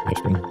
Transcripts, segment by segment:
Testing.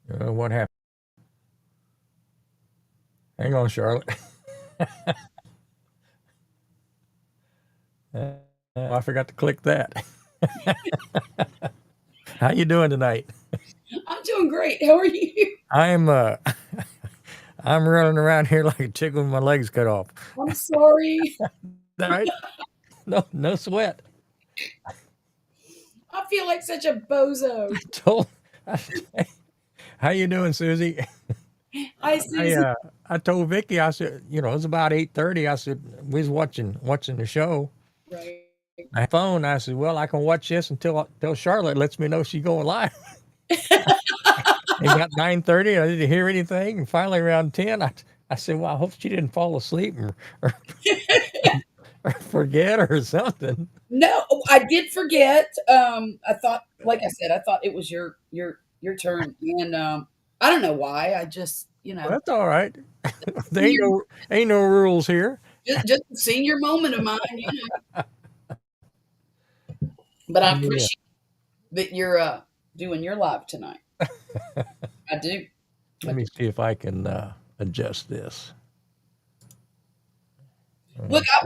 What happened? Hang on, Charlotte. I forgot to click that. How you doing tonight? I'm doing great. How are you? I'm I'm running around here like a chicken with my legs cut off. I'm sorry. All right? No sweat. I feel like such a bozo. Told. How you doing, Susie? Hi, Susie. I told Vicky, I said, it's about 8:30. I said we was watching the show. Right. My phone. I said, well, I can watch this until Charlotte lets me know she's going live. It got 9:30. I didn't hear anything, and finally around 10, I said, well, I hope she didn't fall asleep or forget or something. No, I did forget. I thought, like I said, I thought it was your turn, and I don't know why. I just, Well, that's all right. There senior, ain't no rules here. just a senior moment of mine, But I Yeah. appreciate that you're doing your live tonight. I do. Let me see if I can adjust this. Look, I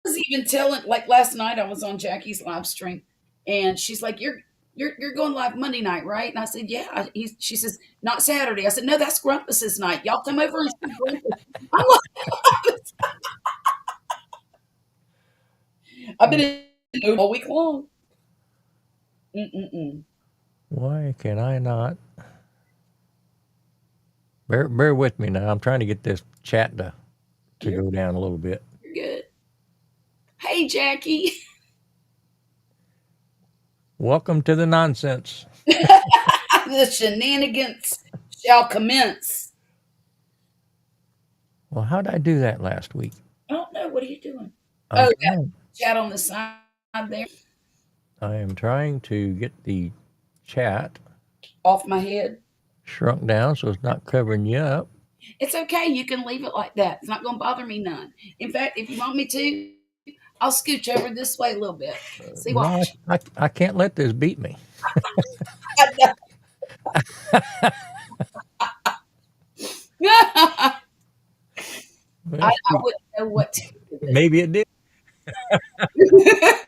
was even telling, like last night, I was on Jackie's live stream, and she's like, "You're going live Monday night, right?" And I said, "Yeah." She says, "Not Saturday." I said, "No, that's Grumpus's night. Y'all come over and see Grumpus." I'm like, I've been in mood all week long. Mm-mm-mm. Why can I not? Bear with me now. I'm trying to get this chat to You're, go down a little bit. you're good. Hey, Jackie. Welcome to the nonsense. The shenanigans shall commence. Well, how did I do that last week? I don't know. What are you doing? I'm Oh, yeah. trying. Chat on the side there. I am trying to get the chat Off my head. shrunk down so it's not covering you up. It's okay. You can leave it like that. It's not going to bother me none. In fact, if you want me to, I'll scooch over this way a little bit. See, No, watch. I can't let this beat me. I Well, shoot, wouldn't know what to do with maybe it did. it.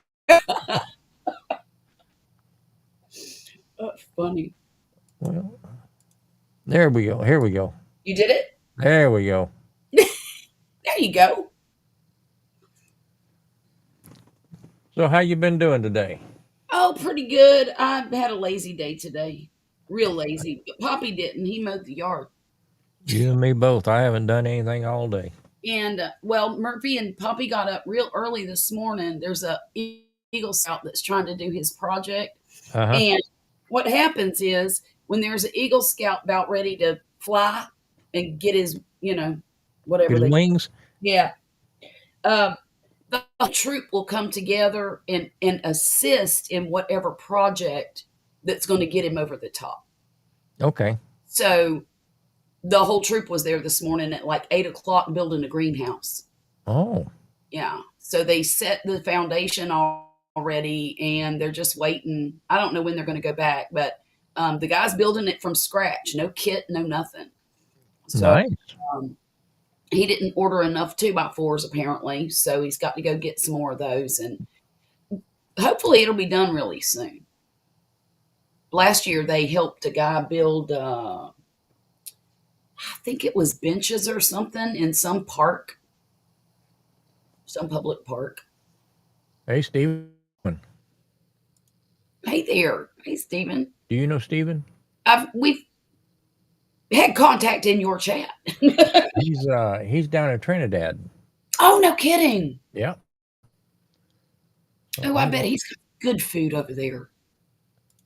That's funny. Well, there we go. Here we go. You did it? There we go. There you go. So how you been doing today? Oh, pretty good. I had a lazy day today. Real lazy. But Poppy didn't. He mowed the yard. You and me both. I haven't done anything all day. And well, Murphy and Poppy got up real early this morning. There's a Eagle Scout that's trying to do his project. Uh-huh. And what happens is when there's an Eagle Scout about ready to fly and get his, whatever His they, wings? yeah, um, the troop will come together and assist in whatever project that's going to get him over the top. Okay. So the whole troop was there this morning at like 8 o'clock building a greenhouse. Oh. Yeah. So they set the foundation already and they're just waiting. I don't know when they're going to go back, but the guy's building it from scratch, no kit, no nothing. So Nice. um, he didn't order enough 2x4s apparently. So he's got to go get some more of those. And hopefully it'll be done really soon. Last year they helped a guy build, I think it was benches or something in some park, some public park. Hey, Steven. Hey there. Hey, Stephen. Do you know Steven? We've had contact in your chat. He's down in Trinidad. Oh, no kidding. Yeah. Oh, I bet he's got good food over there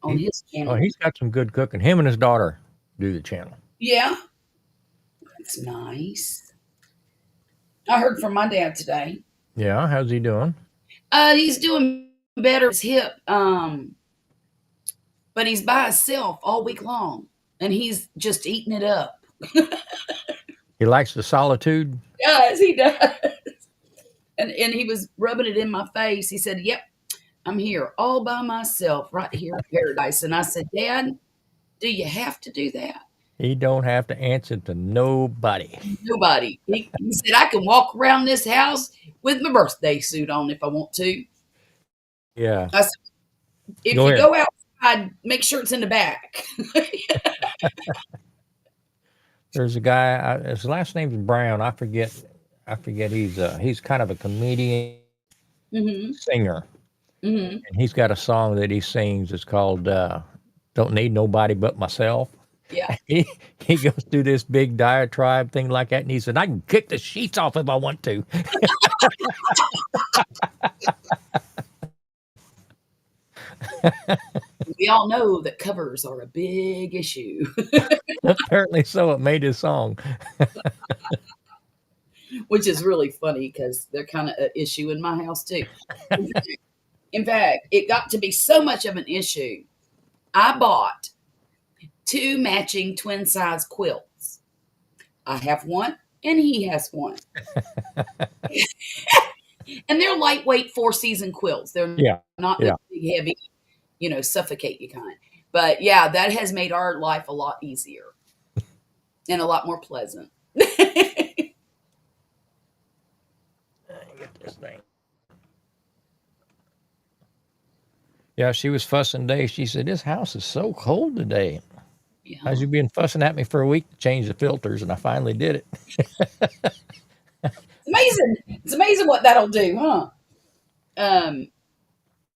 on his channel. He's got some good cooking. Him and his daughter do the channel. Yeah. That's nice. I heard from my dad today. Yeah, how's he doing? He's doing better. His hip, but he's by himself all week long, and he's just eating it up. He likes the solitude. Yes, he does. And he was rubbing it in my face. He said, "Yep, I'm here all by myself, right here in paradise." And I said, "Dad, do you have to do that?" He don't have to answer to nobody. Nobody. He said, "I can walk around this house with my birthday suit on if I want to." Yeah. I said, "If Go you ahead. go outside, make sure it's in the back." There's a guy. His last name's Brown. I forget. He's kind of a comedian hmm singer, hmm and he's got a song that he sings. It's called "Don't Need Nobody But Myself." Yeah. He goes through this big diatribe thing like that, and he said, "I can kick the sheets off if I want to." We all know that covers are a big issue, Apparently, so it made his song. which is really funny because they're kind of an issue in my house too. In fact, it got to be so much of an issue. I bought 2 matching twin size quilts. I have one and he has one. And they're lightweight 4-season quilts. They're Yeah, not yeah. the big, heavy, suffocate you kind. But yeah, that has made our life a lot easier and a lot more pleasant. Get this thing. Yeah, she was fussing today. She said, "This house is so cold today. Yeah. How's you been fussing at me for a week to change the filters?" And I finally did it. It's amazing. It's amazing what that'll do, huh?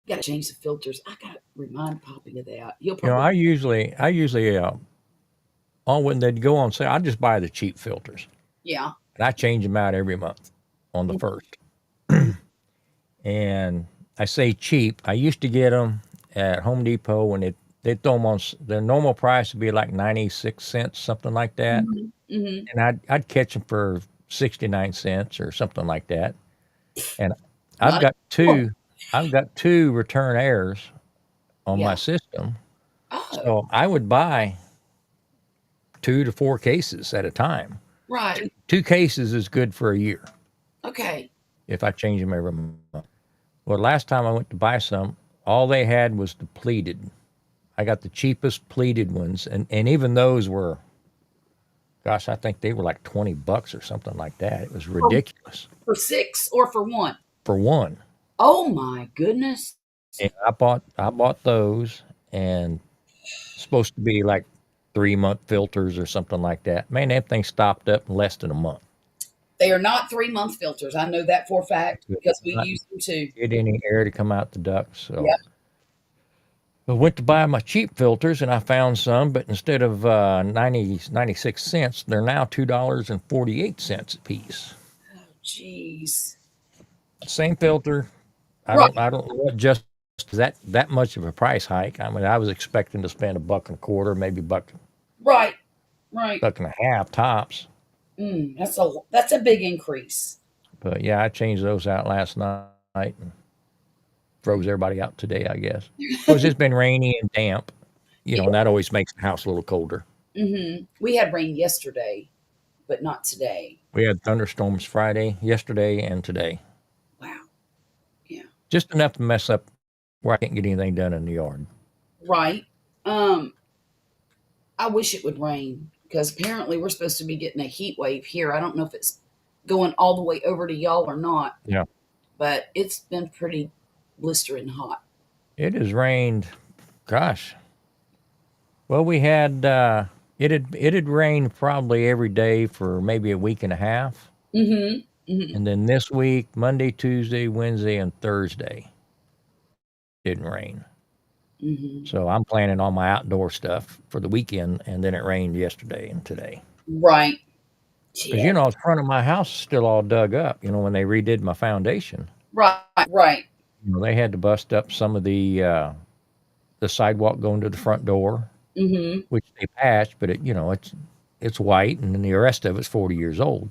Gotta change the filters. I gotta remind Poppy of that. He'll You know, probably I usually, on when they'd go on sale, I just buy the cheap filters yeah. and I change them out every month on the first. And I say cheap. I used to get them at Home Depot when they throw them on. Their normal price would be like 96 cents, something like that. hmm And I'd catch them for 69 cents or something like that. And I've Not got anymore. two return airs on my Yeah. system. Oh, So I would buy 2 to 4 cases at a time. Right. Two cases is good for a year Okay. if I change them every month. Well, last time I went to buy some, all they had was the pleated. I got the cheapest pleated ones, and even those were, gosh, I think they were like $20 or something like that. It was For, ridiculous for 6 or for 1? for one. Oh my goodness. And I bought those, and it's supposed to be like 3-month filters or something like that. Man, that thing stopped up in less than a month. They are not 3-month filters. I know that for a fact Could because we not use them too. get any air to come out the ducts. So Yep. I went to buy my cheap filters, and I found some, but instead of 96 cents, they're now $2.48 a piece. Jeez. Same filter. I Right. don't I don't know what just that much of a price hike. I mean, I was expecting to spend a buck and a quarter, maybe Right. Right. buck and a half tops. That's a big increase. But yeah, I changed those out last night and froze everybody out today, I guess. Of course, it's been rainy and damp, Yeah. and that always makes the house a little colder. We had rain yesterday, but not today. We had thunderstorms Friday, yesterday, and today. Wow. Yeah. Just enough to mess up where I can't get anything done in the yard. Right. I wish it would rain because apparently we're supposed to be getting a heat wave here. I don't know if it's going all the way over to y'all or not, Yeah. but it's been pretty blistering hot. It has rained, gosh. Well, it had rained probably every day for maybe a week and a half. Mm-hmm. Mm-hmm. And then this week, Monday, Tuesday, Wednesday, and Thursday, didn't rain. Mm-hmm. So I'm planning on my outdoor stuff for the weekend, and then it rained yesterday and today. Right. Because, Yeah. the front of my house is still all dug up, when they redid my foundation. Right. Right. They had to bust up some of the sidewalk going to the front door, Mm-hmm. which they patched, but it's white, and then the rest of it's 40 years old.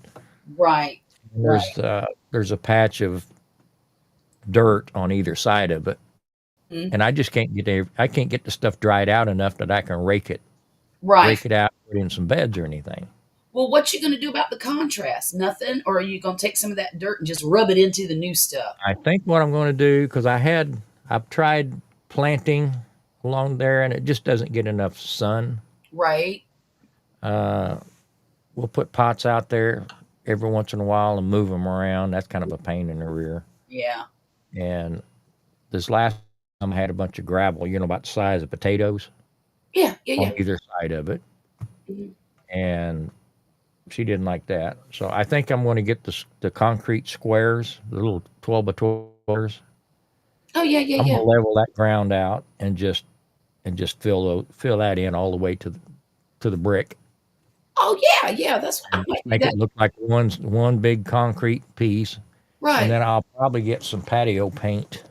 Right. And Right. there's a patch of dirt on either side of it, Mhm. and I just can't get the stuff dried out enough that I can rake it Right. out, put in some beds or anything. Well, what you gonna do about the contrast? Nothing, or are you gonna take some of that dirt and just rub it into the new stuff? I think what I'm going to do, because I've tried planting along there, and it just doesn't get enough sun. Right. We'll put pots out there every once in a while and move them around. That's kind of a pain in the rear. Yeah. And this last time I had a bunch of gravel, about the size of potatoes Yeah. Yeah. on Yeah. either side of it. Mhm. And she didn't like that. So I think I'm going to get the concrete squares, the little 12 by 12 squares. Oh yeah. Yeah. I'm Yeah. going to level that ground out and just fill that in all the way to the brick. Oh yeah. Yeah. That's I And might just do make that. it look like one big concrete piece. And Right. then I'll probably get some patio paint,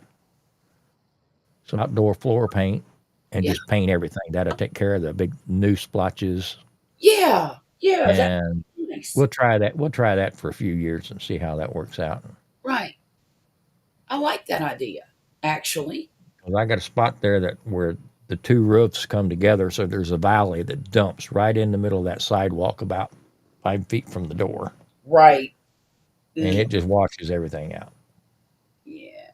some outdoor floor paint, and Yeah. just paint everything. That'll take care of the big new splotches. Yeah. Yeah. That's And nice. we'll try that. We'll try that for a few years and see how that works out. Right. I like that idea. Actually. 'Cause I got a spot there where the two roofs come together, so there's a valley that dumps right in the middle of that sidewalk about 5 feet from the door, Right. and Ugh. it just washes everything out. Yeah.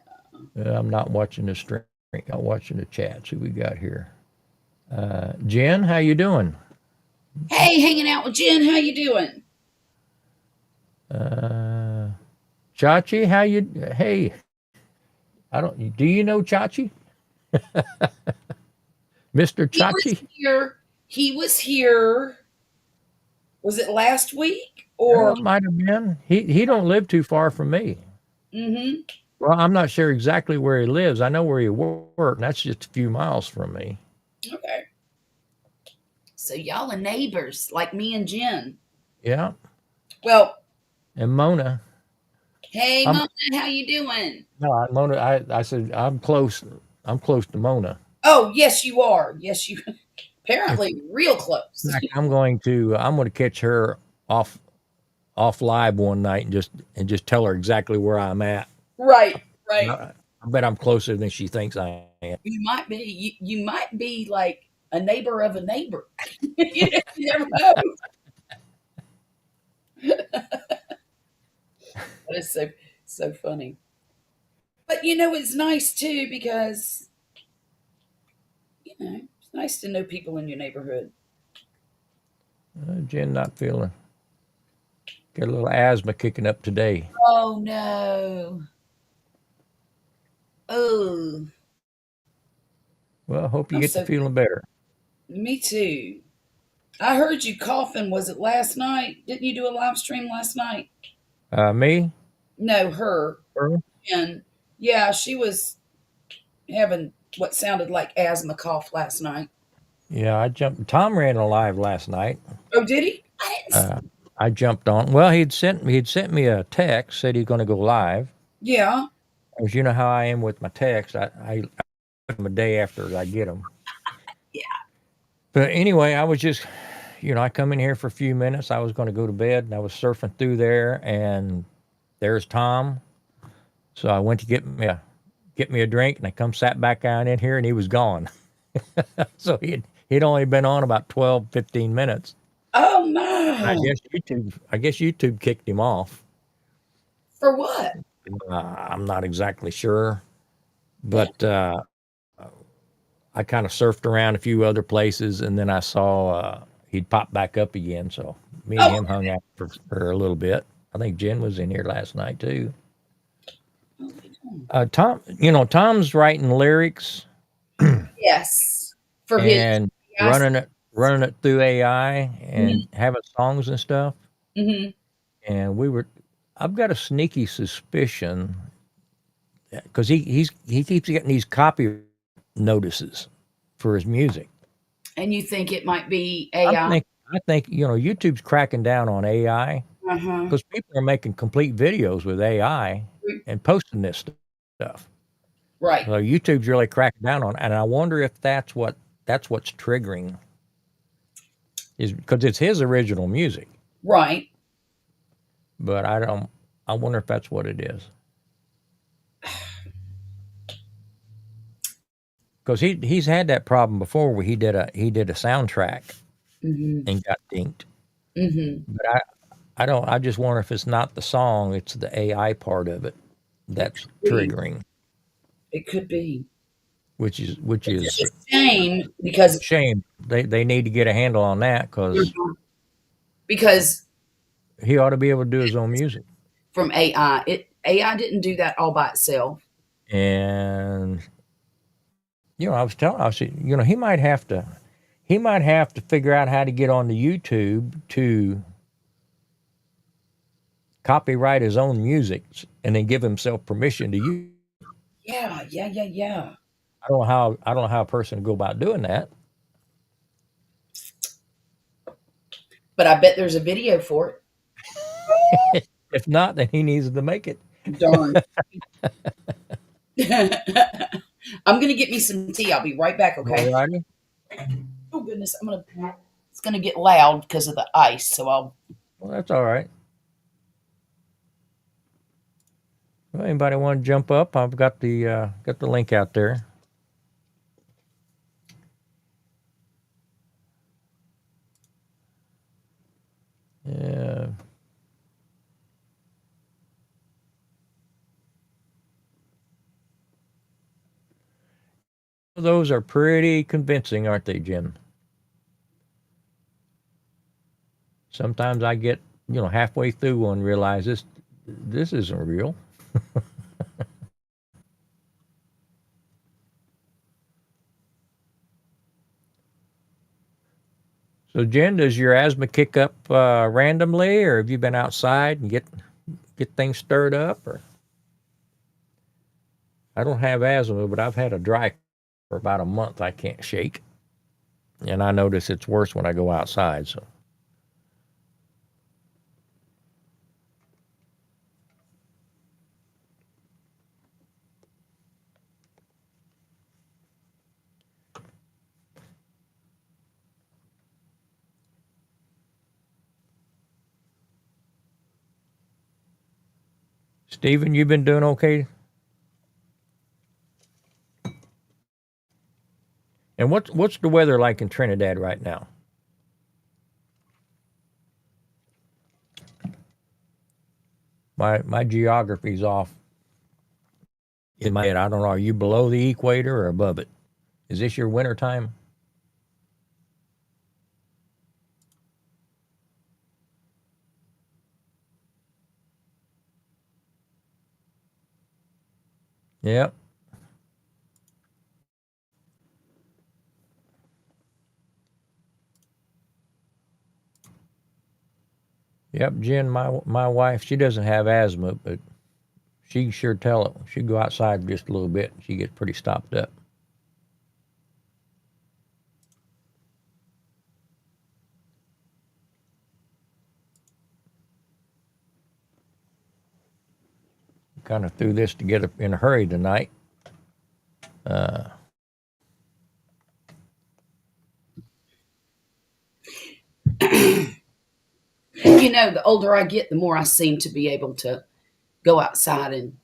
I'm not watching the stream. I'm watching the chat. See what we got here. Jen, how you doing? Hey, hanging out with Jen. How you doing? Chachi, how you? Hey, I don't. Do you know Chachi, Mister He was Chachi? here. He was here. Was it last week or? It might have been. He don't live too far from me. Mm-hmm. Well, I'm not sure exactly where he lives. I know where he works, and that's just a few miles from me. Okay. So y'all are neighbors, like me and Jen. Yeah, Well, and Mona. hey, I'm Mona, how you doing? no, Mona. I said I'm close. I'm close to Mona. Oh, yes, you are. Yes, you. In Apparently, real close. fact, I'm going to catch her off live one night and just tell her exactly where I'm at. Right. Right. I bet I'm closer than she thinks I am. You might be. You might be like a neighbor of a neighbor. You never know. That is so funny. But it's nice too because it's nice to know people in your neighborhood. Jen not feeling. Got a little asthma kicking up today. Oh no. Oh, Well, I hope you I'm get to so feeling better. me too. I heard you coughing. Was it last night? Didn't you do a live stream last night? Me? No, her. Earl? And yeah, she was having what sounded like asthma cough last night. Yeah, I jumped. Tom ran a live last night. Oh, did he? I didn't. Uh, I jumped on. Well, he'd sent me a text, said he's going to go live. Yeah. As you know how I am with my text, I put them a day after I get them. Yeah. But anyway, I was just, I come in here for a few minutes. I was going to go to bed, and I was surfing through there, and there's Tom. So I went to get me a drink, and I come sat back down in here, and he was gone. So he'd only been on about 12, 15 minutes. Oh And I my. guess YouTube kicked him off. For what? I'm not exactly sure, but I kind of surfed around a few other places, and then I saw he'd pop back up again. So me and Oh, him hung out for a little bit. I think Jen was in here last night too. Tom's writing lyrics yes. For his and yes. running it through AI and Mm-hmm. having songs and stuff. Mm-hmm. And I've got a sneaky suspicion because he keeps getting these copy notices for his music. And you think it might be I AI? think I think YouTube's cracking down on AI Uh-huh. because people are making complete videos with AI and posting this stuff. Right. So YouTube's really cracking down on it, and I wonder if that's what's triggering is because it's his original music, Right. but I wonder if that's what it is. Because he's had that problem before where he did a soundtrack Mm-hmm. and got dinked. Mm-hmm. But I just wonder if it's not the song, it's the AI part of it It that's could be. triggering, It could be. which is It's a shame because shame. They need to get a handle on that because he ought to be able to do his own music. from AI, AI didn't do that all by itself. And I was he might have to figure out how to get on the YouTube to copyright his own music and then give himself permission to use. Yeah, yeah, yeah, yeah. I don't know how a person would go about doing that. But I bet there's a video for If not, then he needs to make it. it. Darn. I'm gonna get me some tea. I'll be right back, okay? All righty. Oh goodness, it's gonna get loud because of the ice, so I'll Well, that's all right. Well, anybody want to jump up? I've got the link out there. Yeah. Those are pretty convincing, aren't they, Jim? Sometimes I get, halfway through one, realize this isn't real. So, Jen, does your asthma kick up randomly, or have you been outside and get things stirred up? Or I don't have asthma, but I've had a dry for about a month. I can't shake, and I notice it's worse when I go outside. So, Stephen, you been doing okay? And what's the weather like in Trinidad right now? My geography's off in my head. I don't know. Are you below the equator or above it? Is this your winter time? Yep. Yep, Jen, my wife, she doesn't have asthma, but she can sure tell it. She go outside just a little bit, she gets pretty stopped up. Kind of threw this together in a hurry tonight. The older I get, the more I seem to be able to go outside and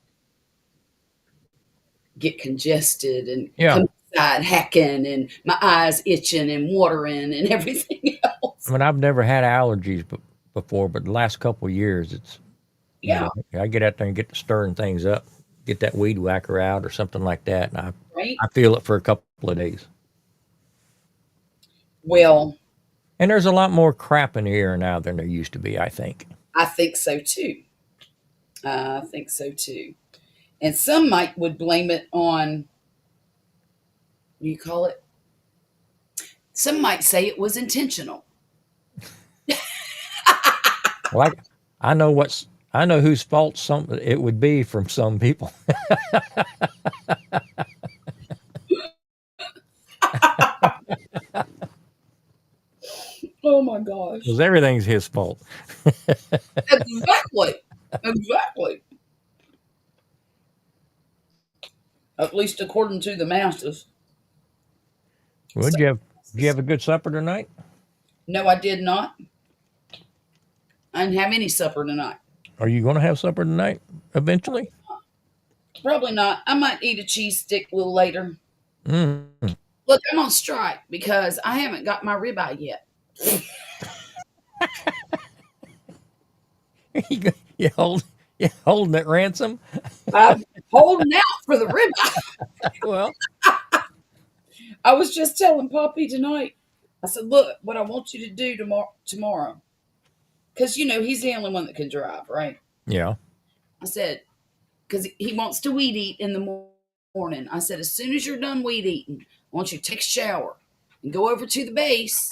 get congested and Yeah. come inside hacking and my eyes itching and watering and everything else. I mean, I've never had allergies before, but the last couple of years, it's, Yeah, I get out there and get to stirring things up, get that weed whacker out or something like that, and right. I feel it for a couple of days. Well, And there's a lot more crap in the air now than there used to be, I think. I think so too. I think so too. And some would blame it on, what do you call it? Some might say it was intentional. Well, I know whose fault it would be from some people. Oh my gosh. Because everything's his fault. Exactly. Exactly. At least according to the masses. Well, So, did you have a good supper tonight? no, I did not. I didn't have any supper tonight. Are you going to have supper tonight eventually? Probably not. I might eat a cheese stick a little later. Mm. Look, I'm on strike because I haven't got my ribeye yet. you holding it ransom? I'm holding out for the ribeye. Well, I was just telling Poppy tonight. I said, "Look, what I want you to do tomorrow, because he's the only one that can drive, right?" yeah. I said, because he wants to weed eat in the morning. I said, as soon as you're done weed eating, I want you to take a shower and go over to the base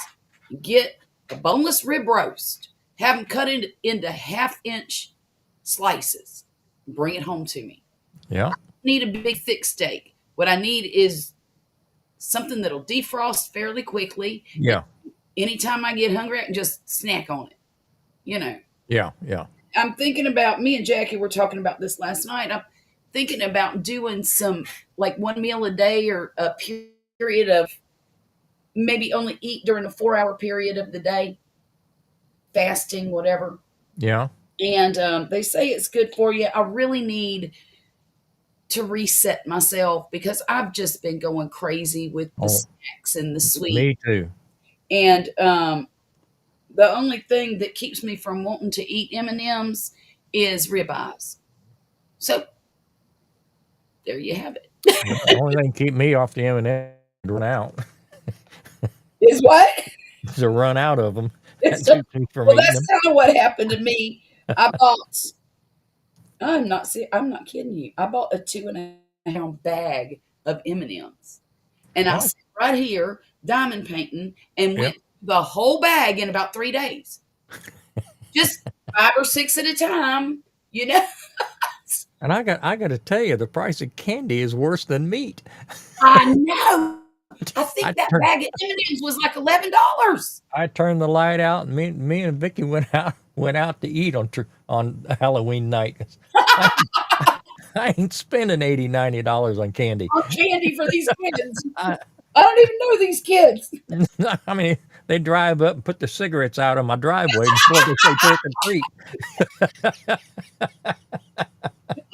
and get a boneless rib roast. Have them cut into half-inch slices. Bring it home to me. Yeah. I need a big, thick steak. What I need is something that'll defrost fairly quickly. Yeah. Anytime I get hungry, I can just snack on it. Yeah. Yeah. I'm thinking about, me and Jackie were talking about this last night. I'm thinking about doing some, like, one meal a day or a period of maybe only eat during a 4-hour period of the day, fasting, whatever. Yeah. And they say it's good for you. I really need to reset myself because I've just been going crazy with the snacks and the sweet. Me too. And the only thing that keeps me from wanting to eat M&Ms is ribeyes. So there you have it. The only thing keep me off the M&M run out. Is what? Is to run out of them. Well, that's kind of what happened to me. I'm not kidding you. I bought a 2.5-pound bag of M&Ms, and I sat right here diamond painting and went the whole bag in about 3 days. Just 5 or 6 at a time, And I got to tell you, the price of candy is worse than meat. I know. I think that bag of M&Ms was like $11. I turned the light out, and me and Vicky went out to eat on Halloween night. I ain't spending $80-$90 on candy. On candy for these kids. I don't even know these kids. I mean, they drive up and put the cigarettes out on my driveway before they say trick or treat.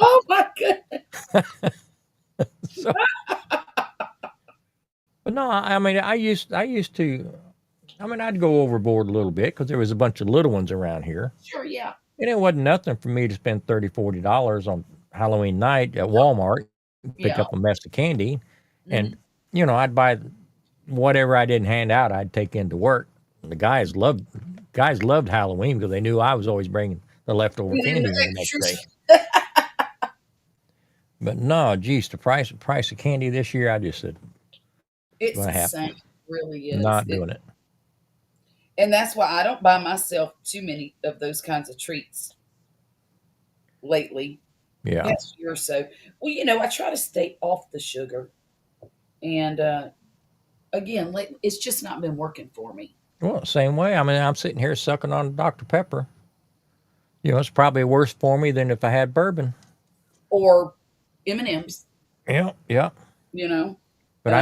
Oh my goodness. But no, I mean, I used to. I mean, I'd go overboard a little bit because there was a bunch of little ones around here. Sure, yeah. And it wasn't nothing for me to spend $30, $40 on Halloween night at Walmart, pick Yeah. up a mess of candy, and Mhm. I'd buy whatever I didn't hand out. I'd take into work. The guys loved Halloween because they knew I was always bringing the leftover Get in candy the the next day. extras. But no, geez, the price of candy this year, I just said, It's gonna have insane. It really is. not doing it. And that's why I don't buy myself too many of those kinds of treats lately, Yeah. past year or so. Well, I try to stay off the sugar. And again, it's just not been working for me. Well, same way. I mean, I'm sitting here sucking on Dr. Pepper. It's probably worse for me than if I had bourbon. Or M&Ms, Yeah, yeah. you know. But Um,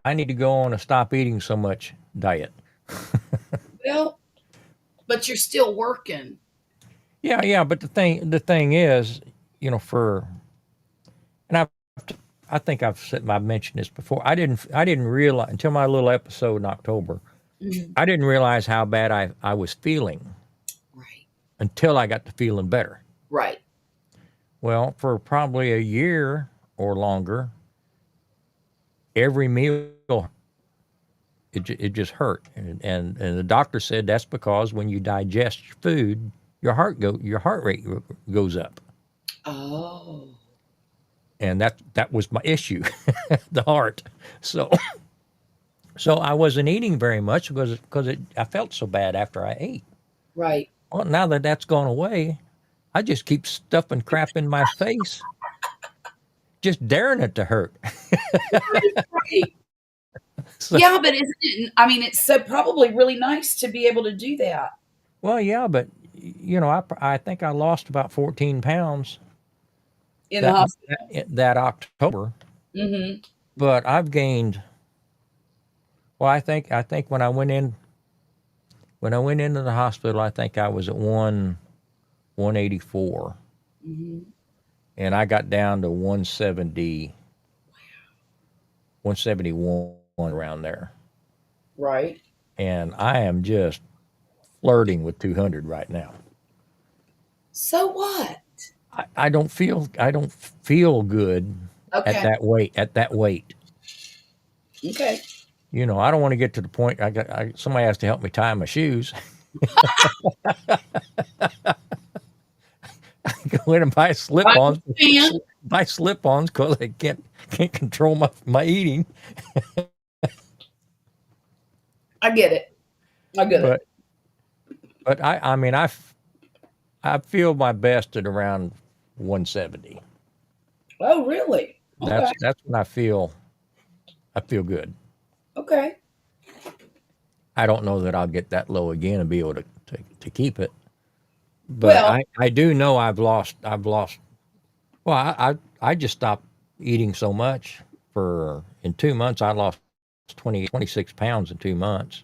I need to go on a stop eating so much diet. well, but you're still working. Yeah, yeah. But the thing is, for and I think I've mentioned this before. I didn't realize until my little episode in October. Mhm. I didn't realize how bad I was feeling Right. until I got to feeling better. Right. Well, for probably a year or longer, every meal it just hurt, and the doctor said that's because when you digest food, your heart rate goes up, Oh, and that was my issue, the heart. So I wasn't eating very much because I felt so bad after I ate. right. Well, now that that's gone away, I just keep stuffing crap in my face, just daring it to hurt. Right. So, Yeah, but isn't it? I mean, it's so probably really nice to be able to do that well, yeah, but I think I lost about 14 pounds in the that hospital. that October, Hmm. but I've gained. Well, I think when I went into the hospital, I think I was at 184, Hmm. and I got down to 170, 171 around there, Right. and I am just flirting with 200 right now. So what? I don't feel good at Okay. that weight. At that weight, Okay. I don't want to get to the point. Somebody has to help me tie my shoes. Go in and buy I slip-ons, understand. buy slip-ons because I can't control my eating. I get it. I get it. But I mean I feel my best at around 170. Oh, really? Okay. That's when I feel good. Okay. I don't know that I'll get that low again and be able to keep it. But Well, I do know I've lost. Well, I just stopped eating so much in 2 months. I lost 26 pounds in 2 months.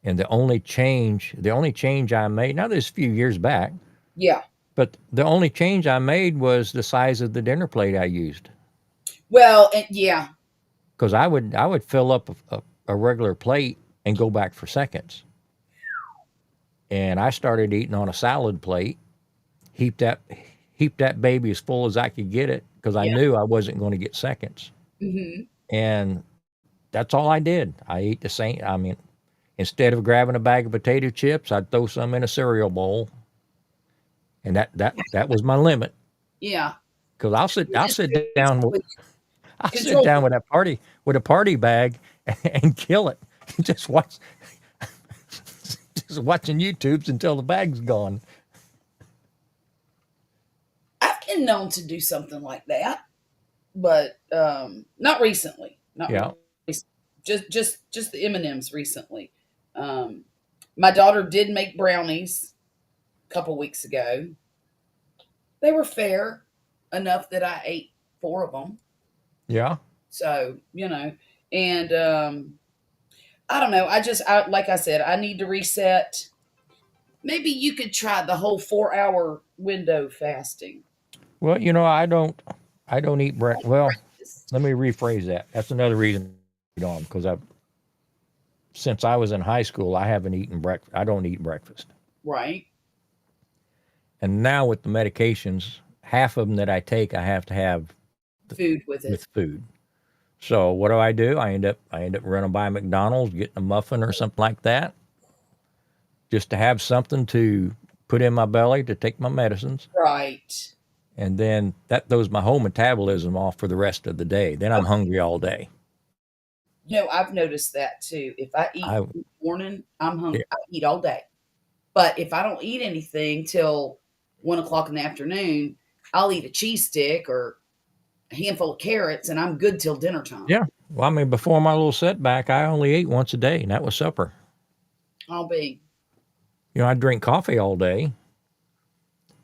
And the only change I made, now this is a few years back, yeah. but the only change I made was the size of the dinner plate I used. Well, and yeah. Because I would fill up a regular plate and go back for seconds. And I started eating on a salad plate, heaped that heaped that baby as full as I could get it because I Yeah. knew I wasn't going to get seconds. Hmm. And that's all I did. I ate the same. I mean, instead of grabbing a bag of potato chips, I'd throw some in a cereal bowl, and that was my limit. Yeah. Because I'll sit You I'll just sit down basically I'll sit control. down with a party bag and kill it. Just watch just watching YouTubes until the bag's gone. I've been known to do something like that, but not recently. Not Yeah. recently. Just the M&Ms recently. Um, my daughter did make brownies a couple weeks ago. They were fair enough that I ate four of them. Yeah. So and I don't know. Like I said, I need to reset. Maybe you could try the whole 4 hour window fasting. Well, I don't eat well, Breakfast, let me rephrase that. That's another reason I don't because I've since I was in high school, I haven't eaten breakfast. I don't eat breakfast. right? And now with the medications, half of them that I take, I have to have Food with with it. food. So what do? I end up running by McDonald's, getting a muffin or something like that, just to have something to put in my belly to take my medicines. Right. And then that throws my whole metabolism off for the rest of the day. Then I'm hungry all day. I've noticed that too. If I eat I in the morning, I'm Yeah, hungry. I eat all day. But if I don't eat anything till 1 o'clock in the afternoon, I'll eat a cheese stick or a handful of carrots, and I'm good till dinner time. yeah. Well, I mean, before my little setback, I only ate once a day, and that was supper. I'll be I drink coffee all day, yeah,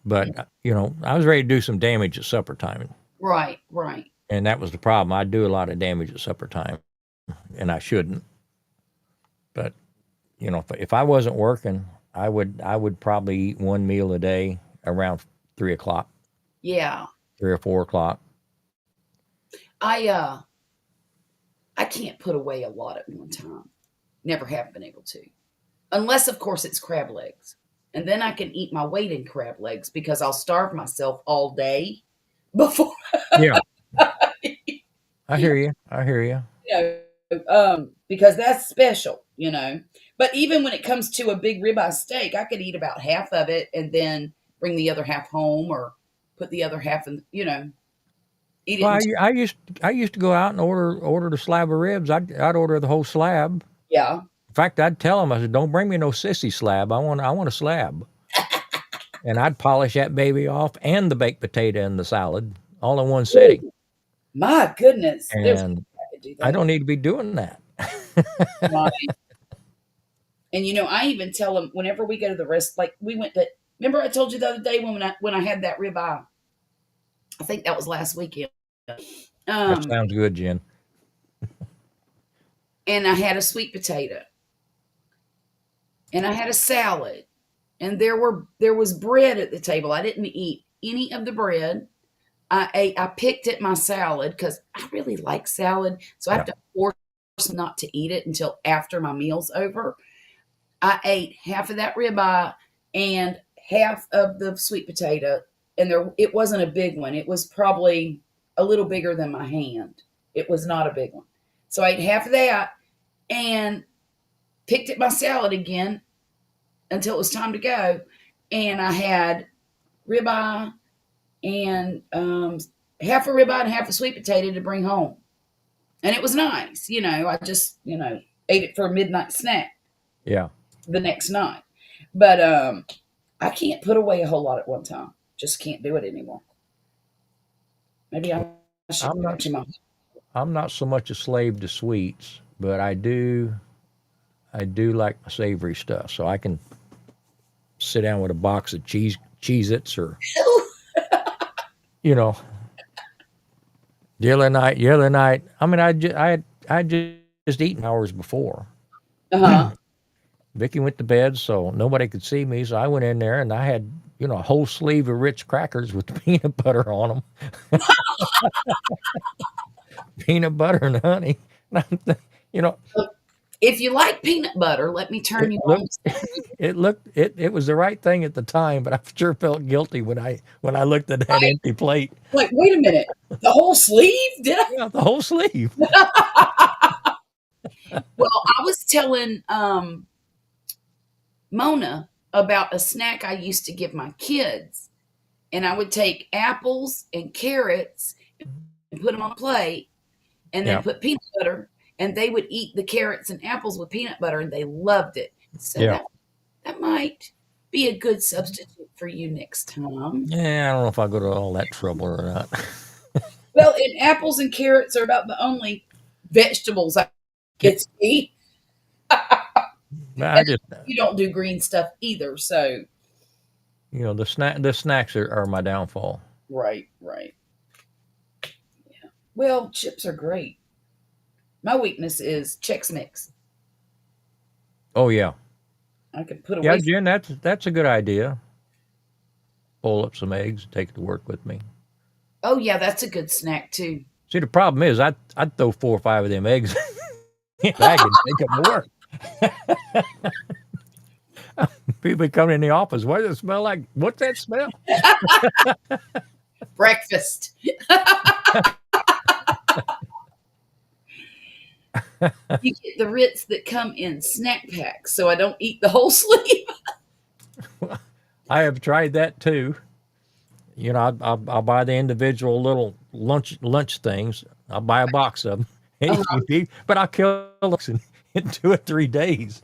but I was ready to do some damage at supper time, right, right. and that was the problem. I do a lot of damage at supper time, and I shouldn't. But if I wasn't working, I would probably eat one meal a day around 3 o'clock, Yeah. 3 or 4 o'clock. I I can't put away a lot at one time. Never have been able to. Unless of course it's crab legs. And then I can eat my weight in crab legs because I'll starve myself all day before Yeah, I hear you. I hear you. because that's special. But even when it comes to a big ribeye steak, I could eat about half of it and then bring the other half home or put the other half in, eat it Well, in. I used to go out and order the slab of ribs. I'd order the whole slab. Yeah. In fact, I'd tell them, I said, "Don't bring me no sissy slab. I want a slab." And I'd polish that baby off and the baked potato and the salad all in one sitting. Ooh, my goodness. There's And I could do I that. don't need to be doing that. Right. And I even tell them whenever we go to the rest, like we went to. Remember, I told you the other day when I had that ribeye. I think that was last weekend. That Um, sounds good, Jen. and I had a sweet potato, and I had a salad, and there was bread at the table. I didn't eat any of the bread. I picked at my salad because I really like salad, so I have Yeah. to force not to eat it until after my meal's over. I ate half of that ribeye and half of the sweet potato, and it wasn't a big one. It was probably a little bigger than my hand. It was not a big one. So I ate half of that and picked at my salad again until it was time to go. And I had ribeye and half a ribeye and half a sweet potato to bring home. And it was nice. I just, ate it for a midnight snack Yeah. the next night. But I can't put away a whole lot at one time. Just can't do it anymore. Maybe I should I'm go back not to my. I'm not so much a slave to sweets, but I do like my savory stuff. So I can sit down with a box of Cheez-Its or, you know, the other night. I mean, I just eaten hours before. Uh huh. Vicky went to bed, so nobody could see me. So I went in there and I had, a whole sleeve of Ritz crackers with peanut butter on them, peanut butter and honey. you know, If you like peanut butter, let me turn it you on. looked, it was the right thing at the time, but I sure felt guilty when I looked at that Right? empty plate. Like, wait a minute. The whole sleeve? Did I? Yeah, the whole sleeve. Well, I was telling Mona about a snack I used to give my kids, and I would take apples and carrots and put them on a plate, and then Yeah, put peanut butter, and they would eat the carrots and apples with peanut butter, and they loved it. So yeah, that might be a good substitute for you next time. yeah. I don't know if I go to all that trouble or not. Well, and apples and carrots are about the only vegetables I get to eat, But I and just, you don't do green stuff either. So the snacks are my downfall. right, right. Well, chips are great. My weakness is Chex Mix. Oh yeah, I could put yeah, away. Jen. That's a good idea. Boil up some eggs, take it to work with me. Oh yeah, that's a good snack too. See, the problem is I'd throw 4 or 5 of them eggs in a bag and take them to work. People come in the office. What does it smell like? What's that smell? Breakfast. You get the Ritz that come in snack packs, so I don't eat the whole sleeve. I have tried that too. You know, I'll buy the individual little lunch things. I'll buy a box of them, but I'll kill those in 2 or 3 days.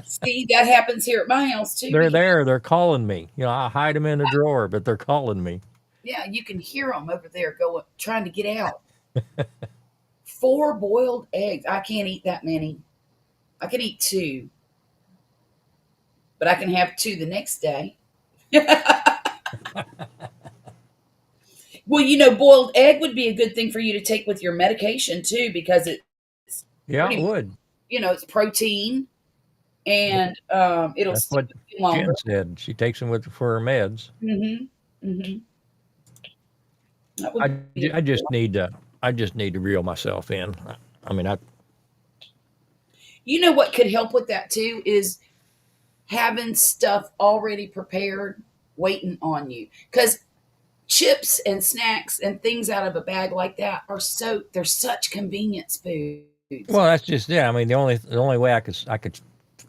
See, that happens here at my house too. They're there. They're calling me. You know, I hide them in the drawer, but they're calling me. Yeah, you can hear them over there going, trying to get out. 4 boiled eggs. I can't eat that many. I can eat 2, but I can have 2 the next day. Well, boiled egg would be a good thing for you to take with your medication too, because it's it would. It's protein, and it'll That's stick what with you longer. Jen said. She takes them for her meds. Mm-hmm. Mm-hmm. That would be I just need to reel myself in. I mean, what could help with that too is having stuff already prepared, waiting on you. Because chips and snacks and things out of a bag like that they're such convenience foods. well, that's just I mean, the only way I could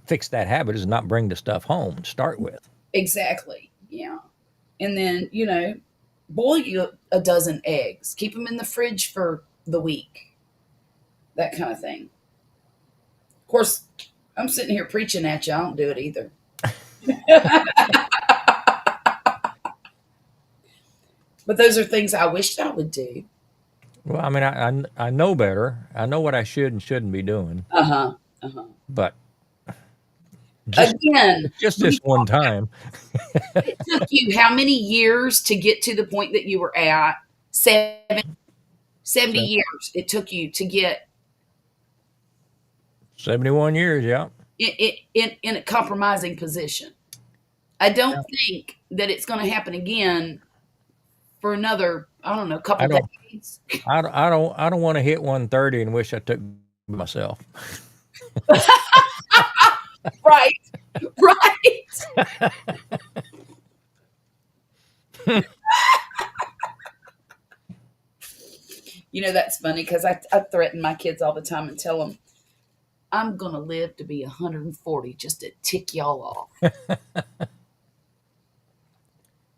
fix that habit is not bring the stuff home and start with. Exactly. Yeah. And then, boil you a dozen eggs, keep them in the fridge for the week, that kind of thing. Of course, I'm sitting here preaching at you. I don't do it either. But those are things I wished I would do. Well, I mean, I know better. I know what I should and shouldn't be doing. Uh-huh. Uh-huh. But Again, just this one time. it took you how many years to get to the point that you were at? 70 years it took you to get 71 years, yeah. in a compromising position. I don't think that it's going to happen again for another, I don't know, couple decades. I don't want to hit 130 and wish I took myself. Right. Right. That's funny because I threaten my kids all the time and tell them, I'm going to live to be 140 just to tick y'all off.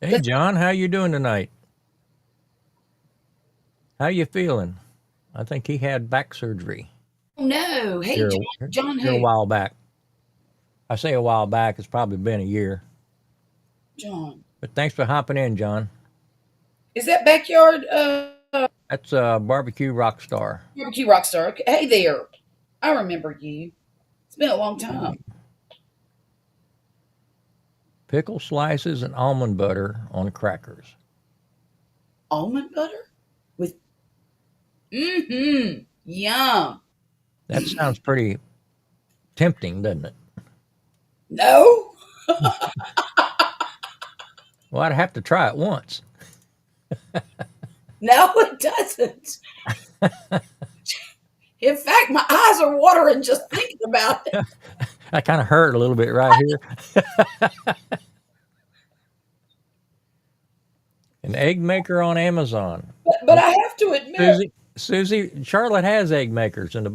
Hey, John, how you doing tonight? How you feeling? I think he had back surgery. Oh, no. Hey, John a who? while back. I say a while back. It's probably been a year. John. But thanks for hopping in, John. Is that backyard? That's Barbecue Rockstar. Barbecue Rockstar. Okay. Hey there. I remember you. It's been a long time. Pickle slices and almond butter on crackers. Almond butter? With yum. That sounds pretty tempting, doesn't it? No. Well, I'd have to try it once. No, it doesn't. In fact, my eyes are watering just thinking about it. I kind of hurt a little bit right here. An egg maker on Amazon. But I have to admit, Susie, Charlotte has egg makers in the.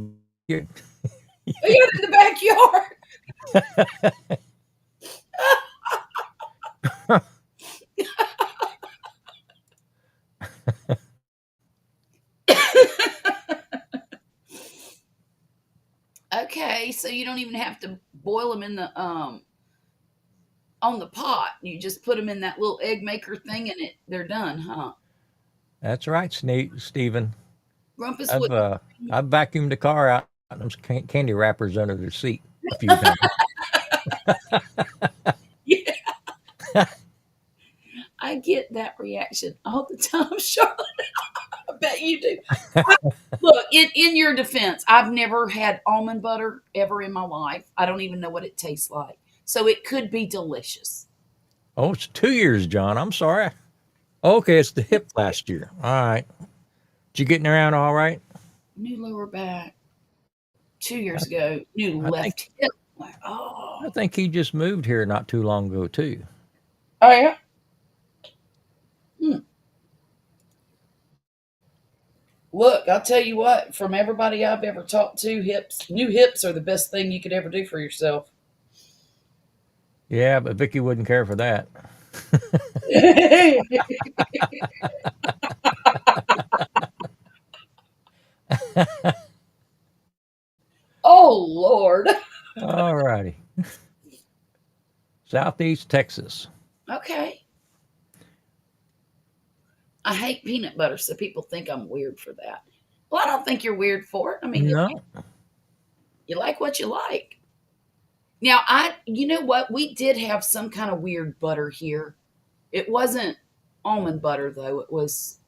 They got in the backyard. Okay, so you don't even have to boil them in the on the pot. You just put them in that little egg maker thing, and they're done, huh? That's right, Stephen. Grumpus, I've vacuumed the car out and there's candy wrappers under the seat a few times. Yeah. I get that reaction all the time, Charlotte. I bet you do. Look, in your defense, I've never had almond butter ever in my life. I don't even know what it tastes like. So it could be delicious. Oh, it's 2 years, John. I'm sorry. Okay, it's the hip last year. All right. Did you getting around all right? New lower back. 2 years ago, new left hip. Oh. I think he just moved here not too long ago too. Oh yeah. Hmm. Look, I'll tell you what. From everybody I've ever talked to, new hips are the best thing you could ever do for yourself. Yeah, but Vicky wouldn't care for that. Oh Lord. All righty. Southeast Texas. Okay. I hate peanut butter, so people think I'm weird for that. Well, I don't think you're weird for it. I mean, No. you like what you like. Now, you know what? We did have some kind of weird butter here. It wasn't almond butter though. Was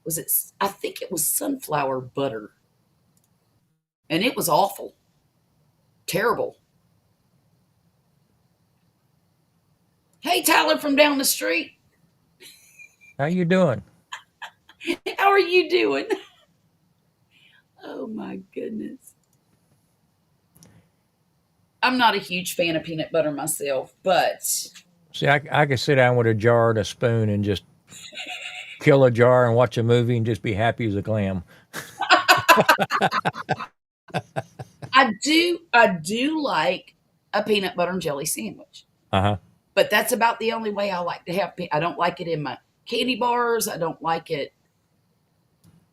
it? I think it was sunflower butter, and it was awful, terrible. Hey, Tyler from down the street, How you doing? how are you doing? Oh my goodness. I'm not a huge fan of peanut butter myself, but See, I could sit down with a jar and a spoon and just kill a jar and watch a movie and just be happy as a clam. I do like a peanut butter and jelly sandwich. Uh huh. But that's about the only way I like to have. I don't like it in my candy bars. I don't like it.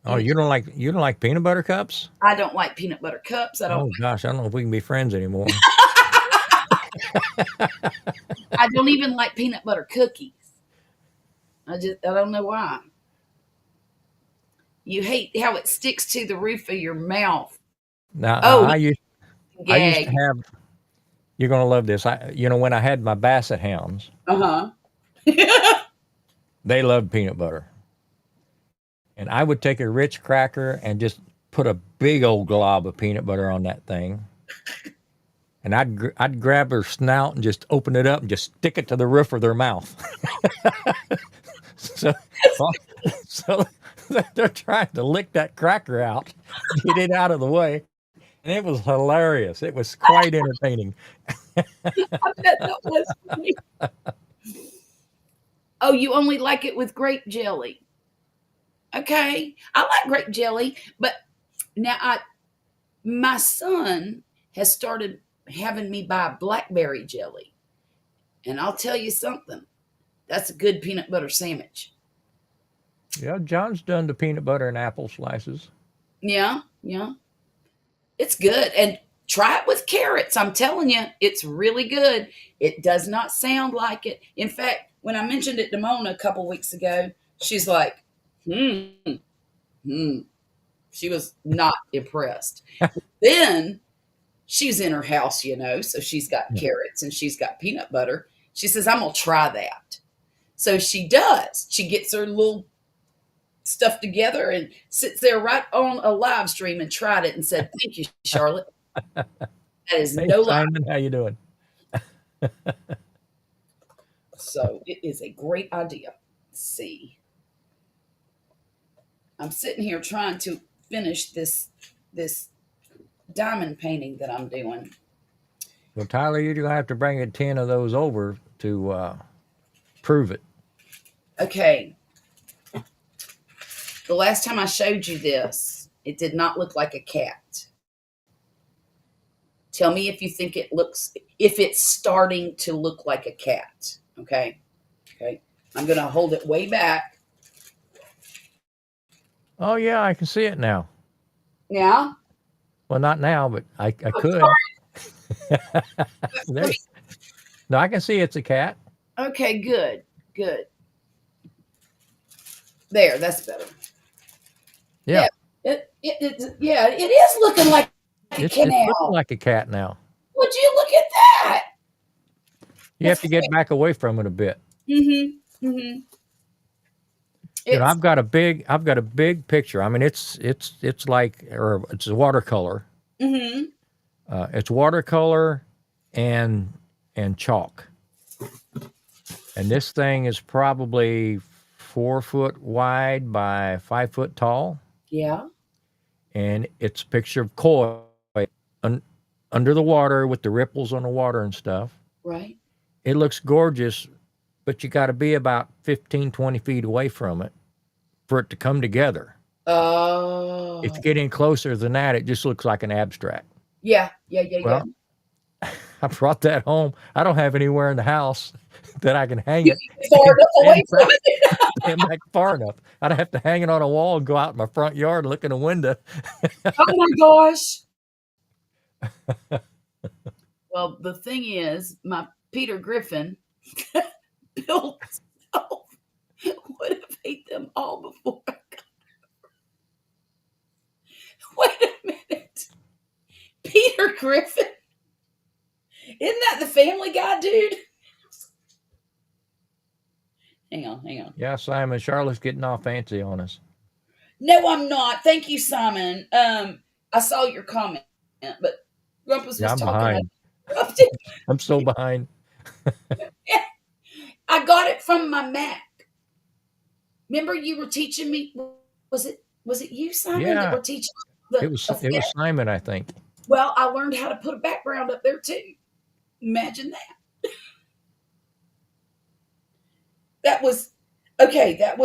Oh, you don't like peanut butter cups? I don't like peanut butter cups. I don't. Oh gosh, I don't know if we can be friends anymore. I don't even like peanut butter cookies. I don't know why. You hate how it sticks to the roof of your mouth. Now Oh, I used to gag. have. You're gonna love this. When I had my Basset hounds, Uh huh. they loved peanut butter, and I would take a Ritz cracker and just put a big old glob of peanut butter on that thing, and I'd grab their snout and just open it up and just stick it to the roof of their mouth. so, so they're trying to lick that cracker out, get it out of the way, and it was hilarious. It was quite entertaining. I bet that was funny. Oh, you only like it with grape jelly. Okay, I like grape jelly, but now my son has started having me buy blackberry jelly, and I'll tell you something. That's a good peanut butter sandwich. Yeah, John's done the peanut butter and apple slices. Yeah, yeah. It's good. And try it with carrots. I'm telling you, it's really good. It does not sound like it. In fact, when I mentioned it to Mona a couple weeks ago, she's like, hmm, hmm. She was not impressed. Then she's in her house, so she's got Yeah. carrots and she's got peanut butter. She says, I'm going to try that. So she does. She gets her little stuff together and sits there right on a live stream and tried it and said, thank you, Charlotte. That is Hey no lie. Simon, how you doing? So it is a great idea. Let's see. I'm sitting here trying to finish this diamond painting that I'm doing. Well, Tyler, you're gonna have to bring a 10 of those over to prove it. Okay. The last time I showed you this, it did not look like a cat. Tell me if you think if it's starting to look like a cat. Okay. Okay. I'm going to hold it way back. Oh yeah, I can see it now. Yeah. Well, not now, but I Oh, could. There. No, I can see it's a cat. Okay, good. Good. There, that's better. Yeah, Yeah, it is looking like a it's cat looking now. like a cat now. Would you look at that? You have to get back away from it a bit. Mm-hmm. Mm-hmm. I've got a big picture. I mean, it's like, or it's a watercolor. Mm-hmm. It's watercolor and chalk. And this thing is probably 4 foot wide by 5 foot tall. Yeah. And it's a picture of koi under the water with the ripples on the water and stuff. Right. It looks gorgeous, but you got to be about 15, 20 feet away from it for it to come together. If Oh. you get in closer than that, it just looks like an abstract. Yeah. Yeah. Yeah. Yeah. Well, I brought that home. I don't have anywhere in the house that I can hang You it get far and enough away stand from back, it. stand back far enough. I'd have to hang it on a wall and go out in my front yard and look in a window. Oh my gosh. Well, the thing is, my Peter Griffin built self would have ate them all before I got. Wait a minute. Peter Griffin? Isn't that the Family Guy dude? Hang on, hang on. Yeah, Simon, Charlotte's getting all fancy on us. No, I'm not. Thank you, Simon. I saw your comment, but Grumpus Yeah, was I'm talking. behind. Interrupted. I'm so behind. I got it from my Mac. Remember, you were teaching me. Was it you, Simon, that Yeah, were teaching the it was effect? Simon, I think. Well, I learned how to put a background up there too. Imagine that. That was okay. That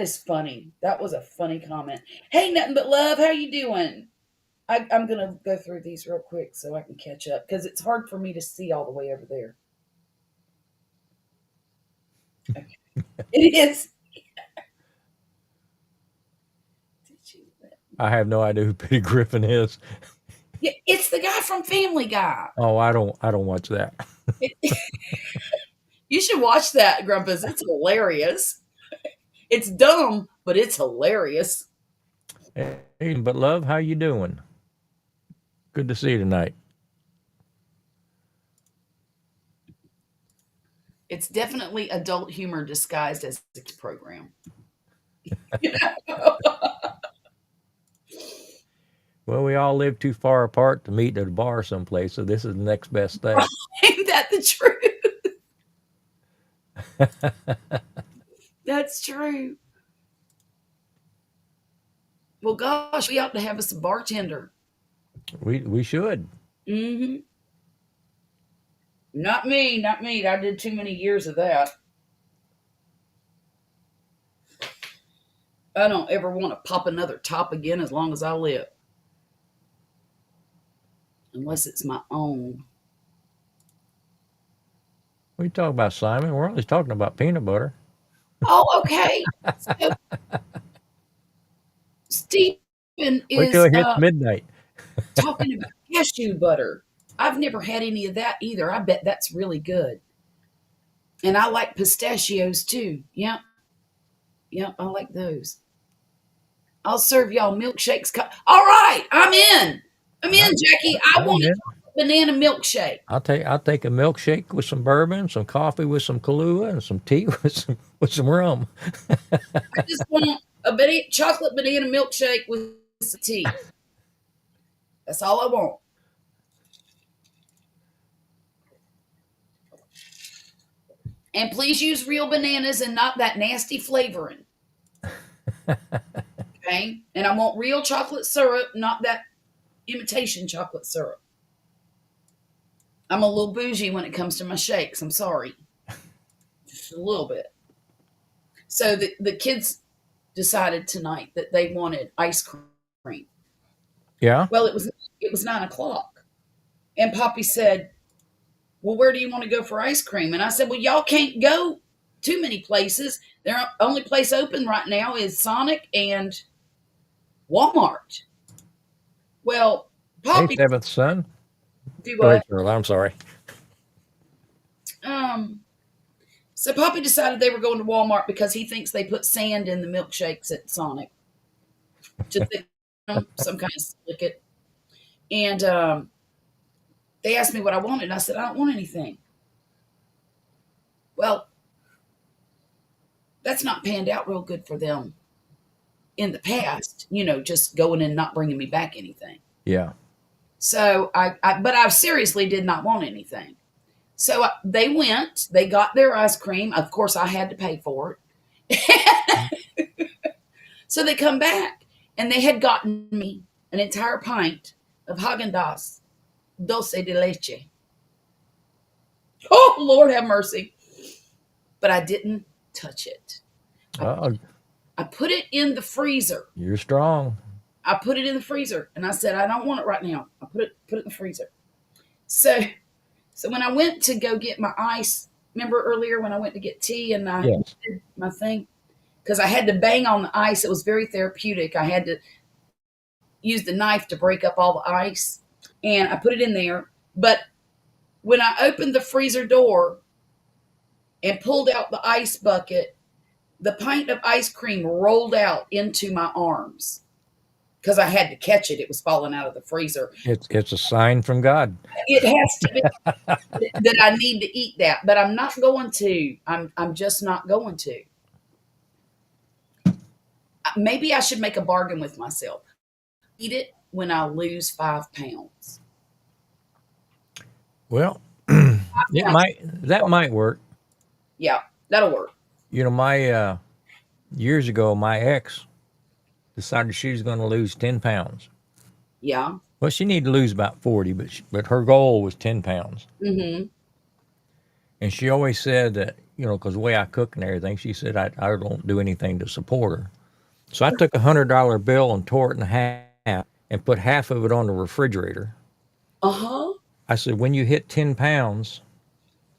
is funny. That was a funny comment. Hey, nothing but love. How you doing? I'm gonna go through these real quick so I can catch up because it's hard for me to see all the way over there. Okay. It is. I have no idea who Peter Griffin is. Yeah, it's the guy from Family Guy. Oh, I don't watch that. You should watch that, Grumpus. It's hilarious. It's dumb, but it's hilarious. Hey, but love, how you doing? Good to see you tonight. It's definitely adult humor disguised as a program. Well, we all live too far apart to meet at a bar someplace, so this is the next best thing. Ain't that the truth? That's true. Well, gosh, we ought to have us a bartender. We should. Mm-hmm. Not me, not me. I did too many years of that. I don't ever want to pop another top again as long as I live. Unless it's my own. What are you talking about, Simon? We're only talking about peanut butter. Oh, okay. So Stephen Wait till is it hits midnight. talking about cashew butter. I've never had any of that either. I bet that's really good. And I like pistachios too. Yep. Yep, I like those. I'll serve y'all milkshakes. All right, I'm in. I'm in, Jackie. I want a banana milkshake. I'll take a milkshake with some bourbon, some coffee with some Kahlua, and some tea with some rum. I just want a chocolate banana milkshake with some tea. That's all I want. And please use real bananas and not that nasty flavoring. Okay? And I want real chocolate syrup, not that imitation chocolate syrup. I'm a little bougie when it comes to my shakes. I'm sorry. Just a little bit. So the kids decided tonight that they wanted ice cream. Yeah? Well, it was 9:00. And Poppy said, well, where do you want to go for ice cream? And I said, well, y'all can't go too many places. Their only place open right now is Sonic and Walmart. Well, Poppy. Hey, seventh son. Do Go ahead, what? Cheryl. I'm sorry. So Poppy decided they were going to Walmart because he thinks they put sand in the milkshakes at Sonic to thicken them, some kind of silicate. And they asked me what I wanted. I said, I don't want anything. Well, that's not panned out real good for them in the past, just going and not bringing me back anything. Yeah. So but I seriously did not want anything. So they went, they got their ice cream. Of course, I had to pay for it. So they come back and they had gotten me an entire pint of Haagen-Dazs dulce de leche. Oh, Lord have mercy. But I didn't touch it. Uh-oh. I put it in the freezer. You're strong. I put it in the freezer and I said, I don't want it right now. I put it in the freezer. So when I went to go get my ice, remember earlier when I went to get tea and I Yes. did my thing? Because I had to bang on the ice. It was very therapeutic. I had to use the knife to break up all the ice. And I put it in there. But when I opened the freezer door and pulled out the ice bucket, the pint of ice cream rolled out into my arms because I had to catch it. It was falling out of the freezer. It's a sign from God. It has to be that I need to eat that, but I'm not going to. I'm just not going to. Maybe I should make a bargain with myself. Eat it when I lose 5 pounds. Well, Yeah, that might work. yeah, that'll work. My years ago, my ex decided she was going to lose 10 pounds. Yeah. Well, she needed to lose about 40, but her goal was 10 pounds. Mm-hmm. And she always said that, because the way I cook and everything, she said I don't do anything to support her. So I took $100 bill and tore it in half and put half of it on the refrigerator. Uh-huh. I said, when you hit 10 pounds,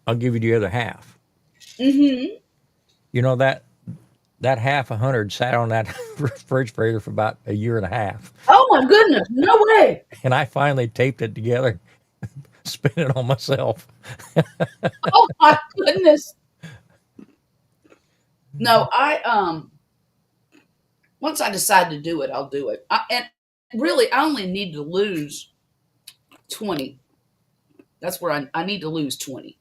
I'll give you the other half. Mm-hmm. That half 100 sat on that refrigerator for about a year and a half. Oh my goodness, no way. And I finally taped it together, spent it on myself. Oh my goodness. No, I once I decide to do it, I'll do it. And really, I only need to lose 20. That's where I need to lose 20.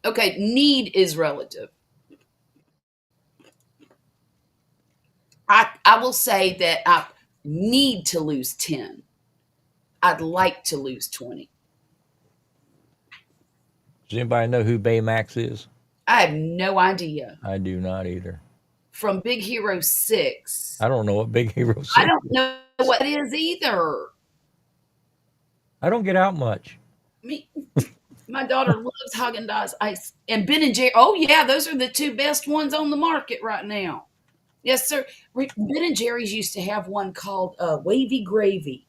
Okay, need is relative. I will say that I need to lose 10. I'd like to lose 20. Does anybody know who Baymax is? I have no idea. I do not either. From Big Hero 6. I don't know what Big Hero 6 I is. don't know what it is either. I don't get out much. Me, my daughter loves Haagen-Dazs ice and Ben and Jerry. Oh yeah, those are the two best ones on the market right now. Yes, sir. Ben and Jerry's used to have one called Wavy Gravy.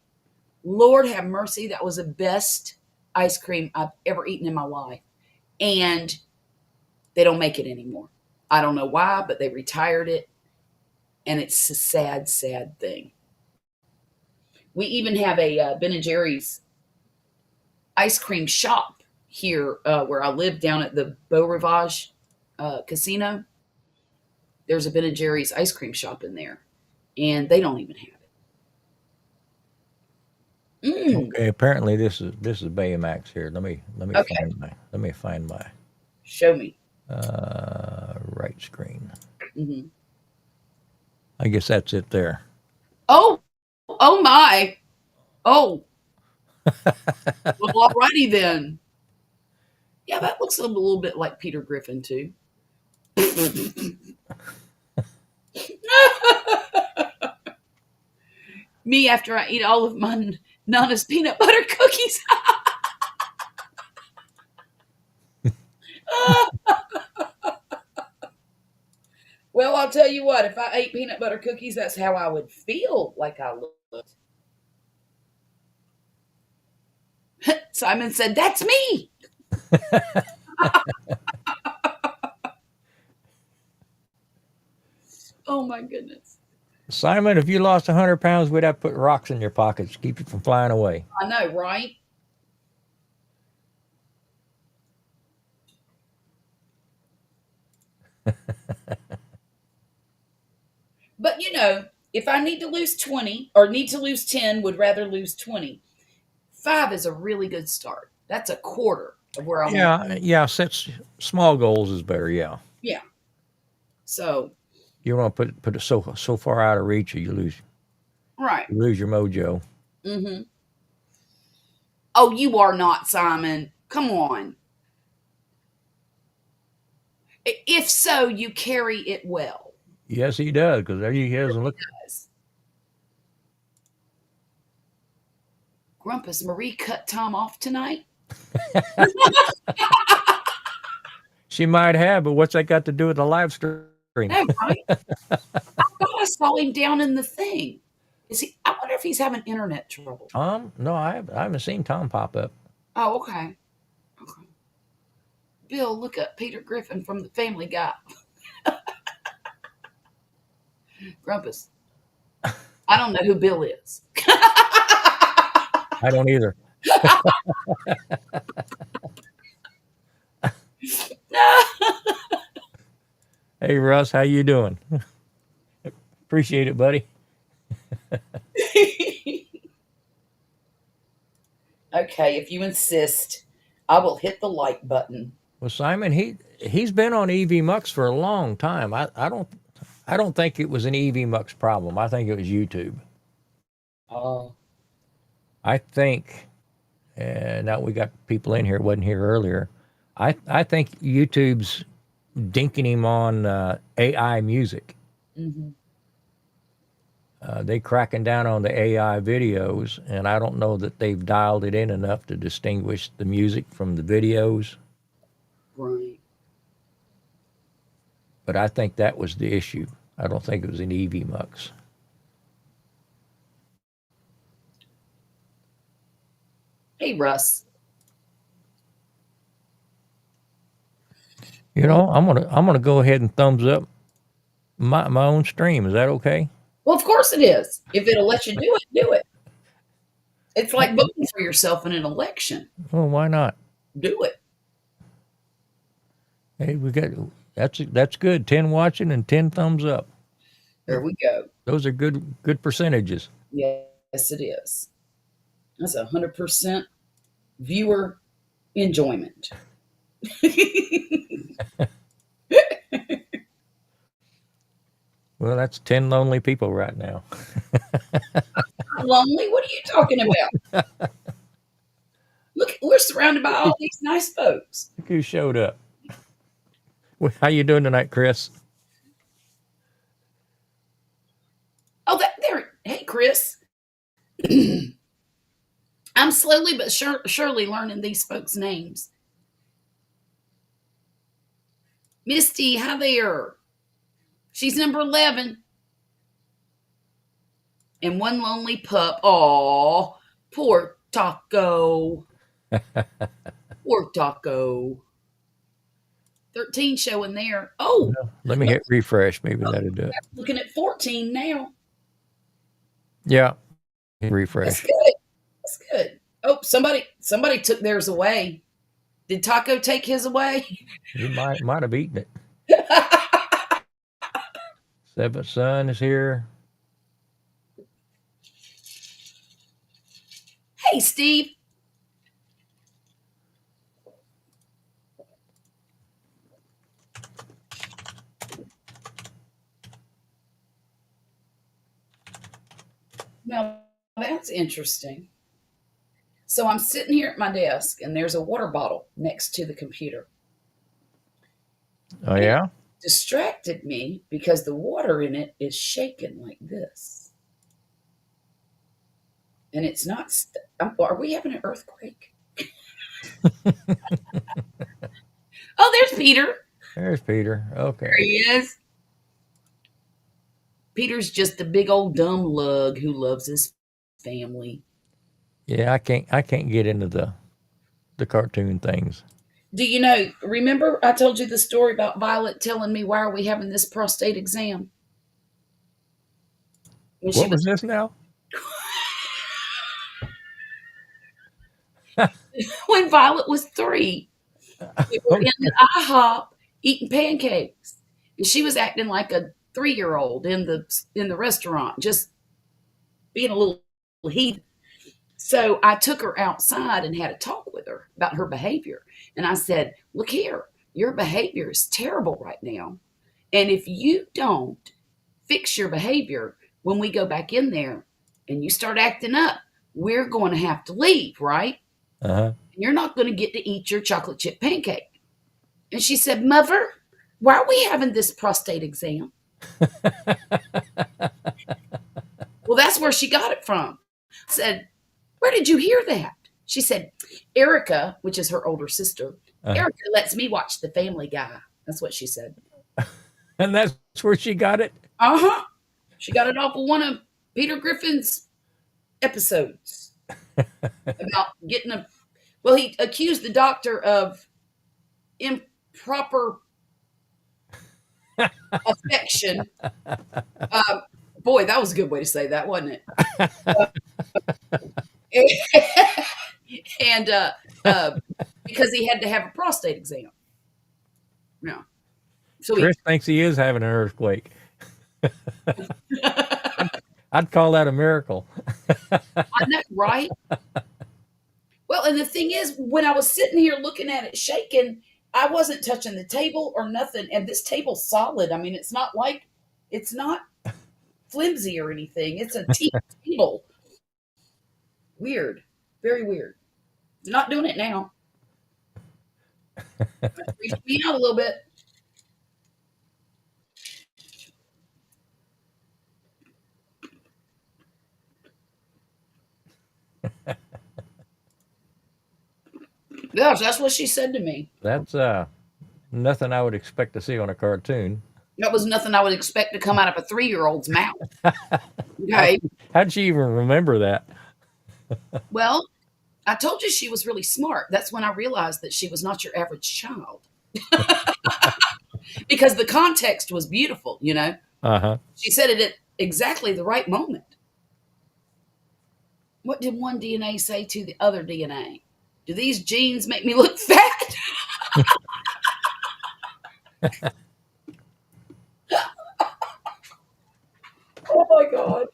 Lord have mercy, that was the best ice cream I've ever eaten in my life. And they don't make it anymore. I don't know why, but they retired it. And it's a sad, sad thing. We even have a Ben and Jerry's ice cream shop here where I live down at the Beau Rivage Casino. There's a Ben and Jerry's ice cream shop in there, and they don't even have it. Okay, apparently this is Baymax here. Let me Okay. find my Show me. right screen. Hmm. I guess that's it there. Oh, oh my. Oh, well, alrighty then. Yeah, that looks a little bit like Peter Griffin too. Me after I eat all of my Nana's peanut butter cookies. Well, I'll tell you what, if I ate peanut butter cookies, that's how I would feel like I looked. Simon said, that's me. Oh my goodness. Simon, if you lost 100 pounds, we'd have to put rocks in your pockets to keep you from flying away. I know, right? But if I need to lose 20 or need to lose 10, would rather lose 20. 5 is a really good start. That's a quarter of where I want. Yeah, set small goals is better. Yeah, Yeah. So, you don't want to put it so far out of reach, or right. you lose your mojo. Mm-hmm. Oh, you are not, Simon. Come on. If so, you carry it well. Yes, he does, because there he is. And look, Grumpus, Marie cut Tom off tonight? She might have, but what's that got to do with the live stream? No, right? I thought I saw him down in the thing. I wonder if he's having internet trouble. Tom? No, I haven't seen Tom pop up. Oh, okay. Okay. Bill, look up Peter Griffin from the Family Guy. Grumpus. I don't know who Bill is. I don't either. Hey, Russ, how you doing? Appreciate it, buddy. Okay, if you insist, I will hit the like button. Well, Simon, he's been on EV Mux for a long time. I don't think it was an EV Mux problem. I think it was YouTube. Oh. I think, and now we got people in here who wasn't here earlier. I think YouTube's dinking him on AI music. Mm-hmm. They cracking down on the AI videos, and I don't know that they've dialed it in enough to distinguish the music from the videos. Right. But I think that was the issue. I don't think it was an EV Mux. Hey, Russ. You know, I'm gonna go ahead and thumbs up my own stream. Is that okay? Well, of course it is. If it'll let you do it, do it. It's like voting for yourself in an election. Well, why not? Do it. Hey, we got that's good. 10 watching and 10 thumbs up. There we go. Those are good percentages. Yes, it is. That's 100% viewer enjoyment. Well, that's 10 lonely people right now. Lonely? What are you talking about? Look, we're surrounded by all these nice folks. Look who showed up. Well, how you doing tonight, Chris? Oh, there. Hey, Chris. I'm slowly but surely learning these folks' names. Misty, hi there. She's number 11. And one lonely pup. Aw, poor Taco. Poor Taco. 13 showing there. Oh, Let me hit refresh. Maybe that'll do it. looking at 14 now. Yeah, refresh. That's good. That's good. Oh, somebody took theirs away. Did Taco take his away? You might have eaten it. Seventh son is here. Hey, Steve. Now, that's interesting. So I'm sitting here at my desk, and there's a water bottle next to the computer. Oh, yeah? Distracted me because the water in it is shaking like this. And it's not. Are we having an earthquake? Oh, there's Peter. There's Peter. Okay. There he is. Peter's just a big old dumb lug who loves his family. Yeah, I can't get into the cartoon things. Do you know, remember I told you the story about Violet telling me, why are we having this prostate exam? What was this now? When Violet was 3, we were in the IHOP eating pancakes. And she was acting like a 3-year-old in the restaurant, just being a little heathen. So I took her outside and had a talk with her about her behavior. And I said, look here, your behavior is terrible right now. And if you don't fix your behavior when we go back in there and you start acting up, we're going to have to leave, right? Uh-huh. You're not going to get to eat your chocolate chip pancake. And she said, Mother, why are we having this prostate exam? Well, that's where she got it from. I said, Where did you hear that? She said, Erica, which is her older sister, Uh, Erica lets me watch The Family Guy. That's what she said. and that's where she got it. Uh huh. She got it off of one of Peter Griffin's episodes about getting a. Well, he accused the doctor of improper affection. Boy, that was a good way to say that, wasn't it? And because he had to have a prostate exam. Yeah. So Chris thinks he is having an earthquake. I'd call that a miracle. I know, right? Well, and the thing is, when I was sitting here looking at it shaking, I wasn't touching the table or nothing. And this table's solid. I mean, it's not flimsy or anything. It's a teak table. Weird. Very weird. Not doing it now. Freaked me out a little bit. Gosh, that's what she said to me. That's nothing I would expect to see on a cartoon. That was nothing I would expect to come out of a 3-year-old's mouth. How, Okay. how'd she even remember that? Well, I told you she was really smart. That's when I realized that she was not your average child. Because the context was beautiful, you know. Uh-huh. She said it at exactly the right moment. What did one DNA say to the other DNA? Do these genes make me look fat? Oh my God.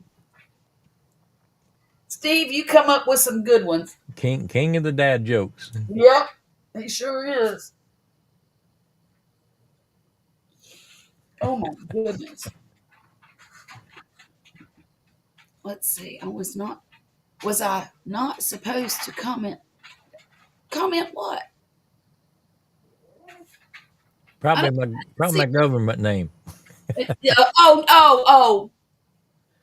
Steve, you come up with some good ones. King of the dad jokes. Yep, he sure is. Oh my goodness. Let's see. Was I not supposed to comment? Comment what? Probably my government name. Oh.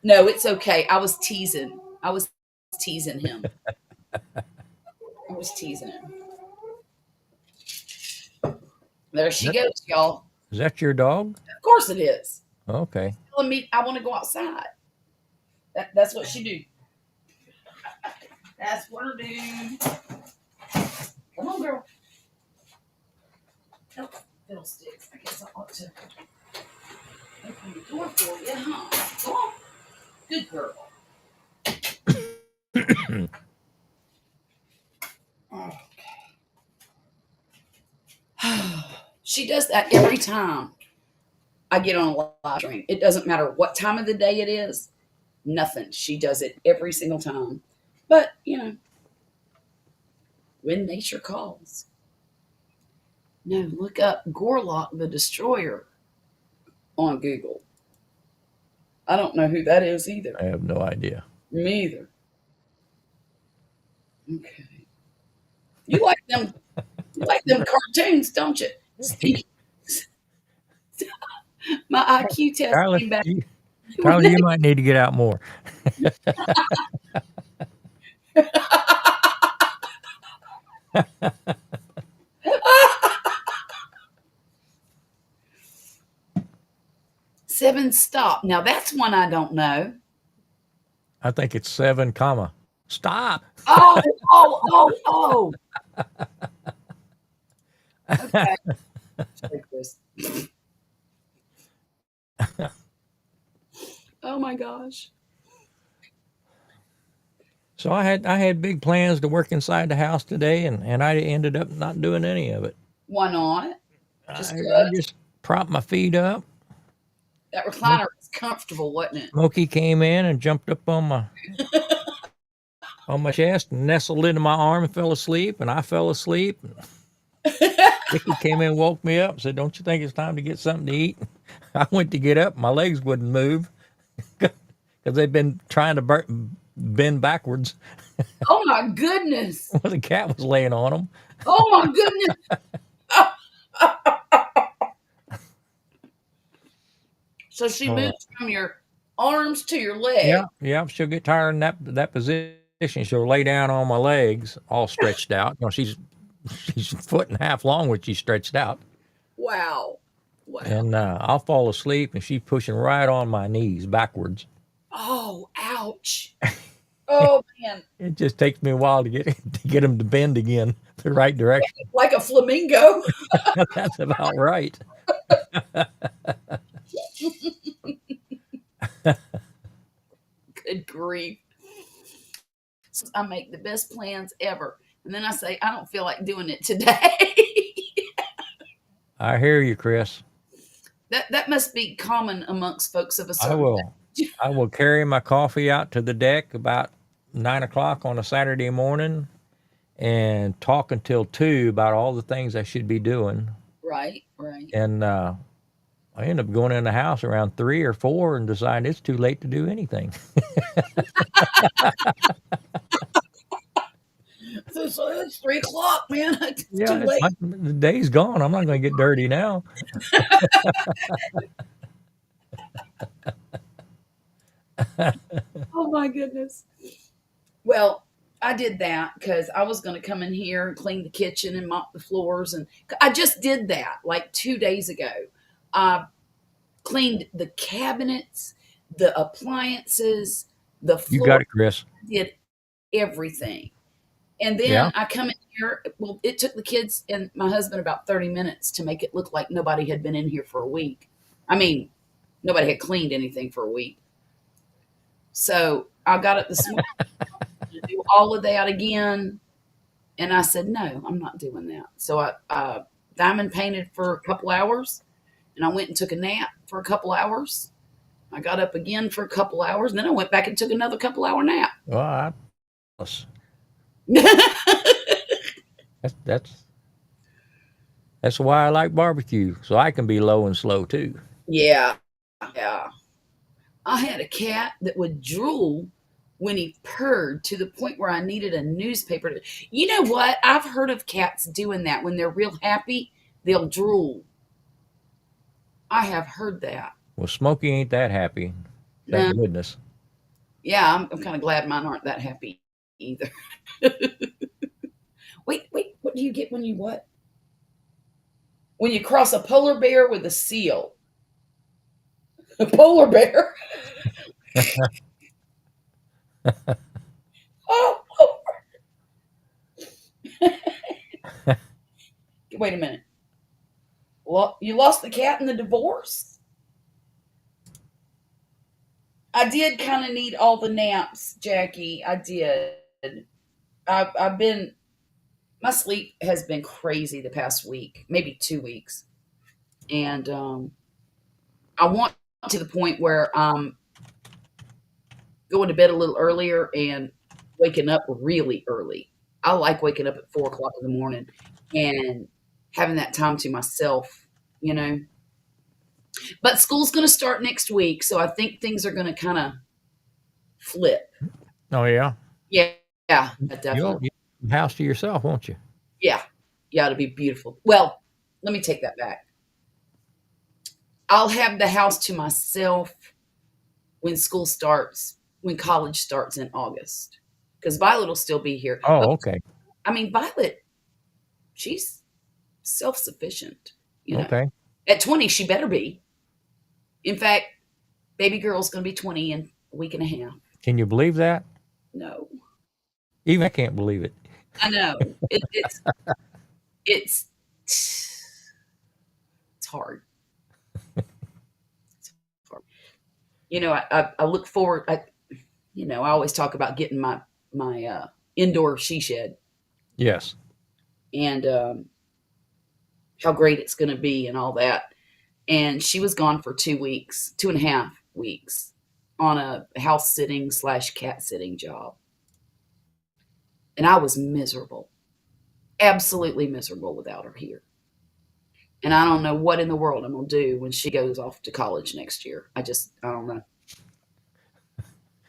No, it's okay. I was teasing. Him. I was teasing him. There she goes, y'all. Is that your dog? Of course it is. Okay. Telling me I want to go outside. That's what she do. That's what her do. Come on, girl. Oh, fiddlesticks. I guess I ought to open the door for you, huh? Come on. Good girl. She does that every time I get on a live stream. It doesn't matter what time of the day it is. Nothing. She does it every single time. But, you know, when nature calls. No, look up Gorlock the Destroyer on Google. I don't know who that is either. I have no idea. Me either. Okay. You like them cartoons, don't you? Steve? My IQ test came back. Carla, you might need to get out more. 7 stop. Now that's one I don't know. I think it's 7, comma. Stop. Oh. Okay. Take this. Oh my gosh. So I had big plans to work inside the house today, and I ended up not doing any of it. Why not? I just propped my feet up. That recliner was comfortable, wasn't it? Smokey came in and jumped up on my chest and nestled into my arm and fell asleep, and I fell asleep. Vicky came in and woke me up and said, "Don't you think it's time to get something to eat?" I went to get up. My legs wouldn't move because they've been trying to bend backwards. Oh, my goodness. Well, the cat was laying on them. Oh, my goodness. So she moves from your arms to your leg. Yeah. She'll get tired in that position and she'll lay down on my legs, all stretched out. She's a foot and a half long when she's stretched out, Wow. Wow. and I'll fall asleep, and she's pushing right on my knees backwards. Oh, ouch. Oh, man. It just takes me a while to get to get them to bend again the right direction. Like a flamingo. That's about right. Good grief. So I make the best plans ever. And then I say, I don't feel like doing it today. I hear you, Chris. That must be common amongst folks of a I certain will. age. I will carry my coffee out to the deck about 9 o'clock on a Saturday morning and talk until 2 about all the things I should be doing. Right, right. And I end up going in the house around 3 or 4 and deciding it's too late to do anything. So it's 3 o'clock, man. It's too Yeah, late. the day's gone. I'm not going to get dirty now. Oh my goodness. Well, I did that because I was going to come in here and clean the kitchen and mop the floors. And I just did that like 2 days ago. I cleaned the cabinets, the appliances, the You floor, got it, Chris. did everything. And Yeah. then I come in here. Well, it took the kids and my husband about 30 minutes to make it look like nobody had been in here for a week. I mean, nobody had cleaned anything for a week. So I got up this morning to do all of that again. And I said, no, I'm not doing that. So I diamond painted for a couple hours and I went and took a nap for a couple hours. I got up again for a couple hours and then I went back and took another couple hour nap. Well, that's that's that's why I like barbecue, so I can be low and slow too. Yeah. Yeah. I had a cat that would drool when he purred to the point where I needed a newspaper. You know what? I've heard of cats doing that when they're real happy, they'll drool. I have heard that. Well, Smokey ain't that happy. No, Thank goodness. yeah, I'm kind of glad mine aren't that happy either. Wait, what do you get when you what? When you cross a polar bear with a seal. A polar bear? Oh, wait a minute. Well, you lost the cat in the divorce? I did kind of need all the naps, Jackie. I did. I've been, my sleep has been crazy the past week, maybe 2 weeks. And I want to the point where I'm going to bed a little earlier and waking up really early. I like waking up at 4 o'clock in the morning and having that time to myself, you know. But school's going to start next week, so I think things are going to kind of flip. Oh yeah, Yeah, yeah, you'll definitely. you have a house to yourself, won't you? Yeah, yeah, it'll be beautiful. Well, let me take that back. I'll have the house to myself when school starts, when college starts in August, because Violet will still be here. But Oh, okay, I mean, Violet, she's self sufficient. You know, okay. at 20, she better be. In fact, baby girl's going to be 20 in a week and a half. Can you believe that? No, Even I can't believe it. I know it's it's hard. It's hard. You know, I look forward. I always talk about getting my indoor she shed Yes. and how great it's going to be and all that. And she was gone for 2 weeks, 2.5 weeks on a house sitting / cat sitting job. And I was miserable, absolutely miserable without her here. And I don't know what in the world I'm going to do when she goes off to college next year. I don't know.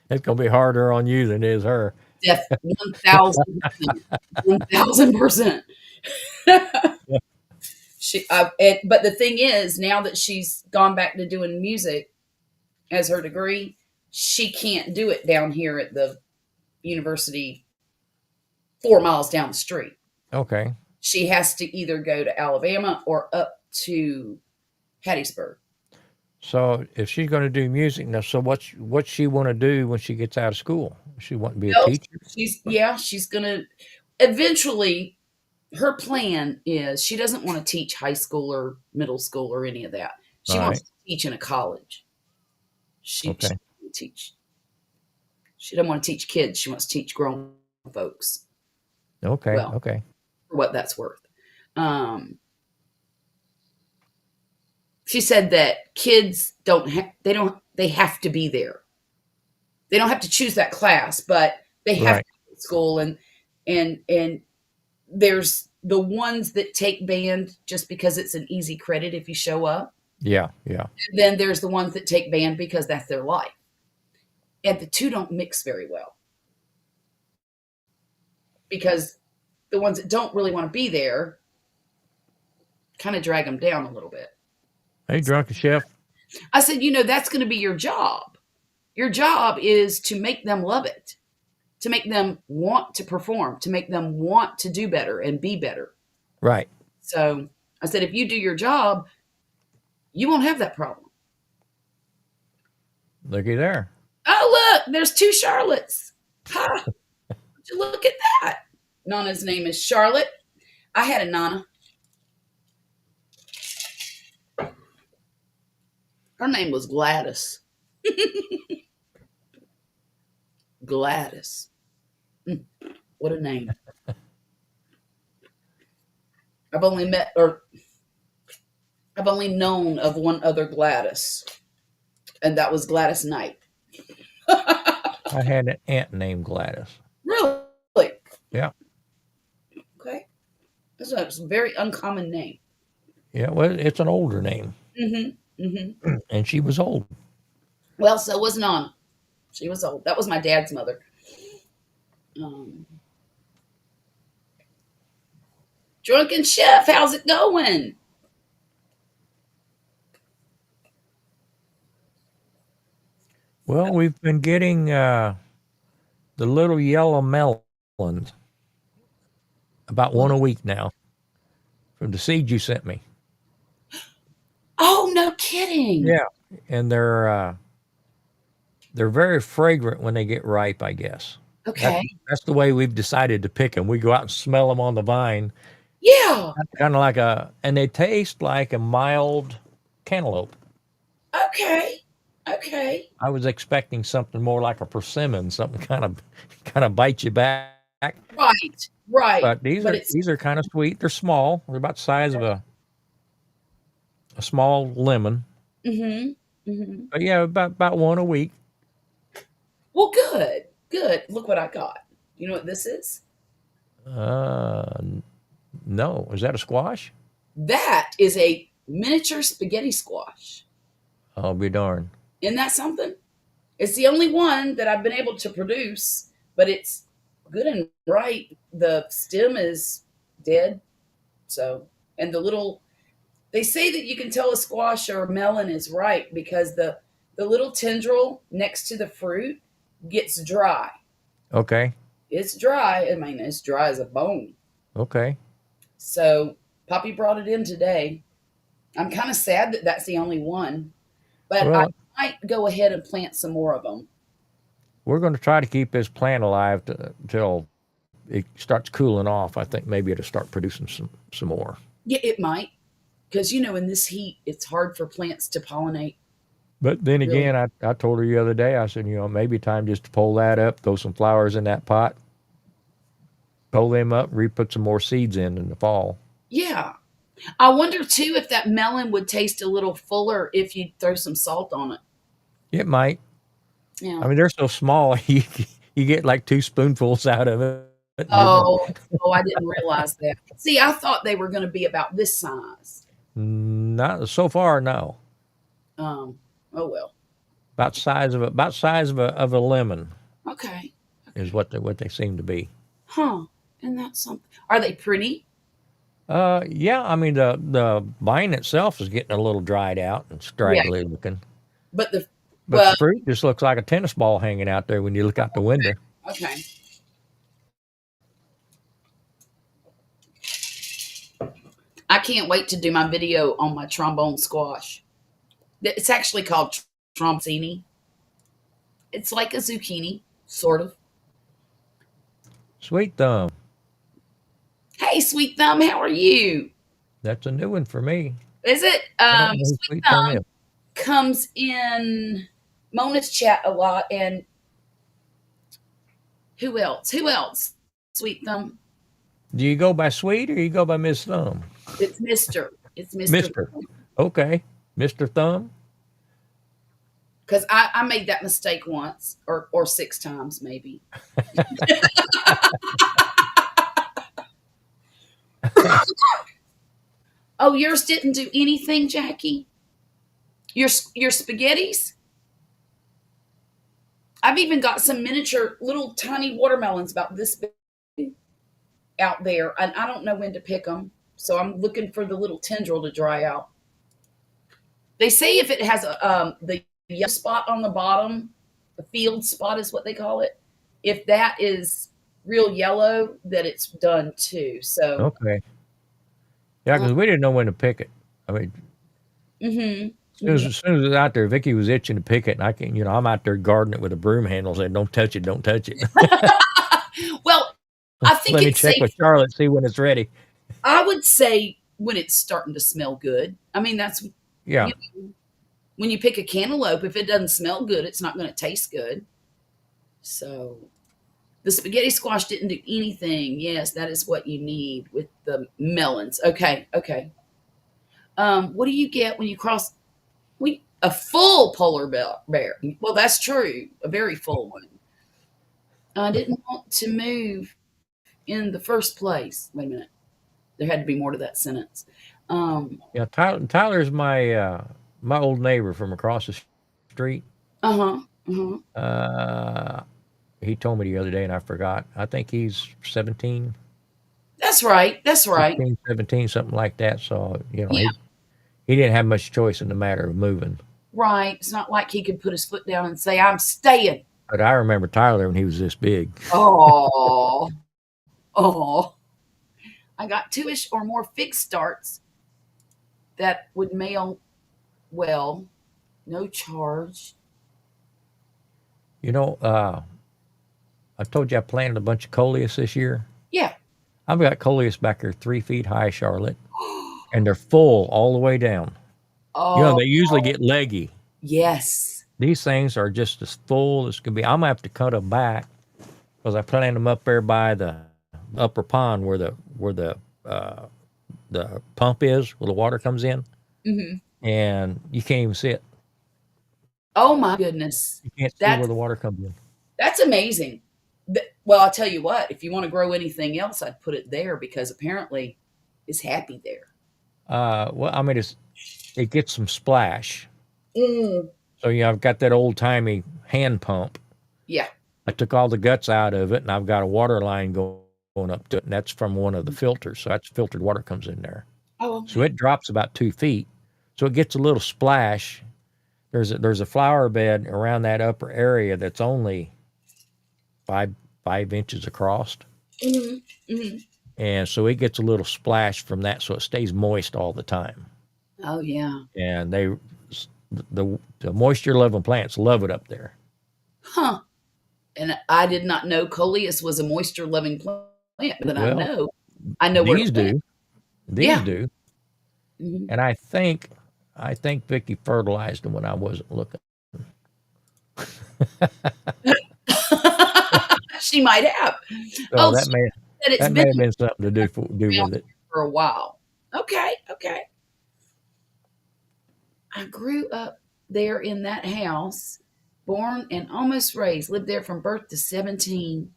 It's gonna be harder on you than it is her. 1000%. 1000%. But the thing is, now that she's gone back to doing music as her degree, she can't do it down here at the university 4 miles down the street. Okay. She has to either go to Alabama or up to Hattiesburg. So if she's going to do music now, so what's she want to do when she gets out of school? She want to be a Well, teacher? she's gonna eventually. Her plan is she doesn't want to teach high school or middle school or any of that. She All wants right. to teach in a college. She Okay. teach. She doesn't want to teach kids. She wants to teach grown folks. Okay. Well, Okay. for what that's worth. Um, she said that kids they have to be there. They don't have to choose that class, but they have to Right. be at school, and there's the ones that take band just because it's an easy credit if you show up. Yeah. Yeah. And then there's the ones that take band because that's their life. And the two don't mix very well because the ones that don't really want to be there kind of drag them down a little bit. Hey, drunken chef. I said, that's going to be your job. Your job is to make them love it, to make them want to perform, to make them want to do better and be better. Right. So I said, if you do your job, you won't have that problem. Looky there. Oh, look, there's two Charlottes. Ha! Would you look at that? Nana's name is Charlotte. I had a Nana. Her name was Gladys. Gladys. What a name. I've only known of one other Gladys, and that was Gladys Knight. I had an aunt named Gladys. Really? Yeah. Okay. That's a very uncommon name. Yeah. Well, it's an older name, and she was old. Well, so was Nana. She was old. That was my dad's mother. Drunken Chef, how's it going? Well, we've been getting the little yellow melons about one a week now from the seed you sent me. Oh, no kidding. Yeah, and they're very fragrant when they get ripe, I guess. Okay. That's the way we've decided to pick them. We go out and smell them on the vine, Yeah. kind of like and they taste like a mild cantaloupe. Okay. Okay. I was expecting something more like a persimmon, something kind of bite you back. Right. Right. But these are kind of sweet. They're small. They're about the size of a small lemon. But yeah, about one a week. Well, good. Good. Look what I got. You know what this is? No, is that a squash? That is a miniature spaghetti squash. I'll be darned. Isn't that something? It's the only one that I've been able to produce, but it's good and right. The stem is dead. So, and they say that you can tell a squash or a melon is ripe because the little tendril next to the fruit gets dry. Okay. It's dry. I mean, it's dry as a bone. Okay. So Poppy brought it in today. I'm kind of sad that that's the only one, but I might go ahead and plant some more of them. We're going to try to keep this plant alive until it starts cooling off. I think maybe it'll start producing some more. Yeah, it might. Because, in this heat, it's hard for plants to pollinate. But then again, I told her the other day, I said, maybe time just to pull that up, throw some flowers in that pot, pull them up, re-put some more seeds in the fall. Yeah. I wonder, too, if that melon would taste a little fuller if you throw some salt on it. It might. Yeah. I mean, they're so small, you get like 2 spoonfuls out of it. Oh, I didn't realize that. See, I thought they were going to be about this size. Not so far, no. Oh well. About size of a lemon. Okay. Is what they seem to be. Huh. Isn't that something? Are they pretty? Yeah. I mean, the vine itself is getting a little dried out and straggly looking. But the fruit just looks like a tennis ball hanging out there when you look out the window. Okay. I can't wait to do my video on my trombone squash. It's actually called trombone. It's like a zucchini, sort of. Sweet thumb. Hey, Sweet Thumb, how are you? That's a new one for me. Is it? I don't know who Sweet Sweet Thumb Thumb is. comes in Mona's chat a lot, and who else? Who else? Sweet Thumb. Do you go by Sweet or you go by Miss Thumb? It's Mister. It's Mister. Mister. Okay. Mr. Thumb. Because I made that mistake once or 6 times maybe. Oh, yours didn't do anything, Jackie. Your spaghettis. I've even got some miniature little tiny watermelons about this big out there, and I don't know when to pick them. So I'm looking for the little tendril to dry out. They say if it has the yellow spot on the bottom, the field spot is what they call it. If that is real yellow, that it's done too. So, Okay. Yeah, because we didn't know when to pick it. I mean, mm-hmm, as soon as it's out there, Vicky was itching to pick it, and I can, I'm out there guarding it with a broom handle, saying, "Don't touch it, don't touch it." well, I think Let me it's check safe. with Charlotte, see when it's ready. I would say when it's starting to smell good. I mean, that's Yeah. when you pick a cantaloupe. If it doesn't smell good, it's not going to taste good. So the spaghetti squash didn't do anything. Yes, that is what you need with the melons. Okay, okay. What do you get when you cross a full polar bear? Well, that's true. A very full one. I didn't want to move in the first place. Wait a minute. There had to be more to that sentence. Yeah, Tyler's my old neighbor from across the street. Uh-huh. Uh-huh. Uh, he told me the other day, and I forgot. I think he's 17, That's right. That's right. 16, 17, something like that. So Yeah. he didn't have much choice in the matter of moving. Right. It's not like he could put his foot down and say, I'm staying. But I remember Tyler when he was this big. Oh. Oh. I got 2-ish or more fixed starts that would mail well, no charge. I told you I planted a bunch of coleus this year. Yeah. I've got coleus back here 3 feet high, Charlotte, and they're full all the way down. Oh, They usually get leggy. yes. These things are just as full as can be. I'm gonna have to cut them back because I planted them up there by the upper pond where the pump is, where the water comes in, Hmm. and you can't even see it. Oh my goodness. You can't see where That's the water comes in. that's amazing. Well, I'll tell you what, if you want to grow anything else, I'd put it there because apparently it's happy there. Well, I mean, it gets some splash. Mm. So I've got that old timey hand pump. Yeah. I took all the guts out of it, and I've got a water line going up to it, and that's from one of the filters. So that's filtered water comes in there. Oh, So it drops about 2 feet. So it gets a little splash. There's a flower bed around that upper area that's only five inches across, hmm. Hmm. and so it gets a little splash from that, so it stays moist all the time. Oh, yeah. And the moisture loving plants love it up there. Huh. And I did not know coleus was a moisture loving plant, but Well, I know where to these plant. do, these Yeah. do, Mhm. and I think Vicky fertilized them when I wasn't looking. She might have. So Oh, that she may said it's that may been have been something to do around with it. for a while. Okay, okay. I grew up there in that house, born and almost raised, lived there from birth to 17.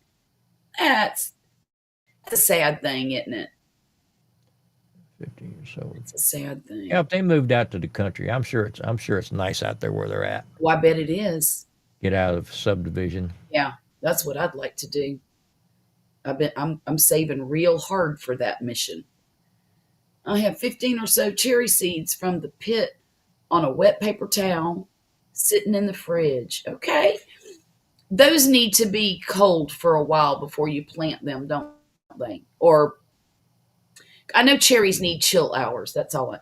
That's that's a sad thing, isn't it? 15 years old. It's a sad Yeah, thing. if they moved out to the country, I'm sure it's nice out there where they're at. Well, I bet it is. Get out of subdivision. Yeah, that's what I'd like to do. I'm saving real hard for that mission. I have 15 or so cherry seeds from the pit on a wet paper towel sitting in the fridge. Okay. those need to be cold for a while before you plant them, don't they? Or I know cherries need chill hours. That's all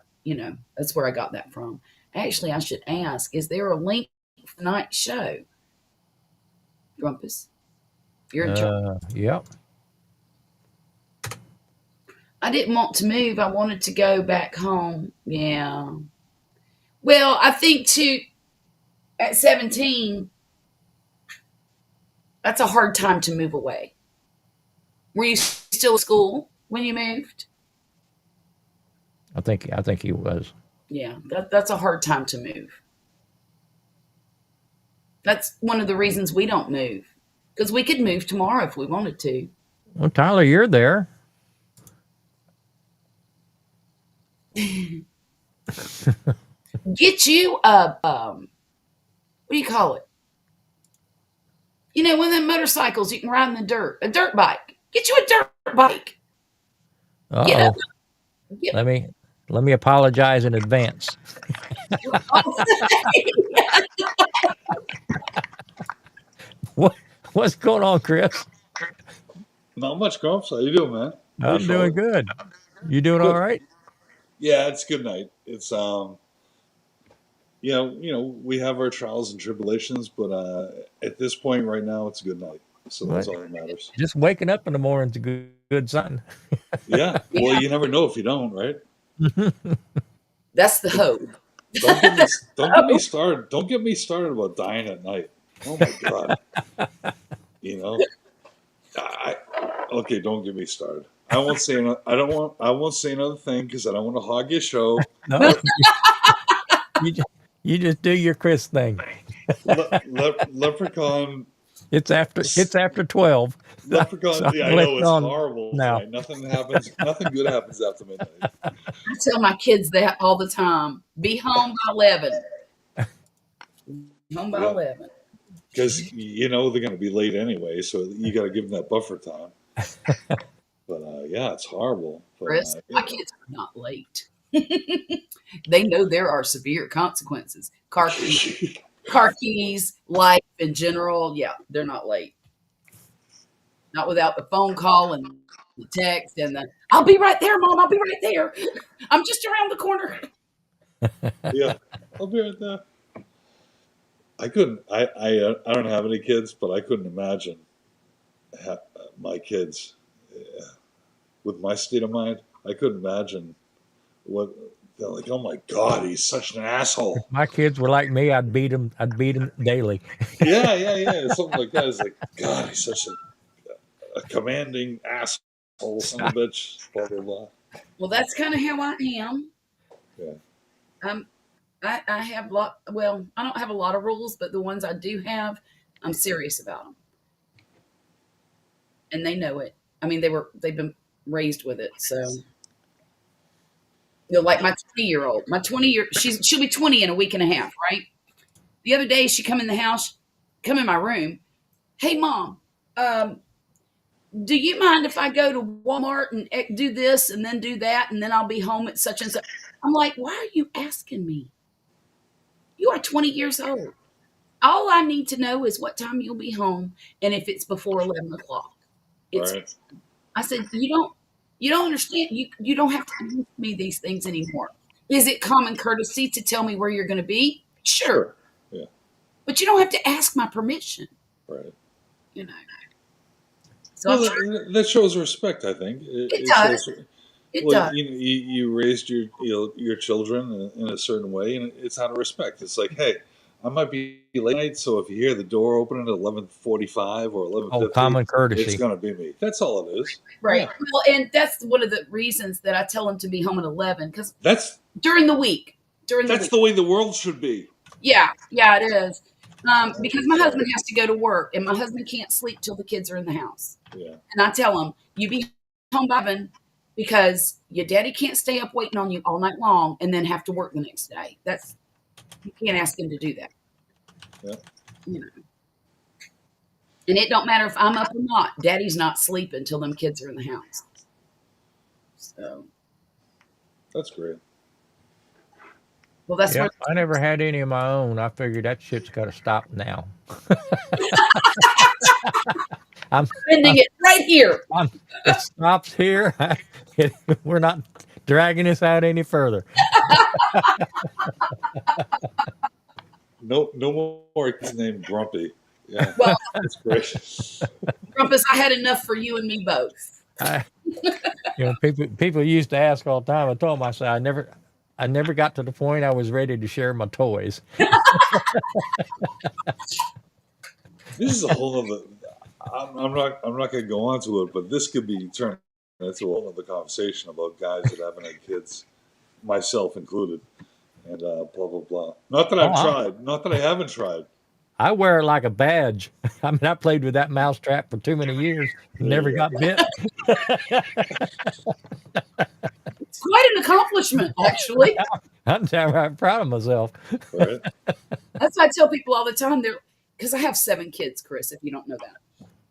that's where I got that from. Actually, I should ask, is there a link for tonight's show? Grumpus, you're in charge. Yep. I didn't want to move. I wanted to go back home. Yeah. Well, I think too, at 17, that's a hard time to move away. Were you still in school when you moved? I think he was. Yeah, that's a hard time to move. That's one of the reasons we don't move, because we could move tomorrow if we wanted to. Well, Tyler, you're there. Get you a what do you call it? One of them motorcycles you can ride in the dirt. A dirt bike. Get you a dirt bike. Get Uh up. oh. Let me apologize in advance. What's going on, Chris? Not much, Grumps. How you doing, man? I'm doing good. You doing all right? Yeah, it's good night. It's we have our trials and tribulations, but at this point right now, it's a good night. So that's all that matters. Just waking up in the morning's a good sign. Yeah. Well, you never know if you don't, right? That's the hope. Don't get me started. Don't get me started about dying at night. Oh my god. Okay, don't get me started. I won't say another thing because I don't want to hog your show. No. You just do your Chris thing. Leprechaun. It's after 12. Leprechaun. So Yeah, I know it's horrible. Now. Nothing happens. Nothing good happens after midnight. I tell my kids that all the time. Be home by 11. Home by 11. Because they're going to be late anyway, so you got to give them that buffer time. But yeah, it's horrible. But, Chris, my kids are not late. They know there are severe consequences. Car keys, life in general. Yeah, they're not late. Not without the phone call and the text and the "I'll be right there, Mom. I'll be right there. I'm just around the corner." Yeah, I'll be right there. I couldn't. I don't have any kids, but I couldn't imagine my kids with my state of mind. I couldn't imagine what they're like. Oh my God, he's such an asshole. If my kids were like me, I'd beat them daily. Yeah, something like that. It's like, God, he's such a commanding asshole, son of a bitch. Blah blah blah. Well, that's kind of how I am. Yeah. I have I don't have a lot of rules, but the ones I do have, I'm serious about them. And they know it. I mean, they've been raised with it. So, like my 20-year-old, she'll be 20 in a week and a half, right? The other day she come in my room. Hey, Mom, do you mind if I go to Walmart and do this and then do that, and then I'll be home at such and such? I'm like, why are you asking me? You are 20 years old. All I need to know is what time you'll be home and if it's before 11 o'clock. Right. I said, you don't understand. You don't have to ask me these things anymore. Is it common courtesy to tell me where you're going to be? Sure. Yeah. But you don't have to ask my permission. Right. So that shows respect, I think. It does. It does. You raised your children in a certain way, and it's out of respect. It's like, hey, I might be late night, so if you hear the door open at 11:45 or 11:50, common courtesy. It's going to be me. That's all it is. Right. Yeah. Well, and that's one of the reasons that I tell them to be home at 11, because that's during the week. That's the way the world should be. Yeah, it is. Because my husband has to go to work, and my husband can't sleep till the kids are in the house. Yeah. And I tell him, you be home by 11 because your daddy can't stay up waiting on you all night long and then have to work the next day. You can't ask him to do that. Yeah. And it don't matter if I'm up or not. Daddy's not sleeping till them kids are in the house. So that's great. Well, that's where Yep. I never had any of my own. I figured that shit's got to stop now. I'm, ending I'm, it right here. it stops here. We're not dragging this out any further. No more kids named Grumpy. Yeah, Well, that's great. Grumpus, I had enough for you and me both. I, people used to ask all the time. I told them, I said, I never got to the point I was ready to share my toys. This is a whole other. I'm not going to go on to it, but this could be turned into a whole other conversation about guys that haven't had kids, myself included, and blah blah blah. Not that I've tried. Not that I haven't tried. I wear it like a badge. I mean, I played with that mousetrap for too many years. Never got bit. It's quite an accomplishment, actually. I'm downright proud of myself. Right? That's what I tell people all the time. They're because I have 7 kids, Chris, if you don't know that.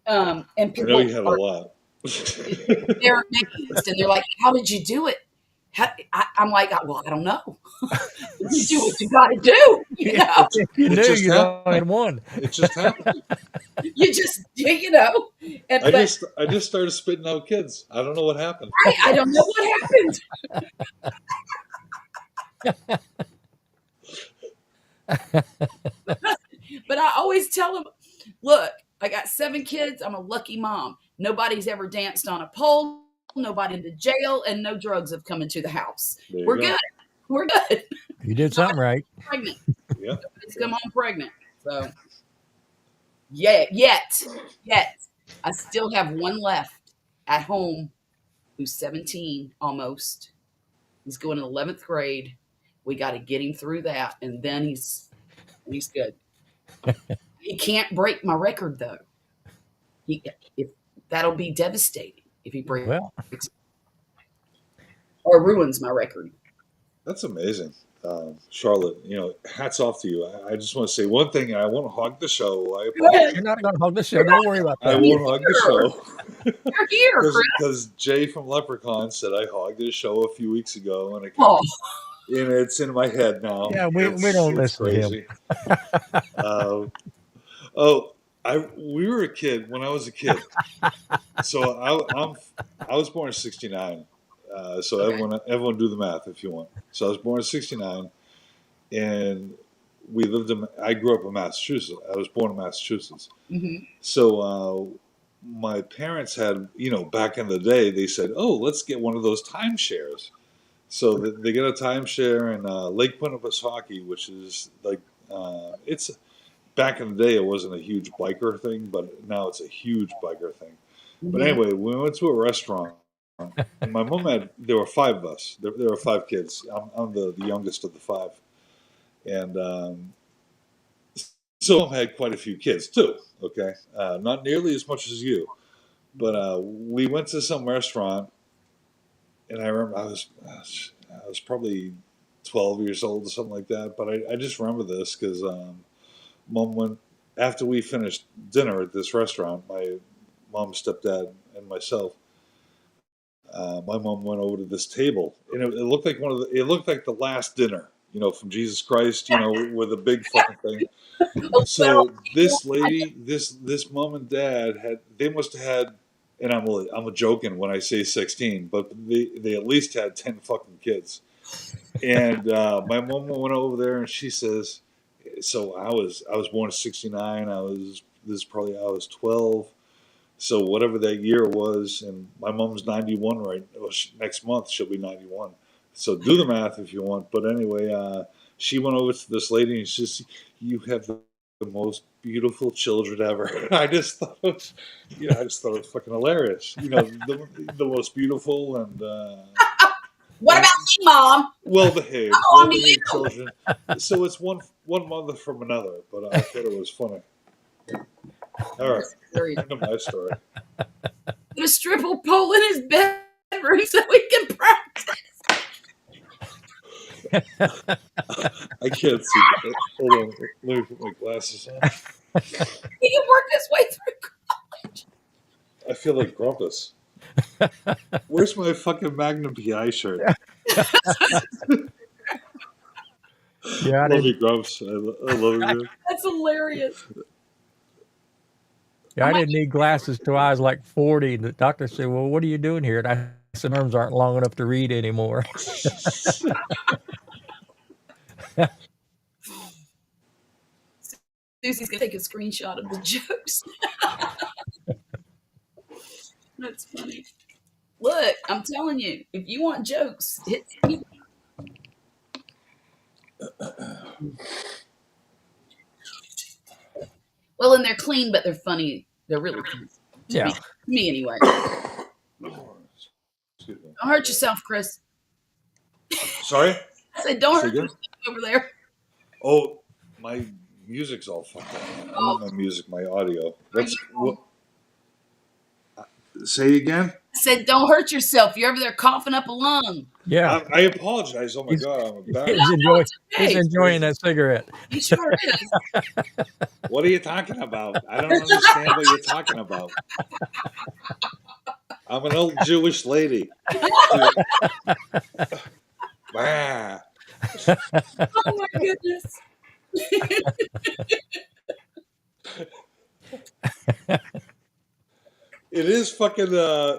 And I people know you had a lot. they're amazed and they're like, "How did you do it?" I'm like, "Well, I don't know. You do what you got to do. You know, You knew just you happened. only had one. It just happened. you just, you know." And, I but just started spitting out kids. I don't know what happened. I don't know what happened. But I always tell them, "Look, I got 7 kids. I'm a lucky mom. Nobody's ever danced on a pole. Nobody into jail, and no drugs have come into the house. There you We're go. good. We're good. You did something right. Pregnant. Yeah. Nobody's come home pregnant. So, yet, I still have one left at home who's 17 almost. He's going in 11th grade. We got to get him through that, and then he's good. He can't break my record though. If that'll be devastating if he breaks Well, or ruins my record. That's amazing. Charlotte, hats off to you. I just want to say one thing. I won't hog the show. Go ahead. you're not going to hog this show. Don't worry about I that. won't hog the show. You're here, Chris. Because Jay from Leprechaun said I hogged his show a few weeks ago, and Oh, it's in my head now. Yeah, we don't listen to him. We were a kid when I was a kid. So I was born in '69. So Okay. everyone do the math if you want. So I was born in '69, and I grew up in Massachusetts. I was born in Massachusetts. hmm So my parents had, back in the day, they said, "Oh, let's get one of those timeshares." So they get a timeshare in Lake Winnipesaukee, which is like it's back in the day. It wasn't a huge biker thing, but now it's a huge biker thing. But anyway, we went to a restaurant, and my mom there were 5 of us. There were 5 kids. I'm the youngest of the 5, and so Mom had quite a few kids too. Okay, not nearly as much as you, but we went to some restaurant, and I remember I was probably 12 years old or something like that. But I just remember this because Mom went after we finished dinner at this restaurant. My mom, stepdad, and myself. My mom went over to this table, and it looked like it looked like the last dinner, from Jesus Christ, with a big fucking thing. So this lady, this mom and dad they must have had, and I'm joking when I say 16, but they at least had 10 fucking kids. And my mom went over there, and she says, so I was born in '69. I was 12. So whatever that year was, and my mom's 91 next month she'll be 91. So do the math if you want. But anyway, she went over to this lady and she says, "You have the most beautiful children ever." I just thought it was fucking hilarious. The most beautiful and What about me, Mom? well behaved on to you. children. So it's one mother from another. But I thought it was funny. All right. End of my story. Put a stripper pole in his bedroom so he can practice. I can't see. Hold on. Let me put my glasses on. He can work his way through college. I feel like Grumpus. Where's my fucking Magnum PI shirt? Yeah, I Love you, didn't. Grumps. I love you. That's hilarious. Yeah, I didn't need glasses till I was like 40. And the doctor said, "Well, what are you doing here?" And I said, "Arms aren't long enough to read anymore." Susie's gonna take a screenshot of the jokes. That's funny. Look, I'm telling you, if you want jokes, hit me. Well, and they're clean, but they're funny. They're really funny. To Yeah. me anyway. Excuse me. Don't hurt yourself, Chris. Sorry? I said, don't Say hurt again? yourself over there. Oh, my music's all fucked up. I Oh, mean my music, my audio. are That's you? what. Say again? I said, don't hurt yourself. You're over there coughing up a lung. Yeah. I apologize. Oh my He's, God, I'm No, embarrassed. no, it's he's okay. enjoying that cigarette. He sure is. What are you talking about? I don't understand what you're talking about. I'm an old Jewish lady. Bah. Oh my goodness. It is fucking.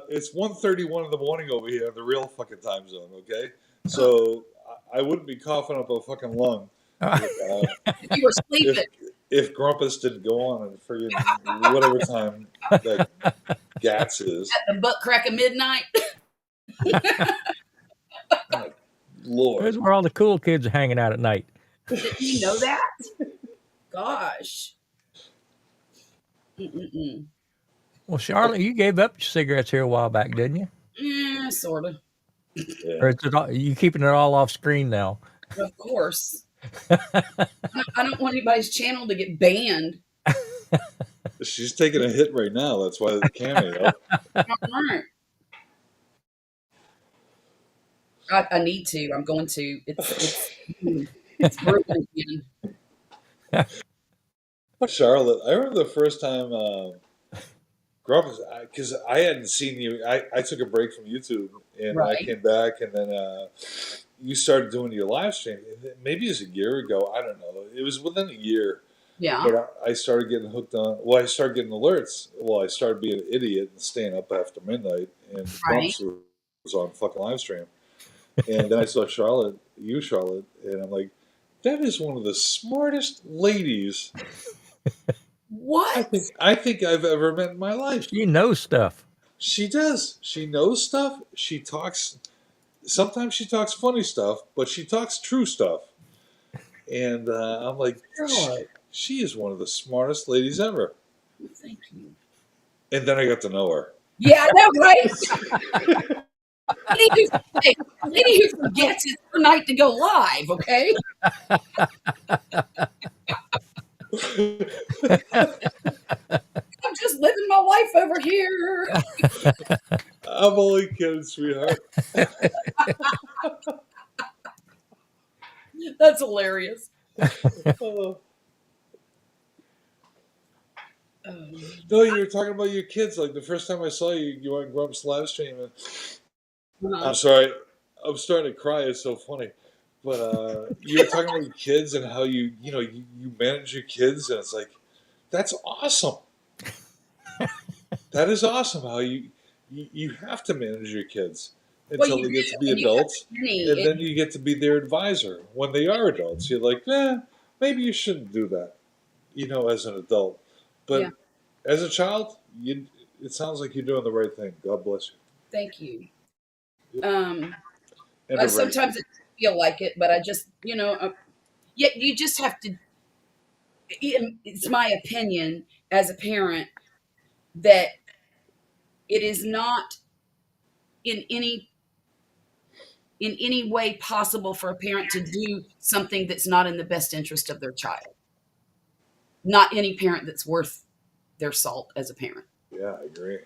It's 1:31 in the morning over here in the real fucking time zone. Okay, so I wouldn't be coughing up a fucking lung You were sleeping. if Grumpus didn't go on at friggin' whatever time that Gats is. At the butt crack of midnight. My Lord. There's where all the cool kids are hanging out at night. Didn't you know that? Gosh. Mm-mm-mm. Well, Charlotte, you gave up your cigarettes here a while back, didn't you? Yeah, sort of. Yeah. Or is it all, you keeping it all off screen now? Of course. I don't want anybody's channel to get banned. She's taking a hit right now. That's why the cameo. All right. I need to. I'm going to. It's broken again. Charlotte, I remember the first time Grumpus, because I hadn't seen you. I took a break from YouTube and Right. I came back, and then you started doing your live stream. Maybe it was a year ago. I don't know. It was within a year. Yeah. But I started getting hooked on. Well, I started getting alerts. Well, I started being an idiot and staying up after midnight, and Right. Grumps was on fucking live stream. And then I saw Charlotte, and I'm like, that is one of the smartest ladies What? I think I've ever met in my life. You know stuff. She does. She knows stuff. She talks. Sometimes she talks funny stuff, but she talks true stuff. And I'm like, God. she is one of the smartest ladies ever. Thank you. And then I got to know her. Yeah, I know, right? Lady who forgets it's her night to go live, okay? I'm just living my life over here. I'm only kidding, sweetheart. That's hilarious. Oh. No, you were talking about your kids. Like the first time I saw you, you were on Grump's live stream. And I'm sorry, I'm starting to cry. It's so funny. But you were talking about your kids and how you manage your kids, and it's like, that's awesome. That is awesome. How you have to manage your kids until they get to be adults, and then you get to be their advisor when they are adults. You're like, maybe you shouldn't do that, as an adult. But as a child, it sounds like you're doing the right thing. God bless you. Thank you. Right. Sometimes it feel like it, but I just, you just have to. It's my opinion as a parent that it is not in any way possible for a parent to do something that's not in the best interest of their child. Not any parent that's worth their salt as a parent. Yeah, I agree.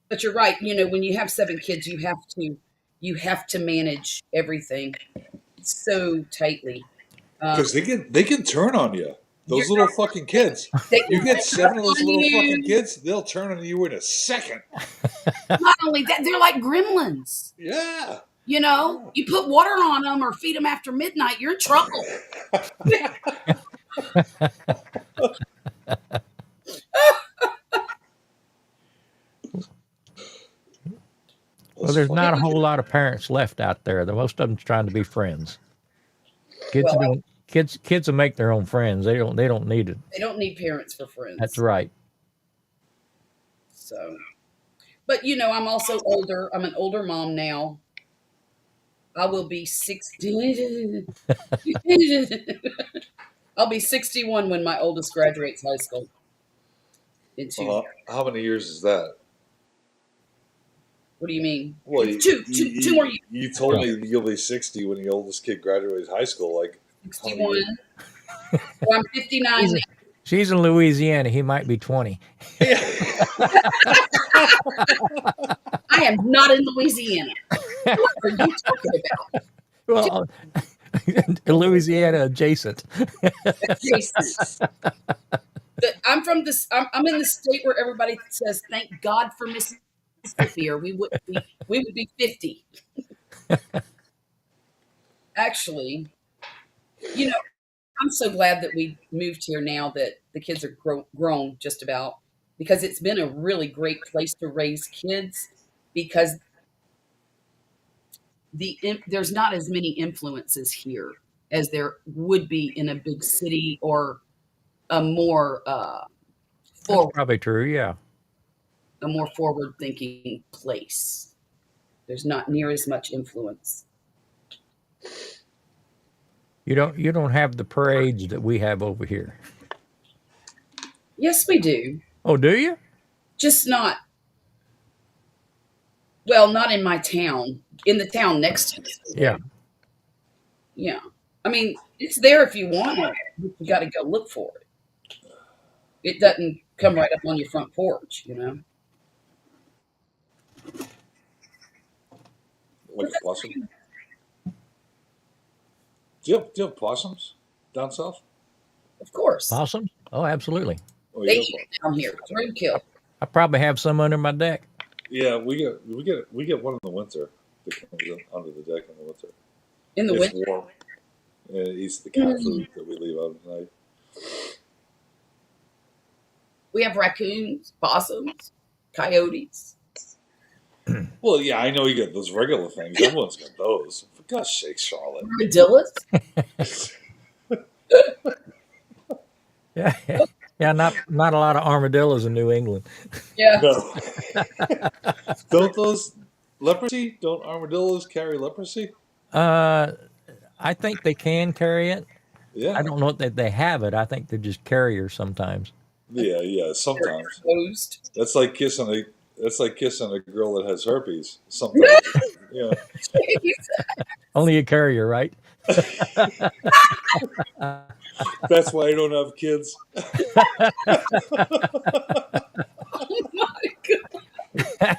But you're right. When you have 7 kids, you have to manage everything so tightly. Because they can turn on you. Those little fucking kids. You get 7 of those little fucking kids, they'll turn on you in a second. Not only that, they're like gremlins. Yeah. You know, you put water on them or feed them after midnight, you're in trouble. Well, there's not a whole lot of parents left out there. The most of them's trying to be friends. Kids Well, don't. Kids will make their own friends. They don't need it. they don't need parents for friends. That's right. So, but you know, I'm also older. I'm an older mom now. I will be 60. I'll be 61 when my oldest graduates high school. In 2 years. How many years is that? What do you mean? Well, It's two more years. You told me you'll be 60 when your oldest kid graduates high school. Like 61. Well, I'm 59 now. She's in Louisiana. He might be 20. I am not in Louisiana. What are you talking about? Well, Louisiana adjacent. Adjacent. I'm from this. I'm in the state where everybody says, "Thank God for Mississippi," or we would be 50. Actually, you know, I'm so glad that we moved here now that the kids are grown just about, because it's been a really great place to raise kids, because there's not as many influences here as there would be in a big city or a more That's probably true. Yeah. a more forward thinking place. There's not near as much influence. You don't have the parades that we have over here. Yes, we do. Oh, do you? Just not. Well, not in my town. In the town next to us. Yeah. Yeah. I mean, it's there if you want it. But you got to go look for it. It doesn't come right up on your front porch, you know. Like a possum? Do you have possums down south? Of course. Possums? Oh, absolutely. Oh, They yeah. eat it down here. It's roadkill. I probably have some under my deck. Yeah, we get one in the winter that comes in under the deck in the winter. In the It's winter. warm. And it eats the cat food that we leave out at night. We have raccoons, possums, coyotes. Well, yeah, I know you get those regular things. Everyone's got those. For God's sake, Charlotte. Armadillos. Yeah. Yeah, not a lot of armadillos in New England. Yeah. No. Don't those leprosy? Don't armadillos carry leprosy? I think they can carry it. Yeah. I don't know that they have it. I think they're just carriers sometimes. Yeah, They're sometimes. exposed. That's like kissing a girl that has herpes. Sometimes. Yeah. Only a carrier, right? That's why I don't have kids. Oh my God.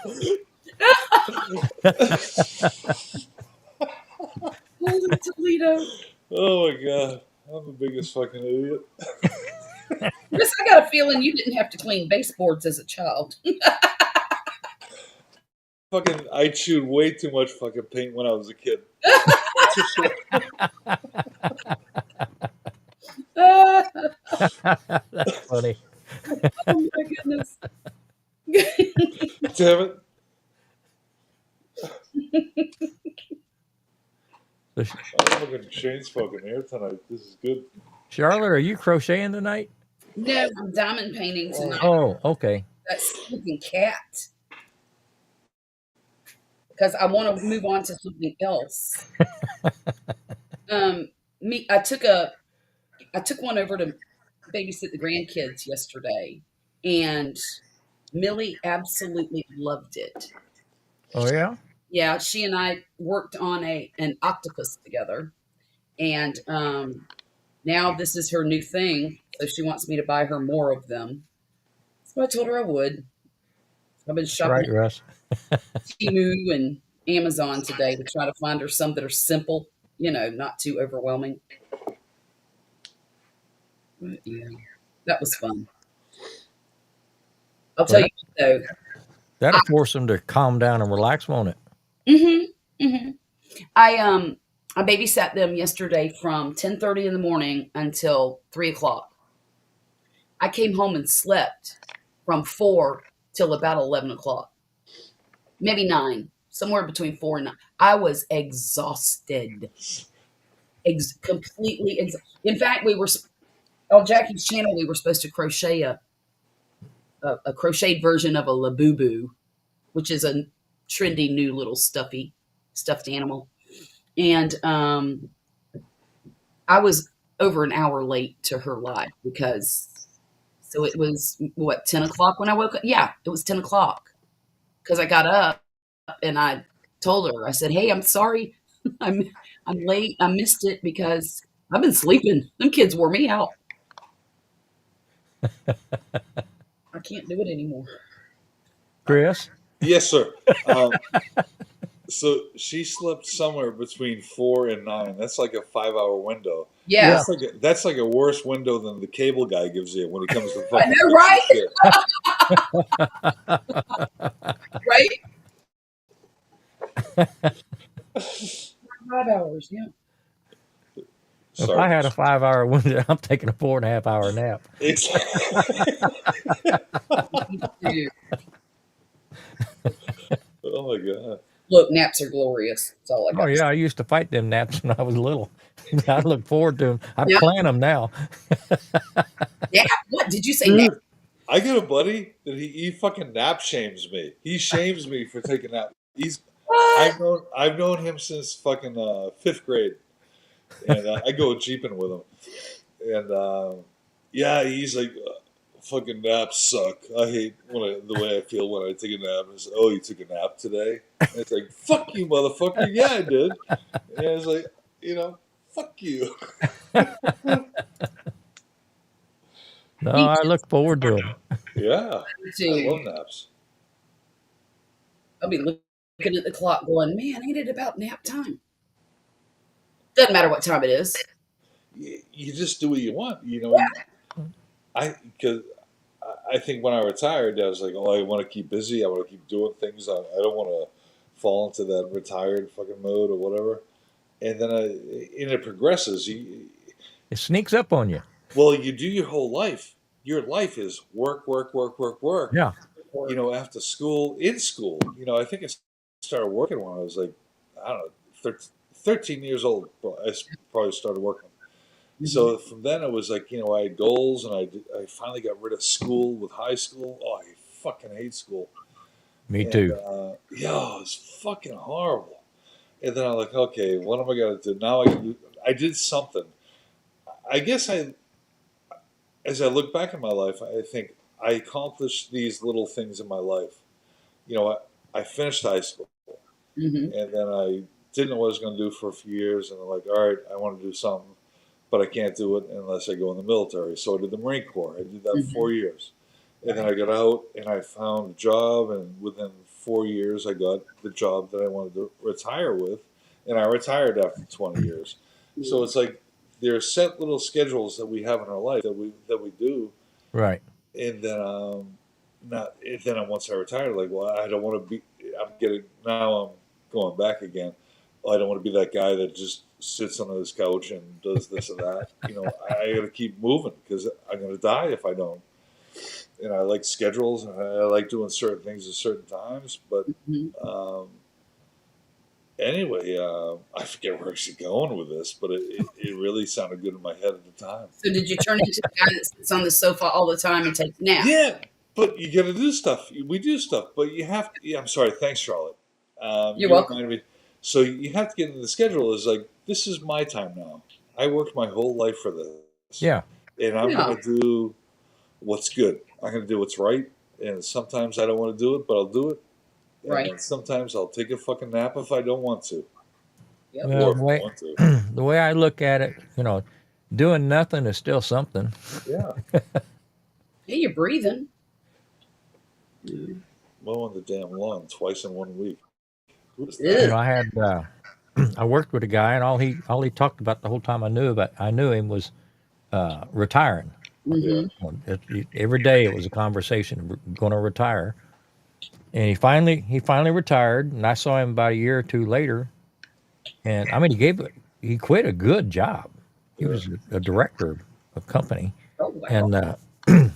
Toledo. Oh my God. I'm the biggest fucking idiot. Chris, I got a feeling you didn't have to clean baseboards as a child. I chewed way too much fucking paint when I was a kid. That's funny. Oh my goodness. Damn it. I'm fucking chain smoking here tonight. This is good. Charlotte, are you crocheting tonight? No, I'm diamond painting tonight. Oh, okay. That stinking cat. Because I want to move on to something else. I took one over to babysit the grandkids yesterday, and Millie absolutely loved it. Oh, yeah? Yeah, she and I worked on an octopus together, and now this is her new thing. So she wants me to buy her more of them. So I told her I would. I've been shopping Right, Russ. Temu and Amazon today to try to find her some that are simple, not too overwhelming. But yeah, that was fun. I'll tell you what, though. That'll force them to calm down and relax, won't it? Mm-hmm. Mm-hmm. I babysat them yesterday from 10:30 in the morning until 3 o'clock. I came home and slept from 4 till about 11 o'clock, maybe 9, somewhere between 4 and 9. I was exhausted, completely. In fact, we were on Jackie's channel. We were supposed to crochet a crocheted version of a Labubu, which is a trendy new little stuffed animal. And I was over an hour late to her live so it was what, 10 o'clock when I woke up? Yeah, it was 10 o'clock because I got up and I told her, I said, hey, I'm sorry. I'm late. I missed it because I've been sleeping. Them kids wore me out. I can't do it anymore. Chris? Yes, sir. So she slept somewhere between 4 and 9. That's like a 5-hour window. Yeah. That's like a worse window than the cable guy gives you when it comes to I fucking know, right? Right? 5 hours, yeah. If I had a 5-hour window, I'm taking a 4.5-hour nap. Oh my god! Look, naps are glorious. That's all I got. Oh yeah, I used to fight them naps when I was little. I look forward to them. I plan them now. Yeah. What did you say? Dude, nap? I got a buddy that he fucking nap shames me. He shames me for taking nap. I've known him since fucking 5th grade, and I go jeeping with him, and yeah, he's like, fucking naps suck. I hate the way I feel when I take a nap. It's, oh, you took a nap today? And it's like, fuck you, motherfucker. Yeah, I did. And it's like, fuck you. No, I look forward to them. Yeah, I love naps. I'll be looking at the clock going, man, ain't it about nap time? Doesn't matter what time it is. You just do what you want, Because I think when I retired, I was like, oh, I want to keep busy. I want to keep doing things. I don't want to fall into that retired fucking mode or whatever. And then it progresses. It sneaks up on you. Well, you do your whole life. Your life is work, work, work, work, work. Yeah. After school, in school. I think I started working when I was like, I don't know, 13 years old. I probably started working. Mm-hmm. So from then it was like, I had goals, and I finally got rid of school with high school. Oh, I fucking hate school. Me too. Yeah, it was fucking horrible. And then I'm like, okay, what am I gonna do now? I did something. I guess as I look back in my life, I think I accomplished these little things in my life. I finished high school, mm-hmm. and then I didn't know what I was going to do for a few years, and I'm like, all right, I want to do something, but I can't do it unless I go in the military. So I did the Marine Corps. I did that Mm-hmm. 4 years, and then I got out, and I found a job, and within 4 years, I got the job that I wanted to retire with, and I retired after 20 years. So it's like there are set little schedules that we have in our life that we do, right? And then once I retired, like, well, I don't want to be. I'm going back again. I don't want to be that guy that just sits on his couch and does this and that. I got to keep moving because I'm going to die if I don't. And I like schedules, and I like doing certain things at certain times. But anyway, I forget where she's going with this, but it really sounded good in my head at the time. So did you turn into the guy that sits on the sofa all the time and takes naps? Yeah, but you got to do stuff. We do stuff, but you have to. Yeah, I'm sorry. Thanks, Charlotte. You're welcome. So you have to get into the schedule. Is like, this is my time now. I worked my whole life for this. Yeah. And I'm going to do what's good. I'm going to do what's right. And sometimes I don't want to do it, but I'll do it. Right. And sometimes I'll take a fucking nap if I don't want to. Yep. Well, the way I look at it, doing nothing is still something. Yeah. Hey, you're breathing. Mowing the damn lawn twice in 1 week. I had I worked with a guy, and all he talked about the whole time I knew him was retiring. Mm-hmm. Every day it was a conversation of going to retire, and he finally retired. And I saw him about a year or two later, And I mean, he quit a good job. He Yeah. was a director of a company, Oh wow. and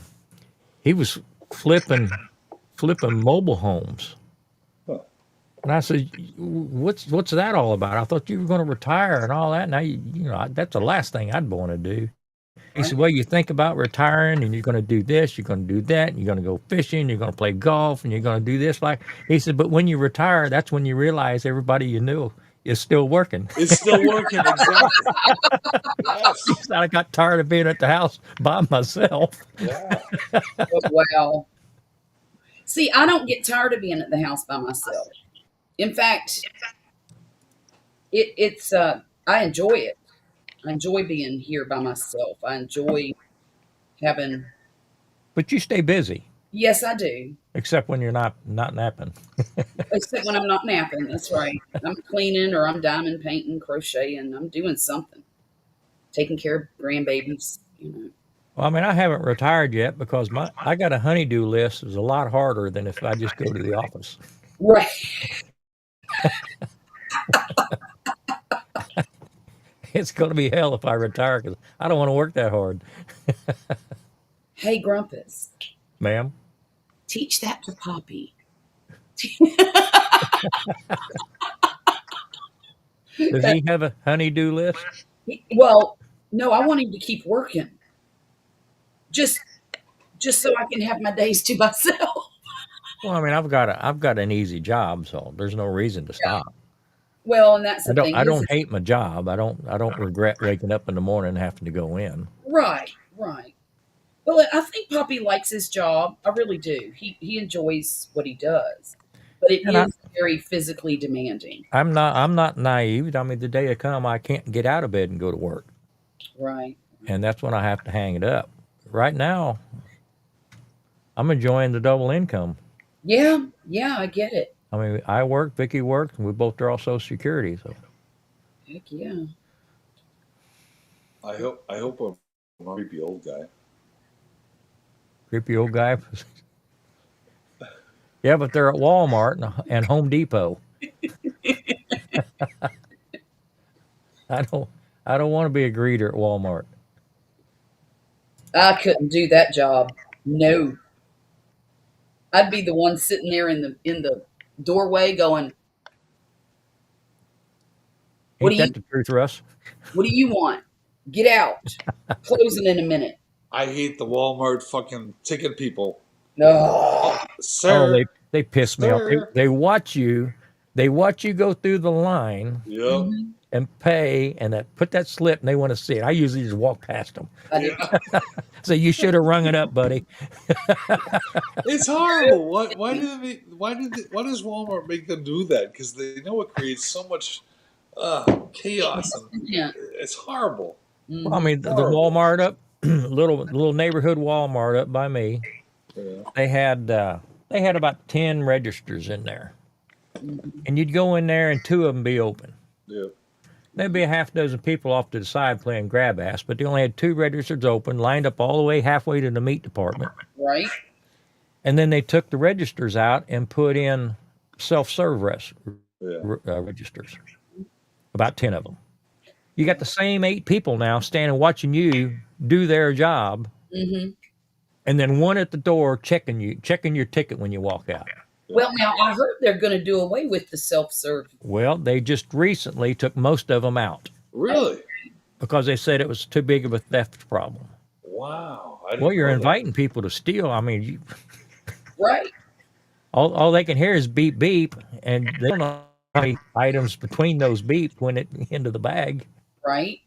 he was flipping mobile homes. Huh. And I said, what's that all about? I thought you were going to retire and all that. Now that's the last thing I'd want to do. He Right. said, well, you think about retiring and you're going to do this, you're going to do that, and you're going to go fishing, you're going to play golf, and you're going to do this. Like he said, but when you retire, that's when you realize everybody you knew is still working. It's still working, exactly. He Yes. said, I got tired of being at the house by myself. Yeah. Oh, wow. See, I don't get tired of being at the house by myself. In fact, it's I enjoy it. I enjoy being here by myself. I enjoy having. But you stay busy, Yes, I do. except when you're not napping. Except when I'm not napping. That's right. I'm cleaning or I'm diamond painting, crocheting. I'm doing something. Taking care of grandbabies. Well, I mean, I haven't retired yet because I got a honeydew list is a lot harder than if I just go to the office. Right. It's going to be hell if I retire because I don't want to work that hard, Hey, Grumpus, ma'am. teach that to Poppy. Does he have a honeydew list? Well, no, I want him to keep working. Just so I can have my days to myself. Well, I mean, I've got an easy job, so there's no reason to Yeah. stop. Well, and that's the thing I is, don't hate my job. I don't regret waking up in the morning and having to go in. right, right. Well, I think Poppy likes his job. I really do. He enjoys what he does, but it And is very physically demanding. I'm not naive. I mean, the day will come I can't get out of bed and go to work, Right. and that's when I have to hang it up. Right now, I'm enjoying the double income. Yeah, yeah, I get it. I mean, I work, Vicky works, and we both draw Social Security. So Heck yeah. I hope I'm not a creepy old guy. creepy old guy. Yeah, but they're at Walmart and Home Depot. I don't I don't want to be a greeter at Walmart. I couldn't do that job. No, I'd be the one sitting there in the doorway going, "What do Ain't you that the truth, Russ? What do you want? Get out. Closing in a minute." I hate the Walmart fucking ticket people. No. Oh, Sir, they piss me off. sir. They watch you go through the line Yep. and pay and put that slip and they want to see it. I usually just walk past them. I do. Yeah. So you should have rung it up, buddy. It's horrible. Why does Walmart make them do that? Because they know it creates so much chaos and Yeah. it's horrible. Well, I Mhm. mean, the Horrible. Walmart up, little neighborhood Walmart up by me, Yeah. they had about 10 registers in there, Mhm. and you'd go in there and two of them be open. Yeah. There'd be a half dozen people off to the side playing grab ass, but they only had two registers open, lined up all the way halfway to the meat department. Right. And then they took the registers out and put in self-serve Yeah. registers, about 10 of them. You got the same 8 people now standing watching you do their job, Hmm. and then one at the door checking your ticket when you walk out. Well, now I heard they're going to do away with the self-serve. Well, they just recently took most of them out Really? because they said it was too big of a theft problem. Wow. I didn't Well, you're know that. inviting people to steal. I mean, Right. all they can hear is beep beep, and they don't know how many items between those beep went into the bag. Right.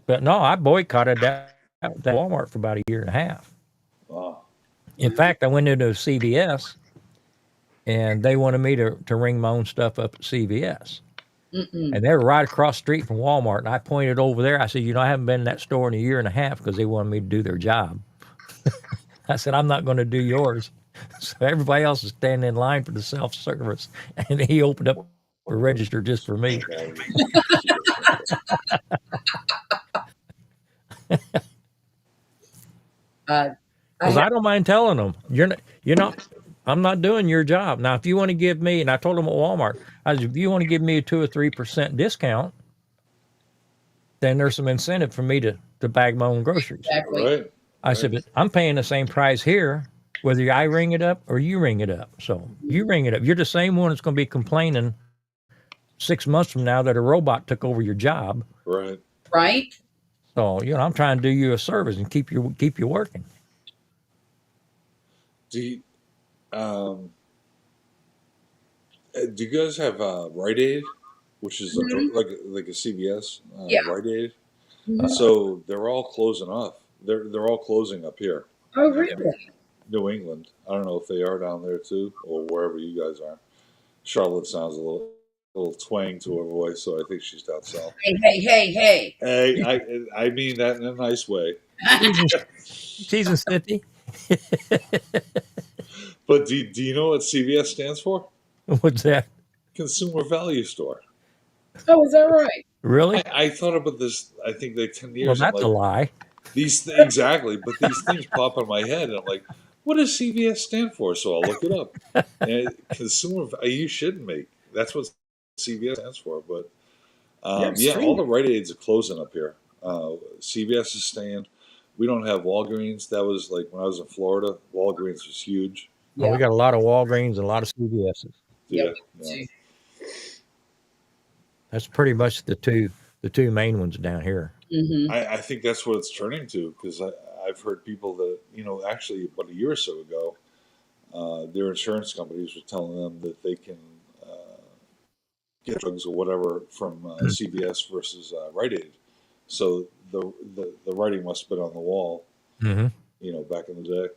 But no, I boycotted that Walmart for about a year and a half. Wow. In fact, I went into a CVS, and they wanted me to ring my own stuff up at CVS. Mm-mm. And they were right across the street from Walmart. And I pointed over there. I said, I haven't been in that store in a year and a half because they wanted me to do their job. I said, I'm not going to do yours. So everybody else is standing in line for the self-service. And he opened up a register just for me. I Because have, I don't mind telling them, you're not I'm not doing your job. Now, if you want to give me, and I told them at Walmart, I said, if you want to give me a 2 or 3% discount, then there's some incentive for me to bag my own groceries. Exactly. Right. I said, but I'm paying the same price here, whether I ring it up or you ring it up. So you ring it up. You're the same one that's going to be complaining 6 months from now that a robot took over your job. Right. Right? So I'm trying to do you a service and keep you working. Do you, do you guys have Rite Aid, which is Mhm. like a CVS Yeah. Rite Aid? Mhm. So they're all closing off. They're all closing up here. Oh, really? New England. I don't know if they are down there too, or wherever you guys are. Charlotte sounds a little twang to her voice, so I think she's down south. Hey. Hey, I mean that in a nice way. She's in City. But do you know what CVS stands for? What's that? Consumer Value Store. Oh, is that right? Really? I thought about this. I think like 10 Well, years. I'm that's a like lie. exactly, but these things pop in my head, and I'm like, what does CVS stand for? So I'll look it up. And you shouldn't make. That's what CVS stands for. But You're yeah, all the extreme. Rite Aids are closing up here. CVS is staying. We don't have Walgreens. That was like when I was in Florida. Walgreens was huge. Well, Yeah. we got a lot of Walgreens and a lot of CVS's. Yeah. Yeah, We yeah. do. That's pretty much the two main ones down here. Mm-hmm. I think that's what it's turning to because I've heard people that actually about a year or so ago, their insurance companies were telling them that they can get drugs or whatever from CVS versus Rite Aid. So the writing must have been on the wall, Mm-hmm. back in the day.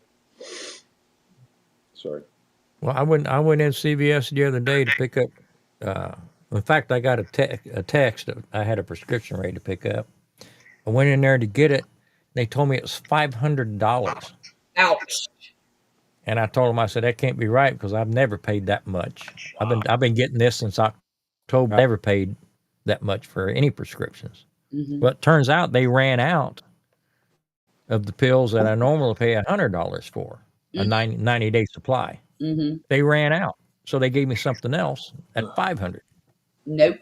Sorry. Well, I went in CVS the other day to pick up. In fact, I got a text. I had a prescription ready to pick up. I went in there to get it. They told me it was $500, Ouch. and I told them, I said that can't be right because I've never paid that much. I've been getting this since October. I never paid that much for any prescriptions. Mm-hmm. But it turns out they ran out of the pills that I normally pay $100 for, a 90-day supply. Mm-hmm. They ran out, so they gave me something else at $500. Nope.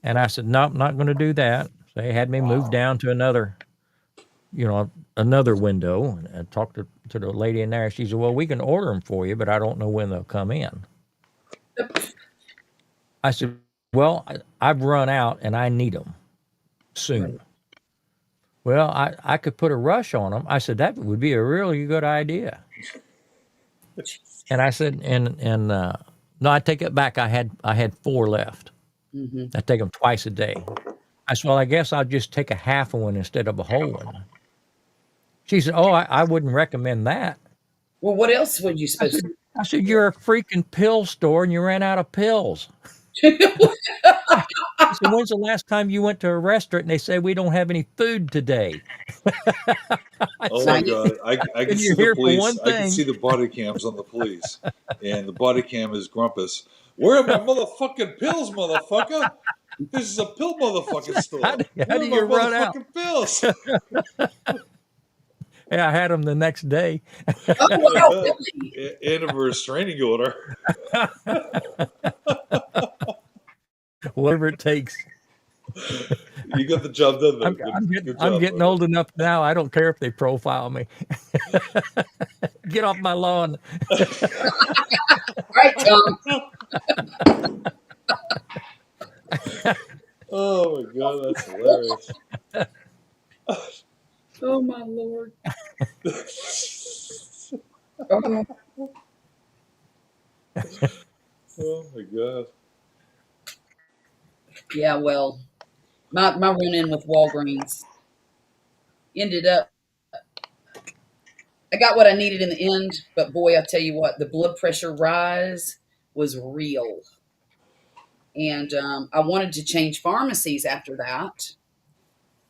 And I said, nope, not going to do that. So they had me move down to another window, and I talked to the lady in there. She said, well, we can order them for you, but I don't know when they'll come in. I said, well, I've run out and I need them soon. Well, I could put a rush on them. I said, that would be a really good idea. And I said, no, I take it back. I had 4 left. Mm-hmm. I take them twice a day. I said, well, I guess I'll just take a half of one instead of a whole one. She said, oh, I wouldn't recommend that. Well, what else would you supposed to I said, you're a freaking pill store and you ran out of pills. do? I said, when's the last time you went to a restaurant and they said, we don't have any food today? Oh my God! I can see you're the here for police. one I can thing. see the body cams on the police, and the body cam is Grumpus. Where are my motherfucking pills, motherfucker? This is a pill motherfucking store. How do Where are you my run out? motherfucking pills? Yeah, I had them the next day. Oh, wow, really? And of a restraining order. Whatever it takes. You got the job done, though. I'm getting old enough now. I don't care if they profile me. Get off my lawn. Right, Tom. Oh my God, that's hilarious. Oh, my Lord. Oh, Oh my God. yeah, well, my run-in with Walgreens ended up, I got what I needed in the end, but boy, I tell you what, the blood pressure rise was real. And I wanted to change pharmacies after that.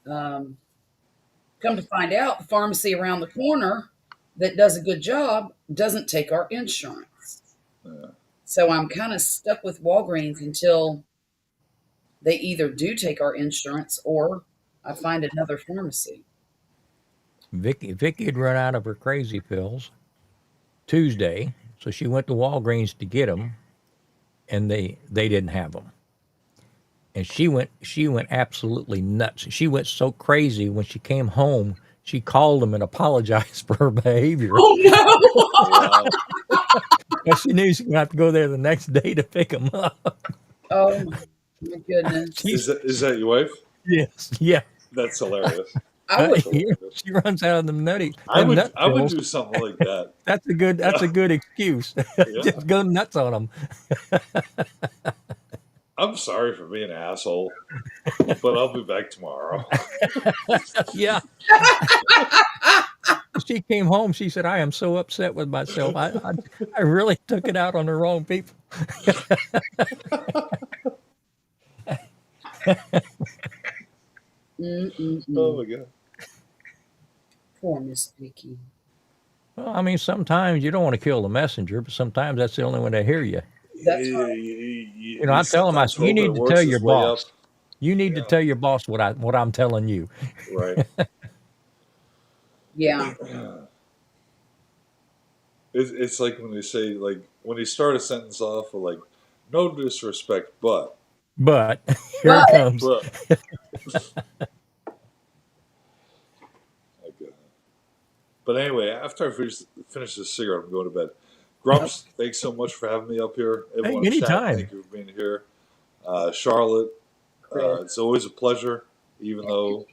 Come to find out, the pharmacy around the corner that does a good job doesn't take our insurance. Yeah. So I'm kind of stuck with Walgreens until they either do take our insurance or I find another pharmacy. Vicky had run out of her crazy pills Tuesday. So she went to Walgreens to get them, and they didn't have them. And she went absolutely nuts. She went so crazy when she came home. She called them and apologized for her behavior. Oh no! Wow. But she knew she would have to go there the next day to pick them up. Oh my goodness! She's Is that your wife? yes, yeah. That's hilarious. I would. That's hilarious. She runs out of them nut I would pills. do something like that. That's a good excuse. Yeah. Just go nuts on them. I'm sorry for being an asshole, but I'll be back tomorrow. Yeah. She came home. She said, "I am so upset with myself. I really took it out on the wrong people." Oh my god. Poor Miss Vicky. Well, I mean, sometimes you don't want to kill the messenger, but sometimes that's the only one that hear you. That's right. You know, I tell them, I sometimes said, "You hope it need to works tell its your way up. boss. You need to Yeah. tell your boss what I'm telling you." Right. Yeah. It's like when they say, like, when they start a sentence off with, like, no disrespect, but. But here it comes. But. Okay. But anyway, after I finish this cigarette, I'm going to bed. Grumps, thanks so much for having me up here. Everyone in chat, anytime. thank you for being here. Charlotte, Chris. it's always a pleasure, even though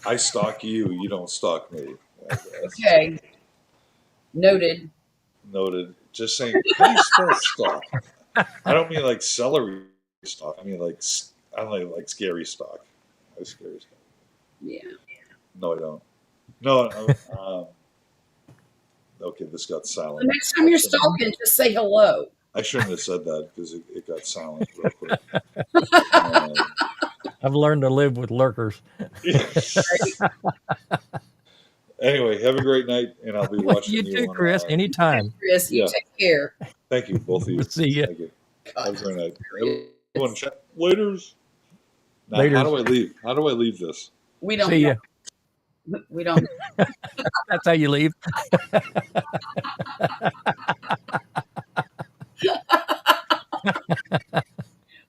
I stalk you, you don't stalk me. Okay. Noted. Noted. Just saying, how do you spell stalk? I don't mean like celery stalk. I mean like scary stalk. Like scary stalk. Yeah. No, I don't. No. Okay, this got The silent. next time you're stalking, just say hello. I shouldn't have said that because it got silent real quick. I've learned to live with lurkers. Anyway, have a great night, and I'll be watching You you too, on, Chris. Anytime. Chris, you Yeah. take care. Thank you, both of you. See ya. Thank you. God. Have a great night. Everyone, chat. Laters. Now, Laters. how do I leave? How do I leave this? We don't. See ya. We don't. That's how you leave.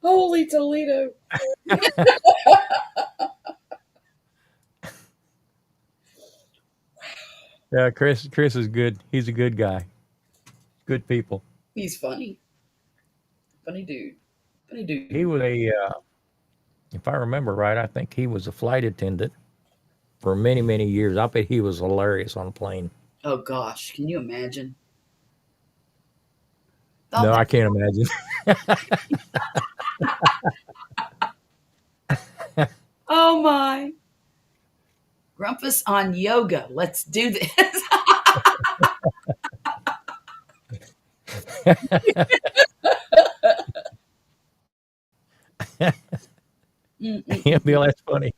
Holy Toledo. Yeah, Chris is good. He's a good guy. Good people. He's funny. Funny dude. Funny dude. He was if I remember right, I think he was a flight attendant for many, many years. I bet he was hilarious on a plane. Oh gosh, can you imagine? No, I can't imagine. Oh my. Grumpus on yoga. Let's do this. Yeah, Bill, that's funny.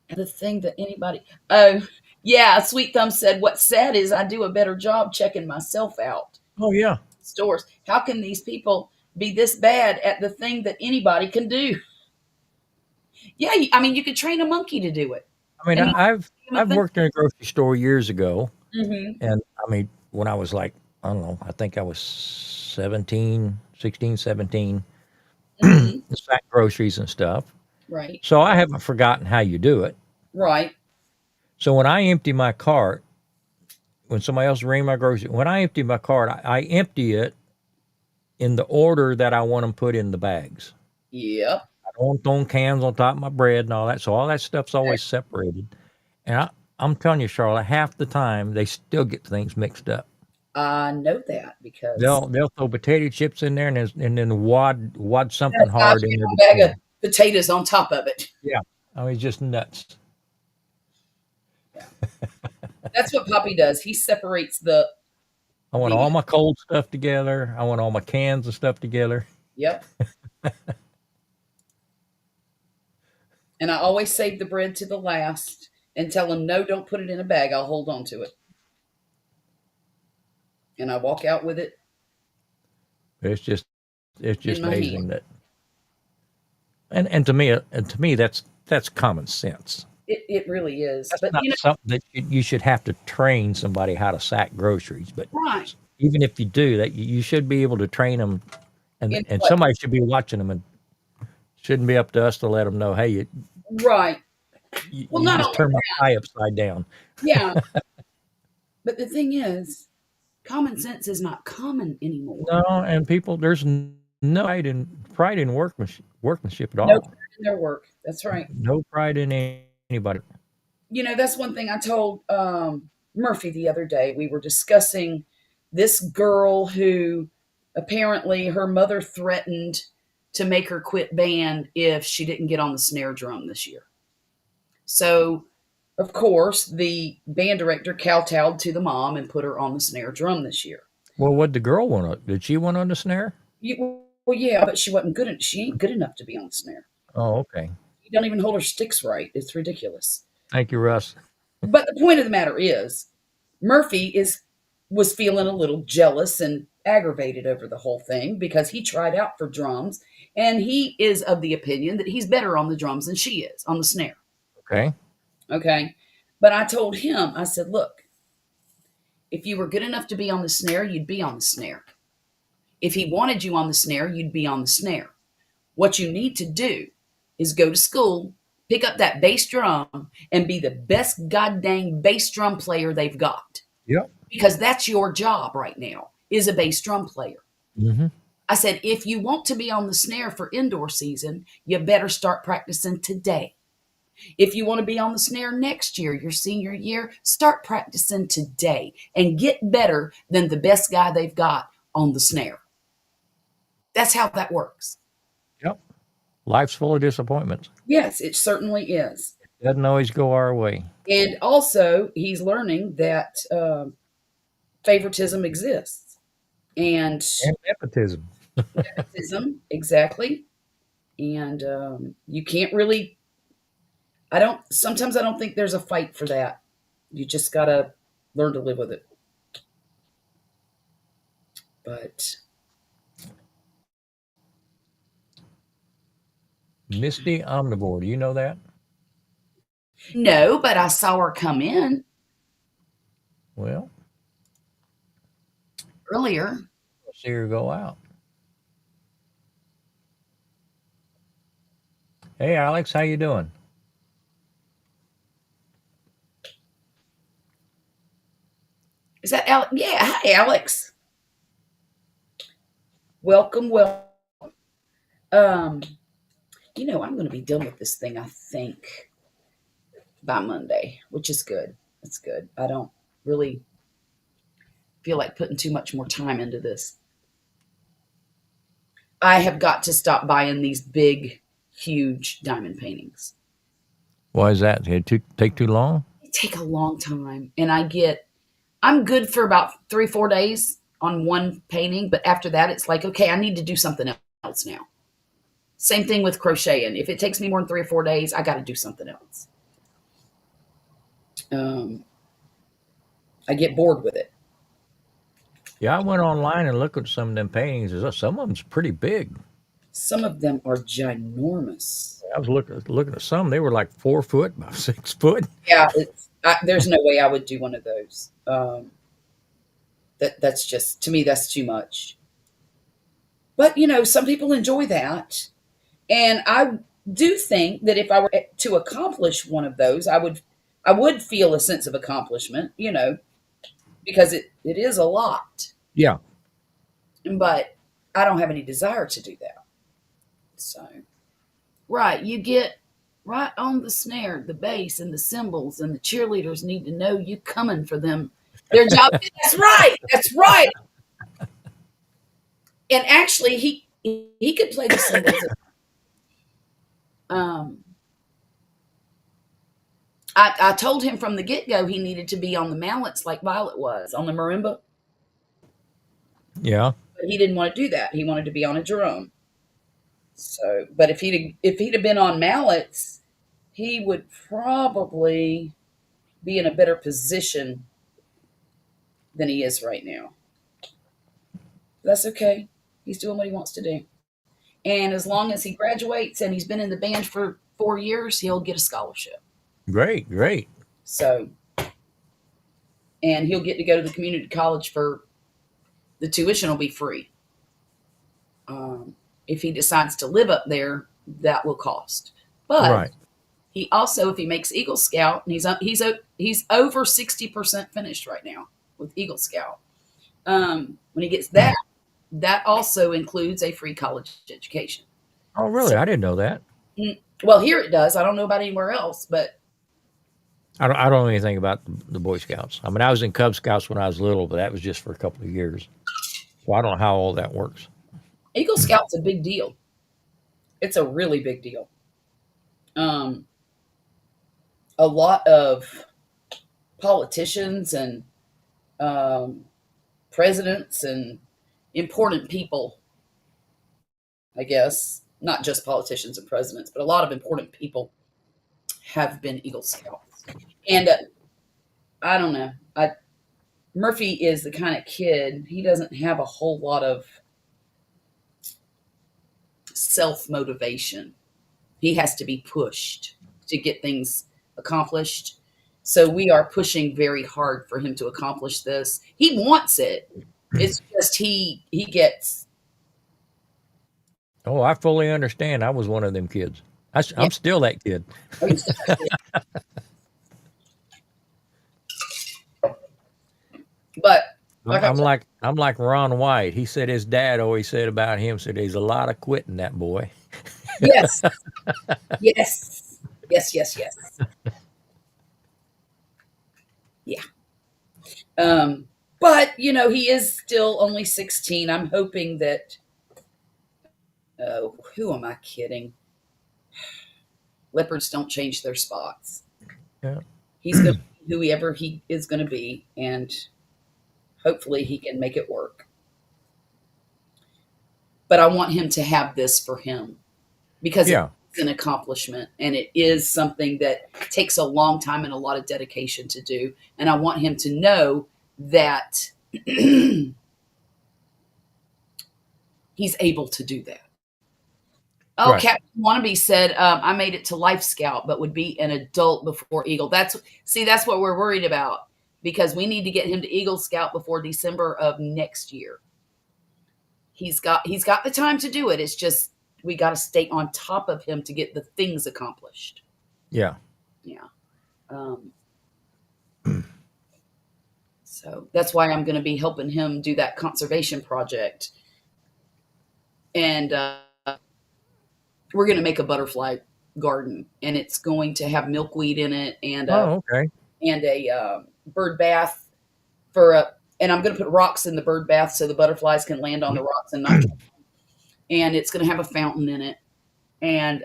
The thing that anybody. Oh, yeah. Sweet Thumb said, what's sad is I do a better job checking myself out. Oh yeah. Stores. How can these people be this bad at the thing that anybody can do? Yeah, I mean, you could train a monkey to do it. I mean, And I've worked in a grocery store years ago, Mm-hmm. and I mean, when I was like, I don't know, I think I was 16, 17, Mm-hmm. sack groceries and stuff. Right. So I haven't forgotten how you do it. Right. So when I empty my cart, when somebody else bring my groceries, when I empty my cart, I empty it in the order that I want them put in the bags. Yep. I don't throw cans on top of my bread and all that. So all that stuff's always separated. And I'm telling you, Charlotte, half the time they still get things mixed up. I know that because They'll throw potato chips in there and then wad something hard in there. a bag of potatoes on top of it. Yeah, I mean, just nuts. That's what Poppy does. He separates the. I want all my cold stuff together. I want all my cans and stuff together. Yep. And I always save the bread to the last and tell him, no, don't put it in a bag. I'll hold on to it. And I walk out with it. It's just In my amazing hand. that. And to me that's common sense. It really is. That's But not something that you should have to train somebody how to sack groceries, but right. even if you do that, you should be able to train them, In and what? somebody should be watching them, and shouldn't be up to us to let them know, "Hey, Right. Well, you not just only turned my that, pie upside down." yeah. But the thing is, common sense is not common anymore. No, and people, there's no pride in workmanship at No all. pride in their work. That's right. No pride in anybody. That's one thing I told Murphy the other day. We were discussing this girl who apparently her mother threatened to make her quit band if she didn't get on the snare drum this year. So, of course, the band director kowtowed to the mom and put her on the snare drum this year. Well, what the girl want? Did she want on the snare? Well, yeah, but she wasn't good. She ain't good enough to be on the snare. Oh, okay. She don't even hold her sticks right. It's ridiculous. Thank you, Russ. But the point of the matter is, Murphy was feeling a little jealous and aggravated over the whole thing because he tried out for drums and he is of the opinion that he's better on the drums than she is on the snare. Okay. Okay. But I told him, I said, look, if you were good enough to be on the snare, you'd be on the snare. If he wanted you on the snare, you'd be on the snare. What you need to do is go to school, pick up that bass drum, and be the best goddamn bass drum player they've got. Yep. Because that's your job right now, is a bass drum player. Mm-hmm. I said, if you want to be on the snare for indoor season, you better start practicing today. If you want to be on the snare next year, your senior year, start practicing today and get better than the best guy they've got on the snare. That's how that works. Yep. Life's full of disappointments. Yes, it certainly is. Doesn't always go our way. And also, he's learning that favoritism exists. And And nepotism. nepotism, exactly. And you can't really, sometimes I don't think there's a fight for that. You just got to learn to live with it. But Misty Omnivore. Do you know that? no, but I saw her come in Well, earlier. let's see her go out. Hey, Alex, how you doing? Is that Alex? Yeah. Hi, Alex. Welcome, welcome. Um, I'm going to be done with this thing, I think, by Monday, which is good. That's good. I don't really feel like putting too much more time into this. I have got to stop buying these big, huge diamond paintings. Why is that? Did it take too long? They take a long time. And I'm good for about 3-4 days on one painting. But after that, it's like, okay, I need to do something else now. Same thing with crocheting. If it takes me more than 3 or 4 days, I got to do something else. I get bored with it. Yeah, I went online and looked at some of them paintings. Some of them's pretty big. Some of them are ginormous. I was looking at some. They were like 4 foot by 6 foot. Yeah, there's no way I would do one of those. That's just, to me, that's too much. But some people enjoy that, and I do think that if I were to accomplish one of those, I would feel a sense of accomplishment. Because it is a lot. Yeah. But I don't have any desire to do that. So, right, you get right on the snare, the bass, and the cymbals, and the cheerleaders need to know you coming for them. Their job. That's right. That's right. And actually, he could play the cymbals. I told him from the get-go he needed to be on the mallets like Violet was on the marimba. Yeah. But he didn't want to do that. He wanted to be on a drum. So, but if he'd have been on mallets, he would probably be in a better position than he is right now. That's okay. He's doing what he wants to do. And as long as he graduates and he's been in the band for 4 years, he'll get a scholarship. Great, great. So, and he'll get to go to the community college for the tuition will be free. If he decides to live up there, that will cost. But Right. he also, if he makes Eagle Scout, and he's over 60% finished right now with Eagle Scout. When he gets that, that also includes a free college education. Oh, really? So, I didn't know that. well, here it does. I don't know about anywhere else, but I don't know anything about the Boy Scouts. I mean, I was in Cub Scouts when I was little, but that was just for a couple of years. So I don't know how all that works. Eagle Scout's a big deal. It's a really big deal. Um, a lot of politicians and um, presidents and important people, I guess, not just politicians and presidents, but a lot of important people have been Eagle Scouts. And I don't know. Murphy is the kind of kid, he doesn't have a whole lot of self motivation. He has to be pushed to get things accomplished. So we are pushing very hard for him to accomplish this. He wants it. It's just he gets Oh, I fully understand. I was one of them kids. yeah. I'm still that kid. Oh, he's but I'm, like I I'm said, like I'm like Ron White. He said his dad always said about him. Said he's a lot of quitting that boy. yes, yes, yes, yes, yes, yeah. But he is still only 16. I'm hoping that. Who am I kidding? Leopards don't change their spots. Yeah. He's going to be whoever he is going to be, and hopefully he can make it work. But I want him to have this for him because Yeah. it's an accomplishment and it is something that takes a long time and a lot of dedication to do. And I want him to know that he's able to do that. Oh, Right. Captain Wannabe said, I made it to Life Scout, but would be an adult before Eagle. That's what we're worried about because we need to get him to Eagle Scout before December of next year. He's got the time to do it. It's just we got to stay on top of him to get the things accomplished. Yeah. Yeah. Um, so that's why I'm going to be helping him do that conservation project, and we're going to make a butterfly garden, and it's going to have milkweed in it Oh, okay. and a bird bath and I'm going to put rocks in the bird bath so the butterflies can land on the rocks and not. And it's going to have a fountain in it and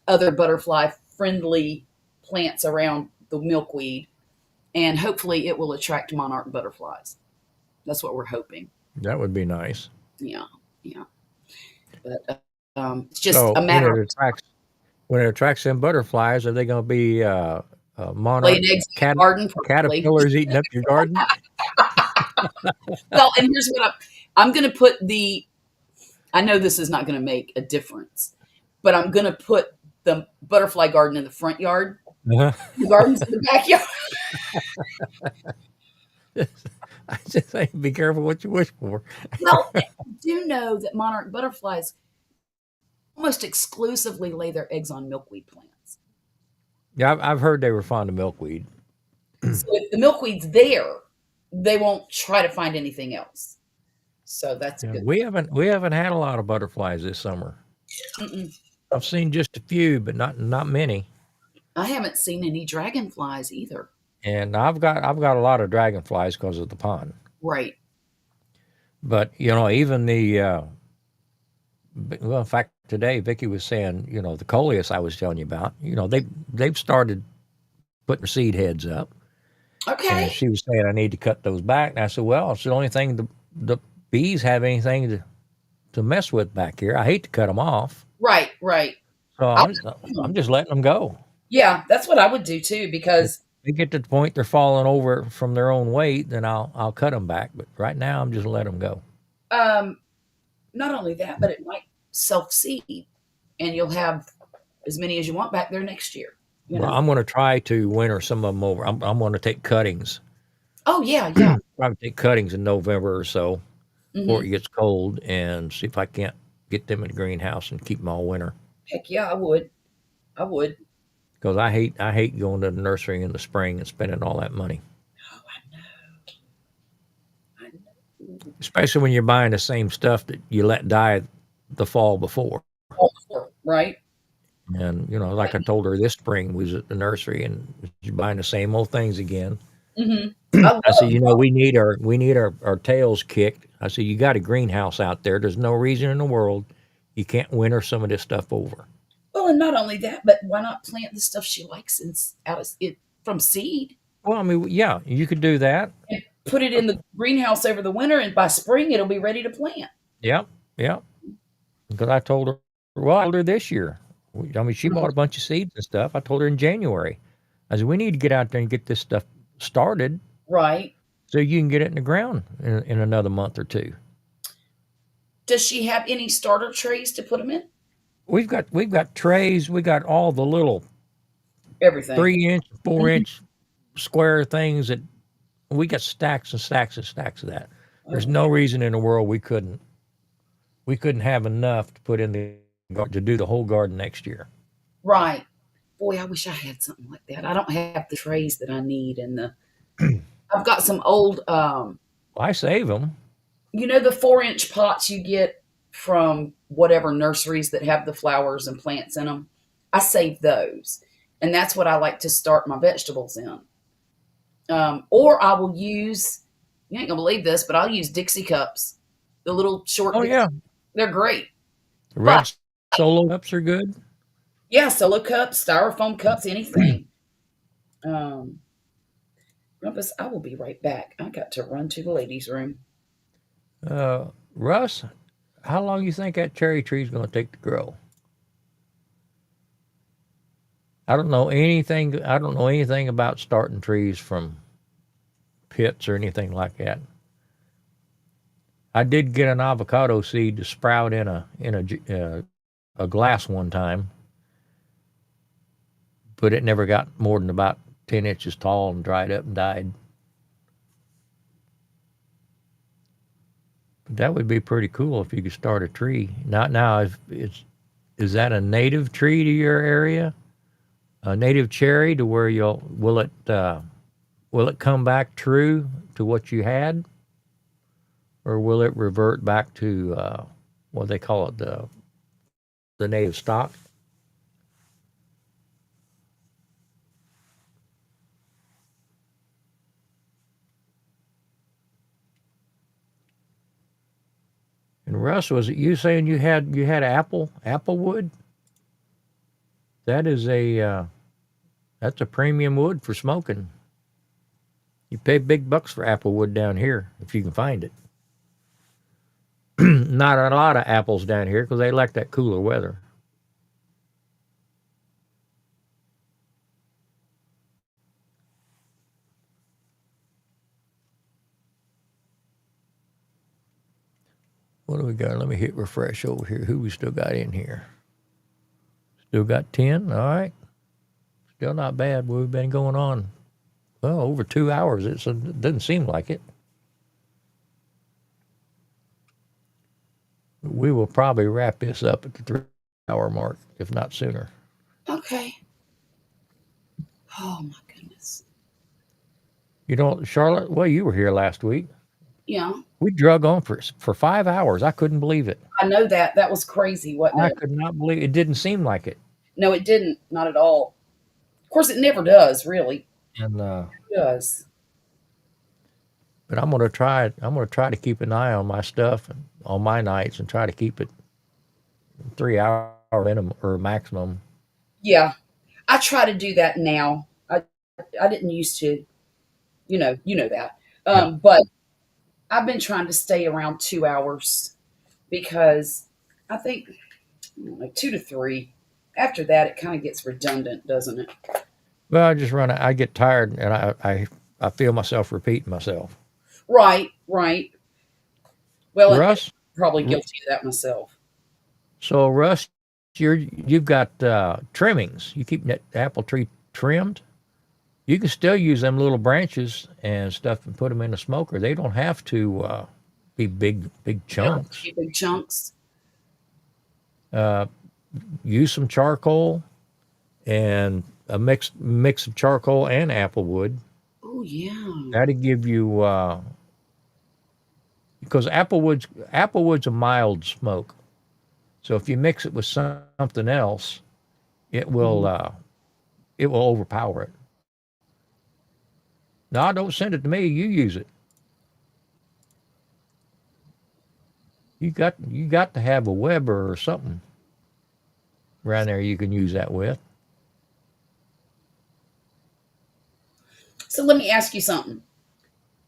other butterfly friendly plants around the milkweed, and hopefully it will attract monarch butterflies. That's what we're hoping. That would be nice. Yeah, yeah. But it's just So a matter of when it attracts them butterflies, are they going to be monarch laying eggs in the garden, probably. caterpillars eating up your garden? Well, and here's what I'm going to put the. I know this is not going to make a difference, but I'm going to put the butterfly garden in the front yard. Uh-huh. The garden's in the backyard. I just say be careful what you wish for. Well, I do know that monarch butterflies almost exclusively lay their eggs on milkweed plants. Yeah, I've heard they were fond of milkweed. So if the milkweed's there, they won't try to find anything else. So that's a Yeah, good. we haven't had a lot of butterflies this summer. Mm-mm. I've seen just a few, but not many. I haven't seen any dragonflies either. And I've got a lot of dragonflies because of the pond. Right. But even well, in fact, today Vicky was saying, the coleus I was telling you about, they've started putting their seed heads up, and Okay. she was saying I need to cut those back. And I said, well, it's the only thing the bees have anything to mess with back here. I hate to cut them off, Right. Right. so I'll I'm just letting them go. Yeah, that's what I would do too If because they get to the point they're falling over from their own weight, then I'll cut them back. But right now, I'm just letting them go. um, not only that, but it might self seed, and you'll have as many as you want back there next year. you Well, know. I'm going to try to winter some of them over. I'm going to take cuttings. Oh yeah, yeah. Probably take cuttings in November or so before Hmm. it gets cold, and see if I can't get them in the greenhouse and keep them all winter. Heck yeah, I would. I would. Because I hate going to the nursery in the spring and spending all that money, Oh, I know. especially when you're buying the same stuff that you let die the fall before. Right? And like I told her this spring, we was at the nursery and she's buying the same old things again. Hmm. I I said, love. we need our tails kicked. I said, you got a greenhouse out there. There's no reason in the world you can't winter some of this stuff over. Well, and not only that, but why not plant the stuff she likes out of it from seed Well, I mean, yeah, you could do that. and put it in the greenhouse over the winter, and by spring it'll be ready to plant. Yep, yep. Because I told her, well, I told her this year. I mean, she Mhm. bought a bunch of seeds and stuff. I told her in January. I said, we need to get out there and get this stuff started Right? so you can get it in the ground in another month or two. Does she have any starter trays to put them in? We've got trays. We got all the little Everything. 3 inch, four Mhm. inch square things that we got stacks and stacks and stacks of that. There's Oh, no reason in the world we couldn't have enough to put in to do the whole garden next year. right. Boy, I wish I had something like that. I don't have the trays that I need, and the I've got some old, I save them. the 4-inch pots you get from whatever nurseries that have the flowers and plants in them. I save those, and that's what I like to start my vegetables in. Or I will use, you ain't gonna believe this, but I'll use Dixie cups, the little short Oh Dixie. yeah, They're great. the But red solo cups are good. yeah, solo cups, styrofoam cups, anything. Um, Grumpus, I will be right back. I got to run to the ladies' room. Russ, how long you think that cherry tree's going to take to grow? I don't know anything. I don't know anything about starting trees from pits or anything like that. I did get an avocado seed to sprout in a glass one time, but it never got more than about 10 inches tall and dried up and died. But that would be pretty cool if you could start a tree. Not now. If it's Is that a native tree to your area? A native cherry to where will it come back true to what you had, or will it revert back to what they call it, the native stock? And Russ, was it you saying you had applewood? That is that's a premium wood for smoking. You pay big bucks for applewood down here if you can find it. Not a lot of apples down here because they like that cooler weather. What do we got? Let me hit refresh over here. Who we still got in here? Still got 10. All right. Still not bad. We've been going on, well, over 2 hours. It doesn't seem like it. We will probably wrap this up at the 3 hour mark, if not sooner. Okay. Oh my goodness. Charlotte, well, you were here last week. Yeah, We drug on for 5 hours. I couldn't believe it. I know that. That was crazy, wasn't I it? could not believe it. It didn't seem like it. No, it didn't. Not at all. Of course, it never does, really. And It does. but I'm gonna try it. I'm gonna try to keep an eye on my stuff and on my nights and try to keep it 3 hour minimum or maximum. Yeah. I try to do that now. I didn't used to, you know that. Yeah. But I've been trying to stay around 2 hours because I think like 2 to 3. After that, it kind of gets redundant, doesn't it? Well, I just run. I get tired and I feel myself repeating myself. Right, right. Well, and Russ, probably guilty of that myself. so Russ, you've got trimmings. You keep that apple tree trimmed. You can still use them little branches and stuff and put them in a smoker. They don't have to be big They don't have to chunks. be big chunks. Uh, Use some charcoal and a mix of charcoal and apple wood. Oh yeah. That'll give you because applewood's a mild smoke. So if you mix it with something else, it will Mhm. uh, it will overpower it. No, don't send it to me. You use it. You got to have a Weber or something around there you can use that with. So let me ask you something.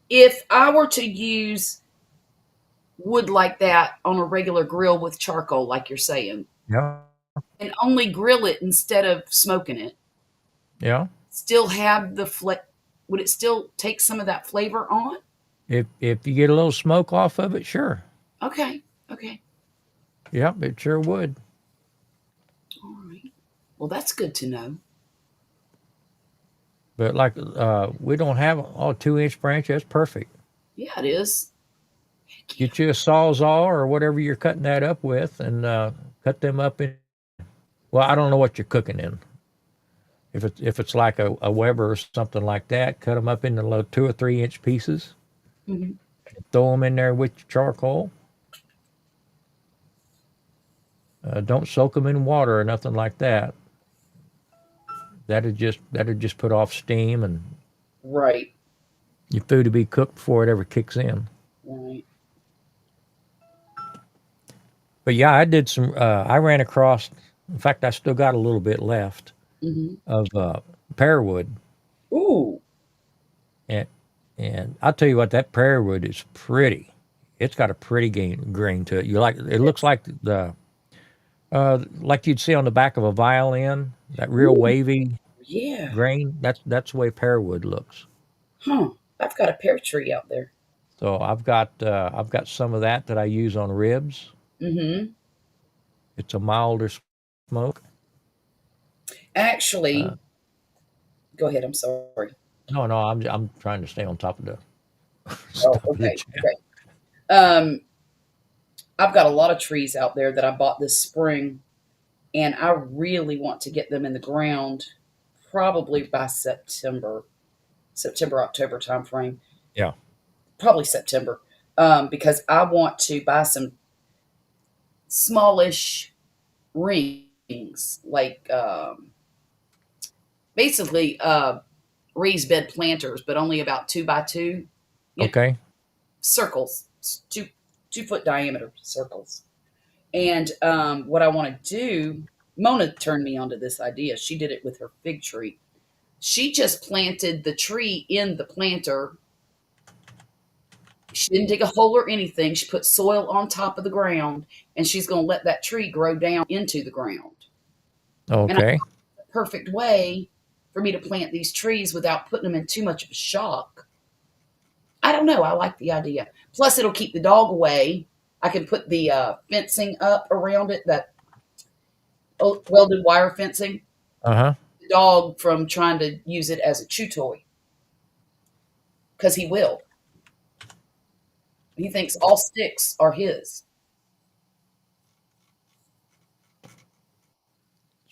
If I were to use wood like that on a regular grill with charcoal, like you're saying, Yeah, and only grill it instead of smoking it, yeah. still have the would it still take some of that flavor on? If you get a little smoke off of it, sure. Okay. Okay. Yep, it sure would. All right. Well, that's good to know. But like we don't have a 2-inch branch. That's perfect. Yeah, it is. Heck yeah. Get you a sawzall or whatever you're cutting that up with, and cut them up in. Well, I don't know what you're cooking in. If it's like a Weber or something like that, cut them up into little 2 or 3 inch pieces. Hmm. Throw them in there with your charcoal. Don't soak them in water or nothing like that. That'd just put off steam, and Right. your food to be cooked before it ever kicks in. Right. But yeah, I did some. I ran across. In fact, I still got a little bit left Hmm. of pearwood, Ooh. and I'll tell you what, that pearwood is pretty. It's got a pretty grain to it. You like it looks like the like you'd see on the back of a violin, that real Ooh. wavy Yeah. grain. That's the way pearwood looks. Huh. I've got a pear tree out there. So I've got some of that I use on ribs. Hmm. It's a milder smoke. Uh, Actually, go ahead. I'm sorry. no, no, I'm trying to stay on top of the Oh, stuff of the okay. chat. Okay. Um, I've got a lot of trees out there that I bought this spring, and I really want to get them in the ground probably by September, October timeframe. Yeah. Probably September, because I want to buy some smallish rings, like basically raised bed planters, but only about 2 by 2, you know, Okay. circles, 2 foot diameter circles. And what I want to do, Mona turned me onto this idea. She did it with her fig tree. She just planted the tree in the planter. She didn't dig a hole or anything. She put soil on top of the ground, and she's going to let that tree grow down into the ground. And I Okay. thought the perfect way for me to plant these trees without putting them in too much of a shock. I don't know. I like the idea. Plus, it'll keep the dog away. I can put the fencing up around it, that welded wire fencing, Uh huh. the dog from trying to use it as a chew toy, because he will. He thinks all sticks are his.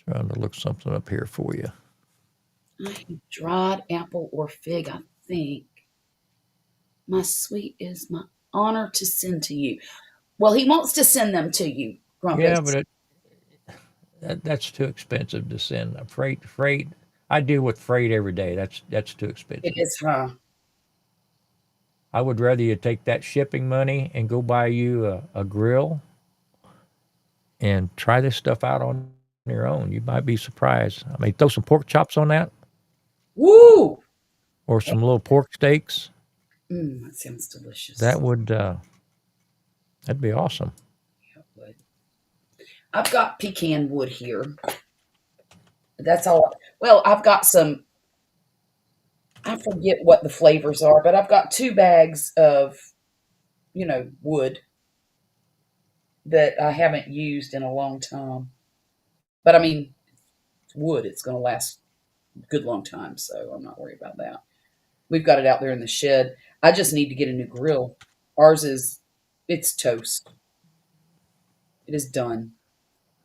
Trying to look something up here for you. I have dried apple or fig, I think. My sweet is my honor to send to you. Well, he wants to send them to you, Yeah, but Grumpus. that's too expensive to send. Freight. I deal with freight every day. That's too It expensive. is, huh? I would rather you take that shipping money and go buy you a grill and try this stuff out on your own. You might be surprised. I mean, throw some pork chops on that Woo! or some little pork steaks. That sounds delicious. That would that'd be awesome. Yeah, it would. I've got pecan wood here. That's all. Well, I've got some, I forget what the flavors are, but I've got 2 bags of, wood that I haven't used in a long time. But I mean, wood, it's going to last a good long time, so I'm not worried about that. We've got it out there in the shed. I just need to get a new grill. Ours is, it's toast. It is done.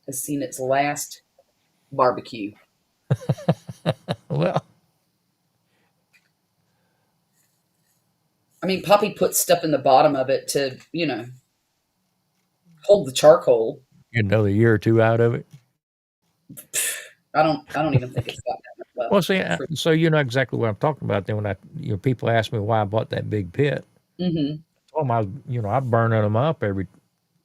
Has seen its last barbecue. Well, I mean, Poppy put stuff in the bottom of it to, hold the charcoal. get another year or two out of it. I don't even think it's got that much Well, left. see, so you know exactly what I'm talking about. Then when people ask me why I bought that big pit, Mm-hmm. I told them I burning them up every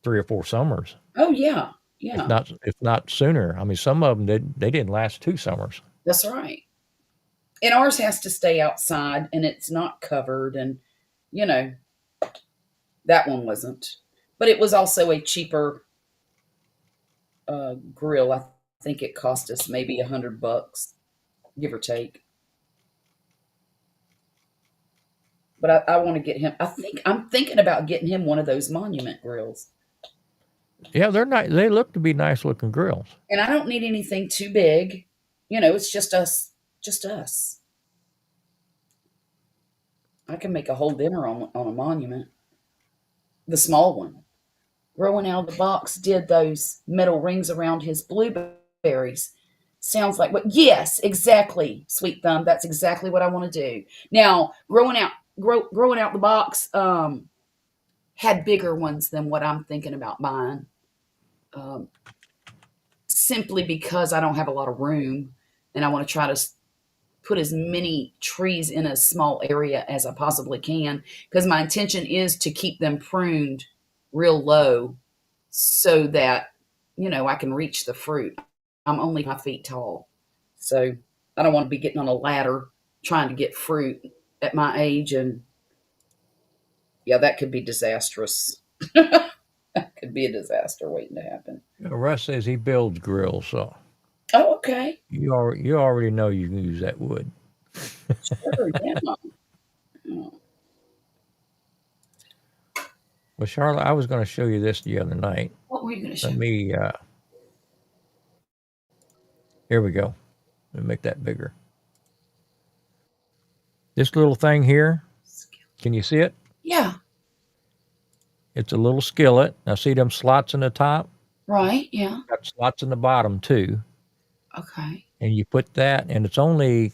3 or 4 summers, Oh yeah, yeah, if not sooner. I mean, some of them they didn't last 2 summers. that's right. And ours has to stay outside, and it's not covered, and you know that one wasn't. But it was also a cheaper grill. I think it cost us maybe $100, give or take. But I want to get him. I'm thinking about getting him one of those monument grills. Yeah, they're not. They look to be nice looking grills. And I don't need anything too big. It's just us. Just us. I can make a whole dinner on a monument. The small one. Growing out of the box did those metal rings around his blueberries. Sounds like what? Yes, exactly, Sweet Thumb. That's exactly what I want to do. Now, growing out the box had bigger ones than what I'm thinking about buying. Um, Simply because I don't have a lot of room, and I want to try to put as many trees in a small area as I possibly can, because my intention is to keep them pruned real low so that I can reach the fruit. I'm only 5 feet tall, so I don't want to be getting on a ladder trying to get fruit at my age, and yeah, that could be disastrous. That could be a disaster waiting to happen. Russ says he builds grills, so Oh, okay. you already know you can use that wood. Sure, yeah. Oh, Well, Charlotte, I was going to show you this the other night. what were you going to show Let me? me. Here we go. Let me make that bigger. This little thing here. Can you see it? Yeah, It's a little skillet. Now see them slots in the top? right. Yeah. Got slots in the bottom too. Okay. And you put that, and it's only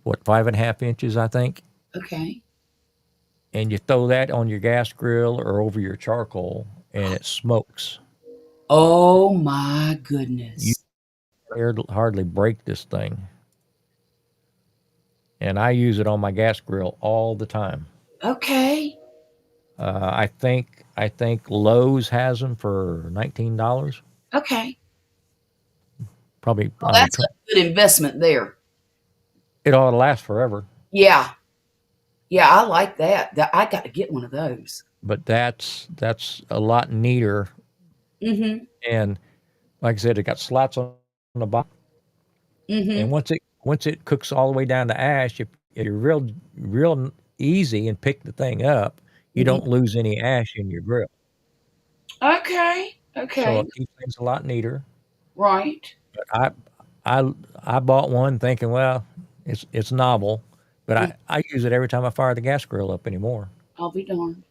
what 5.5 inches, I think. Okay. And you throw that on your gas grill or over your charcoal, and it smokes. Oh my You goodness. hardly break this thing. And I use it on my gas grill all the time. Okay. I think Lowe's has them for $19. Okay. Probably, Well, I mean, that's a good investment there. it ought to last forever. Yeah. Yeah, I like that. I got to get one of those. But that's a lot neater. Mm-hmm. And like I said, it got slots on the bottom. And Mm-hmm. once it cooks all the way down to ash, if you're real easy and pick the thing up, you Mm-hmm. don't lose any ash in your grill. Okay. So Okay. it keeps things a lot neater. Right. But I bought one thinking, well, it's novel, but Mm, I use it every time I fire the gas grill up anymore I'll be darned.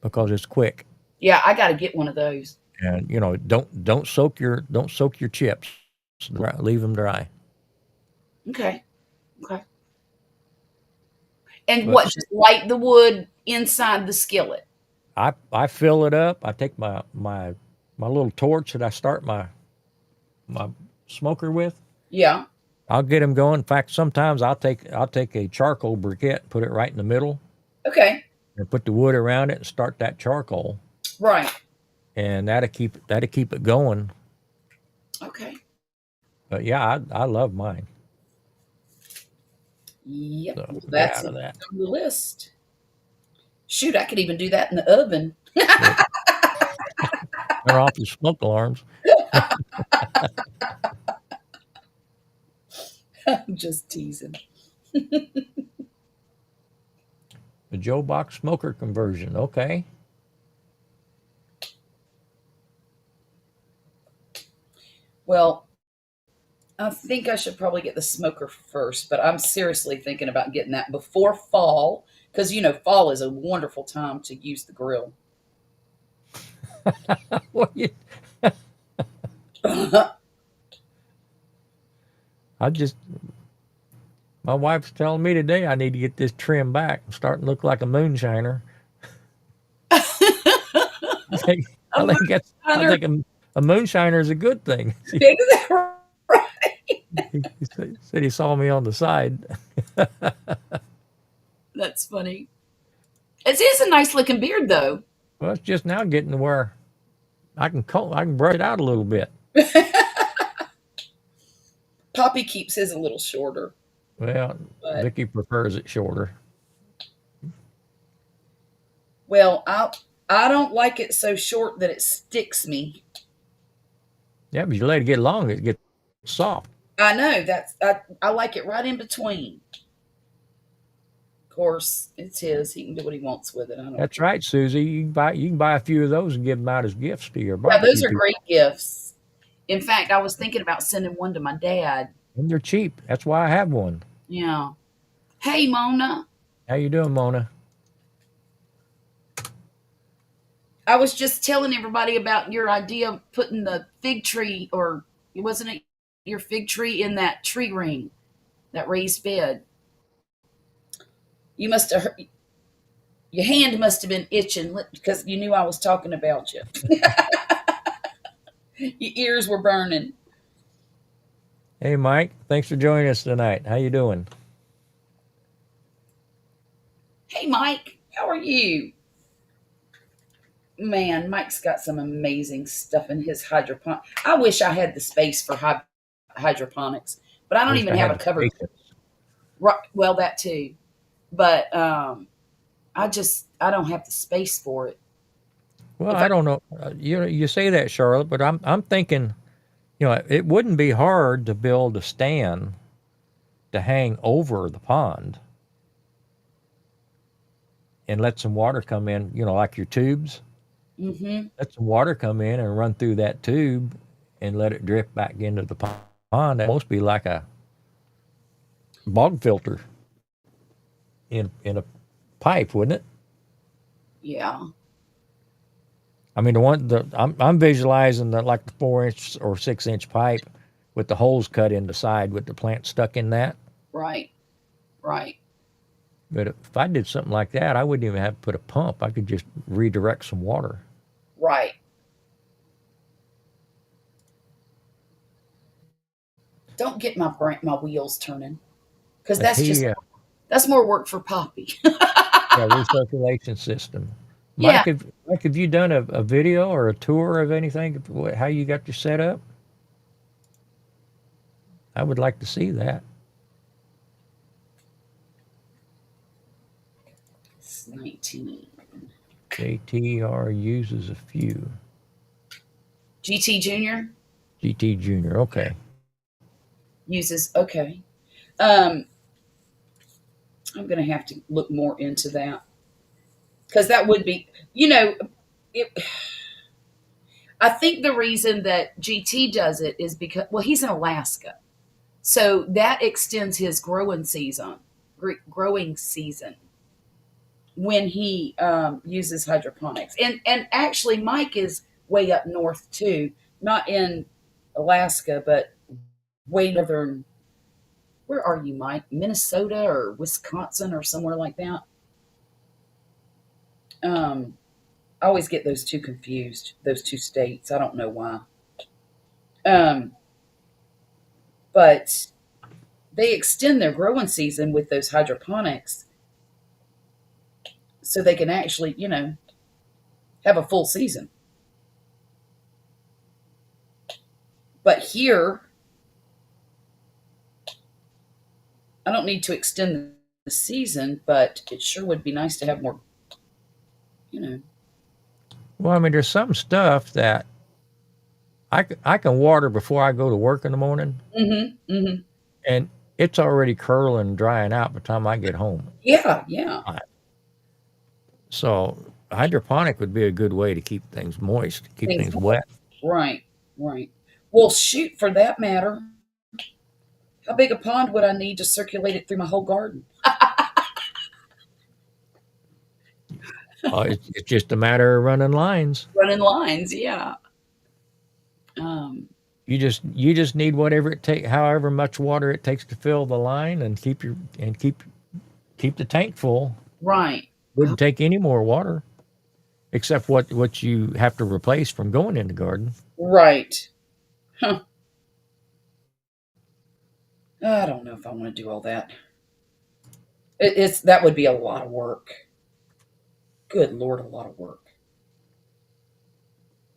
because it's quick. Yeah, I got to get one of those. And don't soak your chips. Leave them dry. Okay. Okay. And But what? Just light the wood inside the skillet. I fill it up. I take my little torch that I start my smoker with. Yeah. I'll get them going. In fact, sometimes I'll take a charcoal briquette, put it right in the middle, Okay. and put the wood around it and start that charcoal, Right. and that'll keep it going. Okay. But yeah, I love mine. Yep. So Well, get that's out of on that. the list. Shoot, I could even do that in the oven. Yep. They're off the smoke alarms. I'm just teasing. The Joe Box smoker conversion. Okay. Well, I think I should probably get the smoker first, but I'm seriously thinking about getting that before fall because fall is a wonderful time to use the grill. Well, I I just my wife's telling me today I need to get this trim back. I'm starting to look like a moonshiner. I think I I'm think that's I under think a moonshiner is a good thing. big right. He said he saw me on the side. That's funny. It is a nice looking beard though. Well, it's just now getting to where I can brush it out a little bit. Poppy keeps his a little shorter, Well, but Vicky prefers it shorter. well, I don't like it so short that it sticks me. Yeah, but you let it get long, it gets soft. I know I like it right in between. Of course, it's his. He can do what he wants with it. I don't That's care. right, Susie. You can buy a few of those and give them out as gifts to your Yeah, those barbecue are people. great gifts. In fact, I was thinking about sending one to my dad. And they're cheap. That's why I have one. Yeah. Hey, Mona. How you doing, Mona? I was just telling everybody about your idea of putting the fig tree, or wasn't it your fig tree in that tree ring, that raised bed? You must have, your hand must have been itching because you knew I was talking about you. Your ears were burning. Hey, Mike. Thanks for joining us tonight. How you doing? Hey, Mike, how are you? Man, Mike's got some amazing stuff in his hydroponic. I wish I had the space for hydroponics, but I don't Wish even I have had a the covered. patience. Right, well, that too, but I don't have the space for it. Well, If I I don't know. You say that, Charlotte, but I'm thinking, it wouldn't be hard to build a stand to hang over the pond and let some water come in, like your tubes. mm-hmm, Let some water come in and run through that tube and let it drip back into the pond. That must be like a bog filter in a pipe, wouldn't it? yeah, I mean, I'm visualizing like the 4 inch or 6 inch pipe with the holes cut in the side with the plant stuck in that. right, right, But if I did something like that, I wouldn't even have to put a pump. I could just redirect some water. right. Don't get my wheels turning because But he, that's more work for Poppy. yeah, recirculation system. Yeah. Mike, have you done a video or a tour of anything? How you got your setup? I would like to see that. It's 19. JTR uses a few. GT Junior GT Junior. Okay. uses okay. Um, I'm going to have to look more into that because that would be, it, I think the reason that GT does it is because, well, he's in Alaska, so that extends his growing season when he uses hydroponics. And actually, Mike is way up north too, not in Alaska, but way northern. Where are you, Mike? Minnesota or Wisconsin or somewhere like that? I always get those two confused, those two states. I don't know why. Um, but they extend their growing season with those hydroponics so they can actually, have a full season. But here, I don't need to extend the season, but it sure would be nice to have more, you know. Well, I mean, there's some stuff that I can water before I go to work in the morning, Mm-hmm. Mm-hmm. and it's already curling and drying out by the time I get home. Yeah, yeah. So hydroponic would be a good way to keep things moist, keep Things things wet. right, right. Well, shoot, for that matter, How big a pond would I need to circulate it through my whole garden? It's just a matter of running lines. Running lines, yeah. Um, You just need whatever it take, however much water it takes to fill the line, and keep the tank full. right, Wouldn't take any more water, except what you have to replace from going in the garden. right. Huh. I don't know if I want to do all that. It's that would be a lot of work. Good Lord, a lot of work.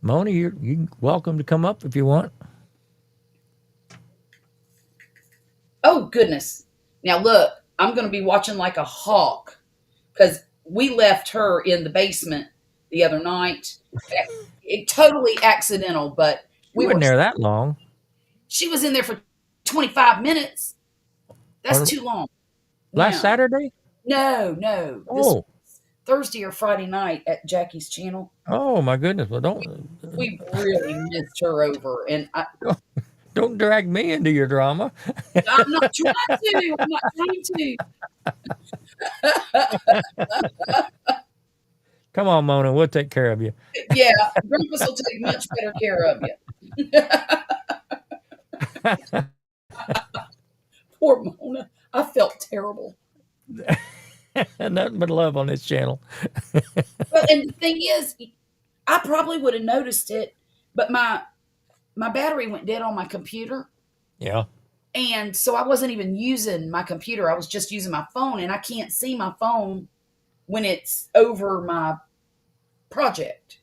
Mona, you welcome to come up if you want. Oh goodness! Now look, I'm going to be watching like a hawk because we left her in the basement the other night. It totally accidental, but You we were. wasn't there that long. She was in there for 25 minutes. That's Or too long. last Yeah. Saturday? No, no. This Oh, Thursday or Friday night at Jackie's channel. oh my goodness! Well, don't We really missed her over, and don't drag me into your drama. I'm not trying to. I'm not trying to. Come on, Mona, we'll take care of you. Yeah, Grumpus will take much better care of you. Poor Mona. I felt terrible. Nothing but love on this channel. Well, and the thing is, I probably would have noticed it, but my battery went dead on my computer. Yeah. And so I wasn't even using my computer. I was just using my phone, and I can't see my phone when it's over my project.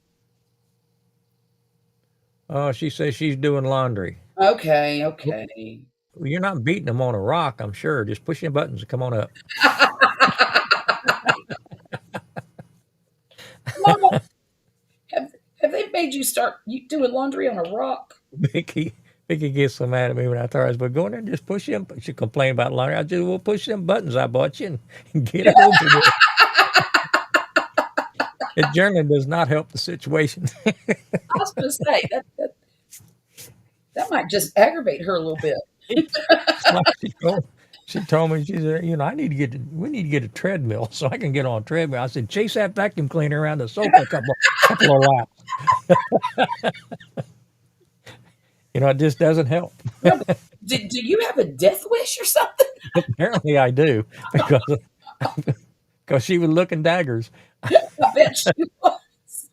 Oh, she says she's doing laundry. Okay, okay. Well, you're not beating them on a rock, I'm sure. Just pushing buttons and come on up. Mama, have they made you start doing laundry on a rock? Vicky gets so mad at me when I tell her, but go in there and just push them. She complained about laundry. I just will push them buttons I bought you and get it over with. It generally does not help the situation. I was going to say that might just aggravate her a little bit. She told me, she said, we need to get a treadmill so I can get on a treadmill. I said, chase that vacuum cleaner around the sofa a couple of laps. It just doesn't help. No, do you have a death wish or something? Apparently I do, because she was looking daggers. I bet she was.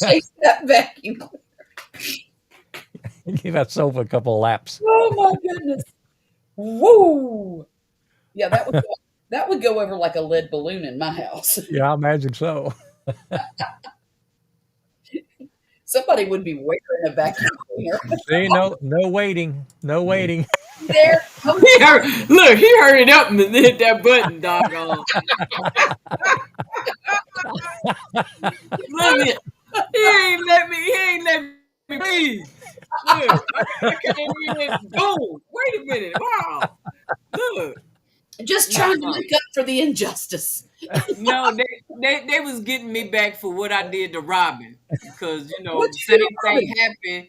Chase that vacuum cleaner. Give that sofa a couple of laps. Oh my goodness. Woo. Yeah, that would go over like a lead balloon in my house. Yeah, I imagine so. Somebody would be wearing a vacuum cleaner. See, no waiting. No waiting. There. Look, he hurried up and hit that button, doggone. Look, he ain't let me breathe. Look, I can't even go. Wait a minute. Wow. Look. Just trying to make up for the injustice. No, they was getting me back for what I did to Robin. Because, What'd you same do to thing Robin? happened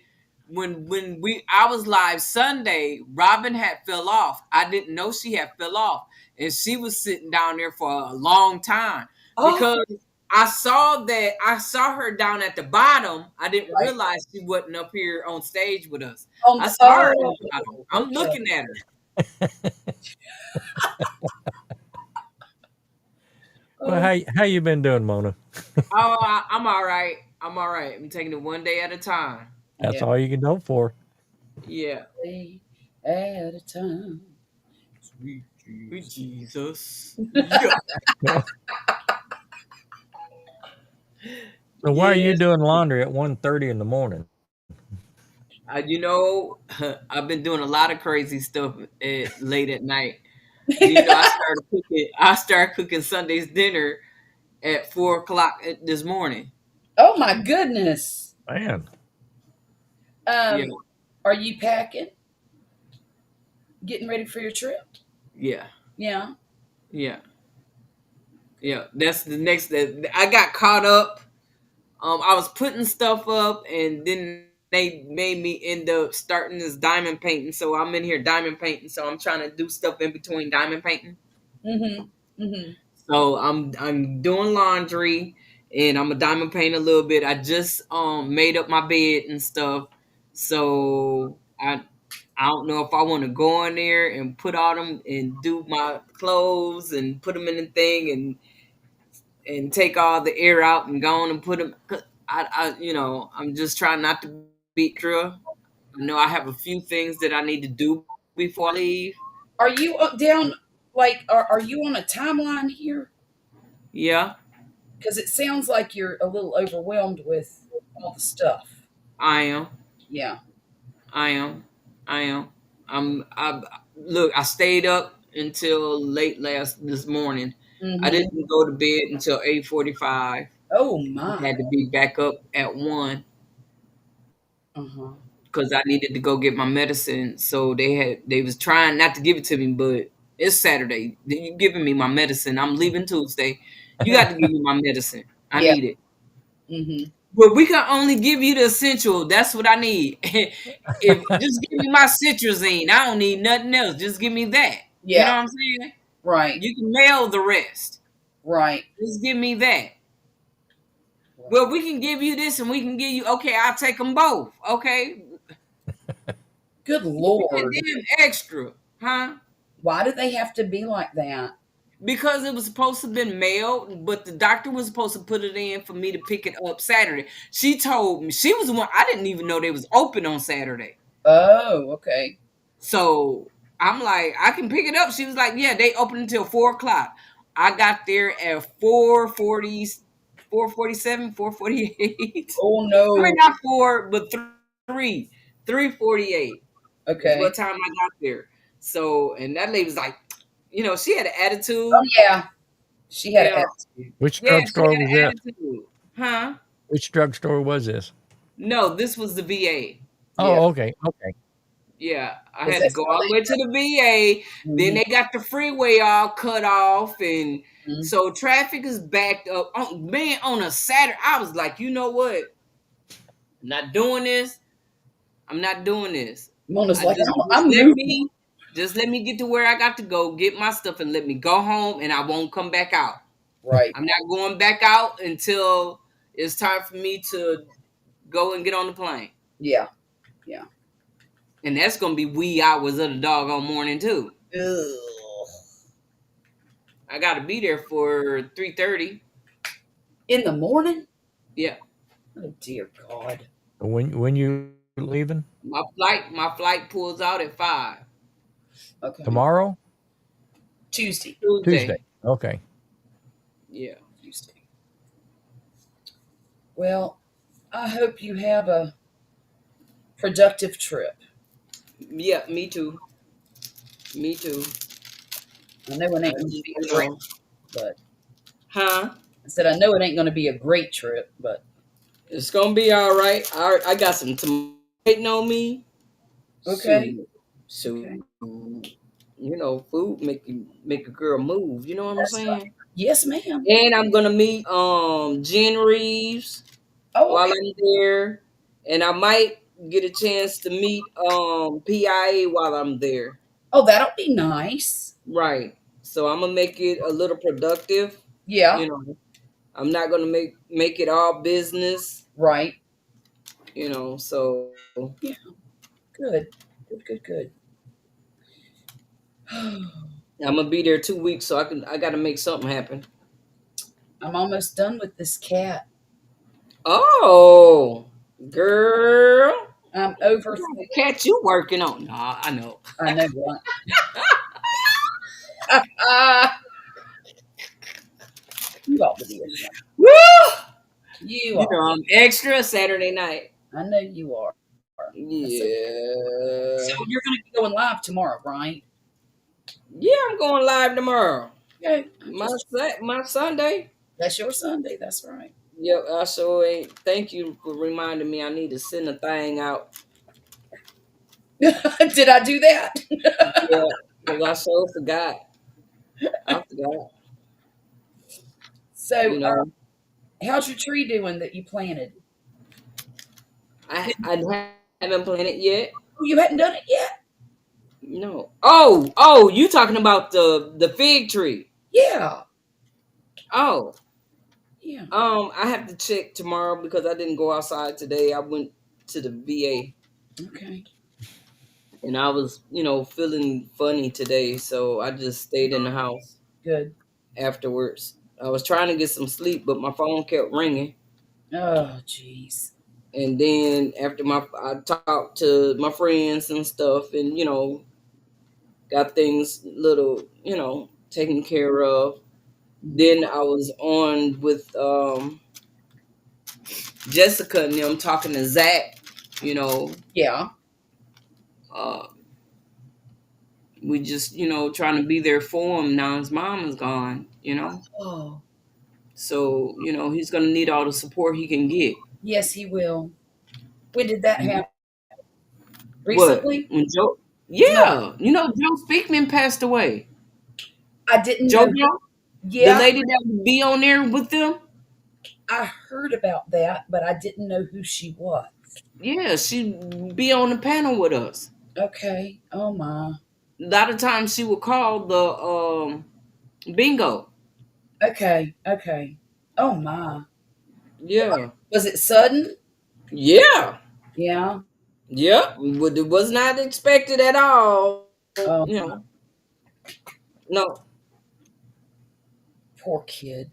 when I was live Sunday. Robin had fell off. I didn't know she had fell off. And she was sitting down there for a long time. Oh, Because I saw her down at the bottom. I didn't Right. realize she wasn't up here on stage with us. on I the, saw her at the bottom. I'm okay. looking at her. Well, how you been doing, Mona? Oh, I'm all right. I'm all right. I'm taking it one day at a time. That's Yeah. all you can hope for. Yeah. Day at a time. Sweet Jesus. Yeah. So why are you Yes. doing laundry at 1:30 in the morning? I've been doing a lot of crazy stuff late at night. I started cooking Sunday's dinner at 4:00 this morning. Oh my goodness. Man, Yeah, Are you packing? Getting ready for your trip? yeah, Yeah. yeah, yeah. That's the next. I got caught up. I was putting stuff up, and then they made me end up starting this diamond painting. So I'm in here diamond painting. So I'm trying to do stuff in between diamond painting. Mm-hmm. Mm-hmm. So I'm doing laundry and I'm a diamond paint a little bit. I just made up my bed and stuff. So I don't know if I want to go in there and put all them and do my clothes and put them in the thing and take all the air out and go on and put them. I'm just trying not to be extra. I know I have a few things that I need to do before I leave. Are you up down? Like, are you on a timeline here? Yeah, Because it sounds like you're a little overwhelmed with all the stuff. I am. Yeah. I am. I am. I look. I stayed up until late last this morning. I Mm-hmm. didn't go to bed until 8:45. Oh I my. had to be back up at 1 Uh-huh. because I needed to go get my medicine. So they was trying not to give it to me, but it's Saturday. You giving me my medicine? I'm leaving Tuesday. You got to give me my medicine. I Yeah. need it. Mm-hmm. But we can only give you the essential. That's what I need. If just give me my citrazine, I don't need nothing else. Just give me that. You know Yeah. what I'm saying? Right. You can mail the rest. Right. Just give me that. Well, we can give you this, and we can give you. Okay, I'll take them both. Okay, Good give me that Lord. damn extra, huh? Why do they have to be like that? Because it was supposed to have been mailed, but the doctor was supposed to put it in for me to pick it up Saturday. She told me she was the one. I didn't even know they was open on Saturday. Oh, okay. So I'm like, I can pick it up. She was like, yeah, they open until 4 o'clock. I got there at 4:40, 4:47, 4:48. Oh I mean, no. not four, but three, 3:48 is Okay. what time I got there. So, and that lady was like, she had an Oh attitude. yeah. She had You an know, attitude. Which yeah, she drugstore had was an this? attitude, huh? Which drugstore was this? No, this was the VA. Yeah. Oh, okay, okay. Yeah, I Because had to that's go how all the way to the VA. Then they. they got the freeway all cut off, and Mm-hmm. so traffic is backed up. Oh, man, on a Saturday, I was like, you know what? I'm not doing this. I'm not doing this. Mona's I like, just I'm let moving. me just let me get to where I got to go, get my stuff, and let me go home, and I won't come back out. Right. I'm not going back out until it's time for me to go and get on the plane, Yeah. Yeah. and that's gonna be wee hours of the doggone morning too. Ugh. I got to be there for 3:30. In the morning? Yeah, Oh dear God. When you leaving my flight pulls out at 5 Okay. tomorrow? Tuesday. Tuesday. Tuesday. Okay. Yeah, Tuesday. Well, I hope you have a productive trip. yeah, me too. Me too. I know it I, ain't going to be a you great, know, but huh? I said I know it ain't going to be a great trip, but It's gonna be all right. I got some tomatoes waiting on me. okay. So Okay. food make a girl move. You know what I'm That's right. saying? Yes, ma'am. And I'm gonna meet Jen Reeves Oh, while okay. I'm there, and I might get a chance to meet PIA while I'm there. Oh, that'll be nice. Right. So I'm gonna make it a little productive. Yeah. You know, I'm not gonna make it all business. Right. So Yeah. Good. Good. Good. Good. I'm gonna be there 2 weeks, so I gotta make something happen. I'm almost done with this cat. Oh, girl, I'm over. what kind of cat you working on? Nah, I know. I know what. Ah, you ought to be ashamed. Woo! You are. I'm extra Saturday night. I know you are. That's okay. So Yeah, you're going to be going live tomorrow, right? yeah, I'm going live tomorrow. Okay. My Sunday. That's your Sunday. That's right. Yep, I sure ain't. Thank you for reminding me. I need to send a thing out. Did I do that? Yeah, because I so forgot. I forgot. So, You know, how's your tree doing that you planted? I haven't planned it yet. Oh, you hadn't done it yet? No. Oh, you talking about the fig tree? Yeah. Oh, Yeah. I have to check tomorrow because I didn't go outside today. I went to the VA Okay. and I was, feeling funny today, so I just stayed in the house Good. afterwards. I was trying to get some sleep, but my phone kept ringing. Oh, jeez. And then after I talked to my friends and stuff, and got things little, taken care of. Mhm. Then I was on with Jessica and them talking to Zach. You know, Yeah. uh, we just trying to be there for him now. His mom is gone. Oh, So he's gonna need all the support he can get. yes, he will. When did that happen? What Recently? when Joe? No, Yeah, Joe Speakman passed away. I didn't know. JoJo, the Yeah, lady that would be on there with them. I heard about that, but I didn't know who she was. Yeah, she'd be on the panel with us. Okay. Oh my. A lot of times she would call the bingo. Okay. Okay. Oh my. Yeah. Was it sudden? Yeah. Yeah. Yep. But it was not expected at all. Oh, No. poor kid.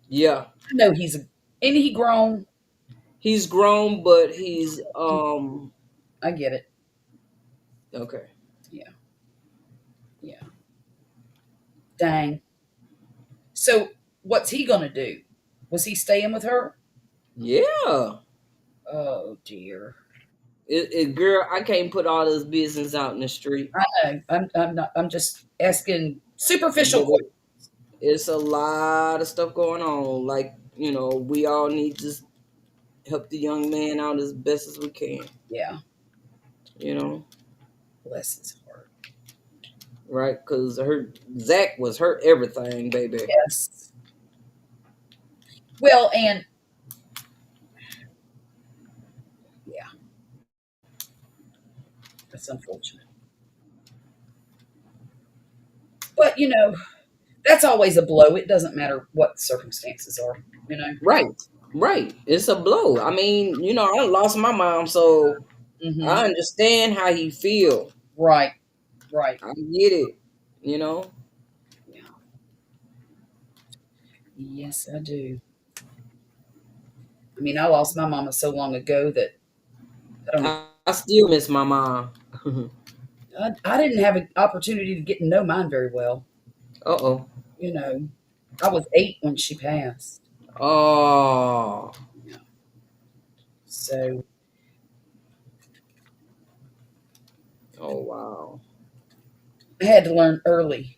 Yeah. I know and he grown. He's grown, but he's I get it. okay. Yeah. Yeah. Dang. So what's he gonna do? Was he staying with her? Yeah. Oh dear. Girl, I can't put all this business out in the street. I know. I'm not. I'm just asking superficial But questions. it's a lot of stuff going on. Like, we all need to help the young man out as best as we can. Yeah. You know, Bless his heart. right? Because Zach was her everything, baby. Yes. Well, and yeah, that's unfortunate. But that's always a blow. It doesn't matter what the circumstances are. You know. Right, right. It's a blow. I mean, I done lost my mom, so Hmm. I understand how he feel. Right. Right. I get it. You know, Yeah. Yes, I do. I mean, I lost my mama so long ago that I don't. I still miss my mom. I didn't have an opportunity to get to know mine very well. Uh-oh. You know, I was 8 when she passed. Oh. Yeah. So Oh, wow. I had to learn early.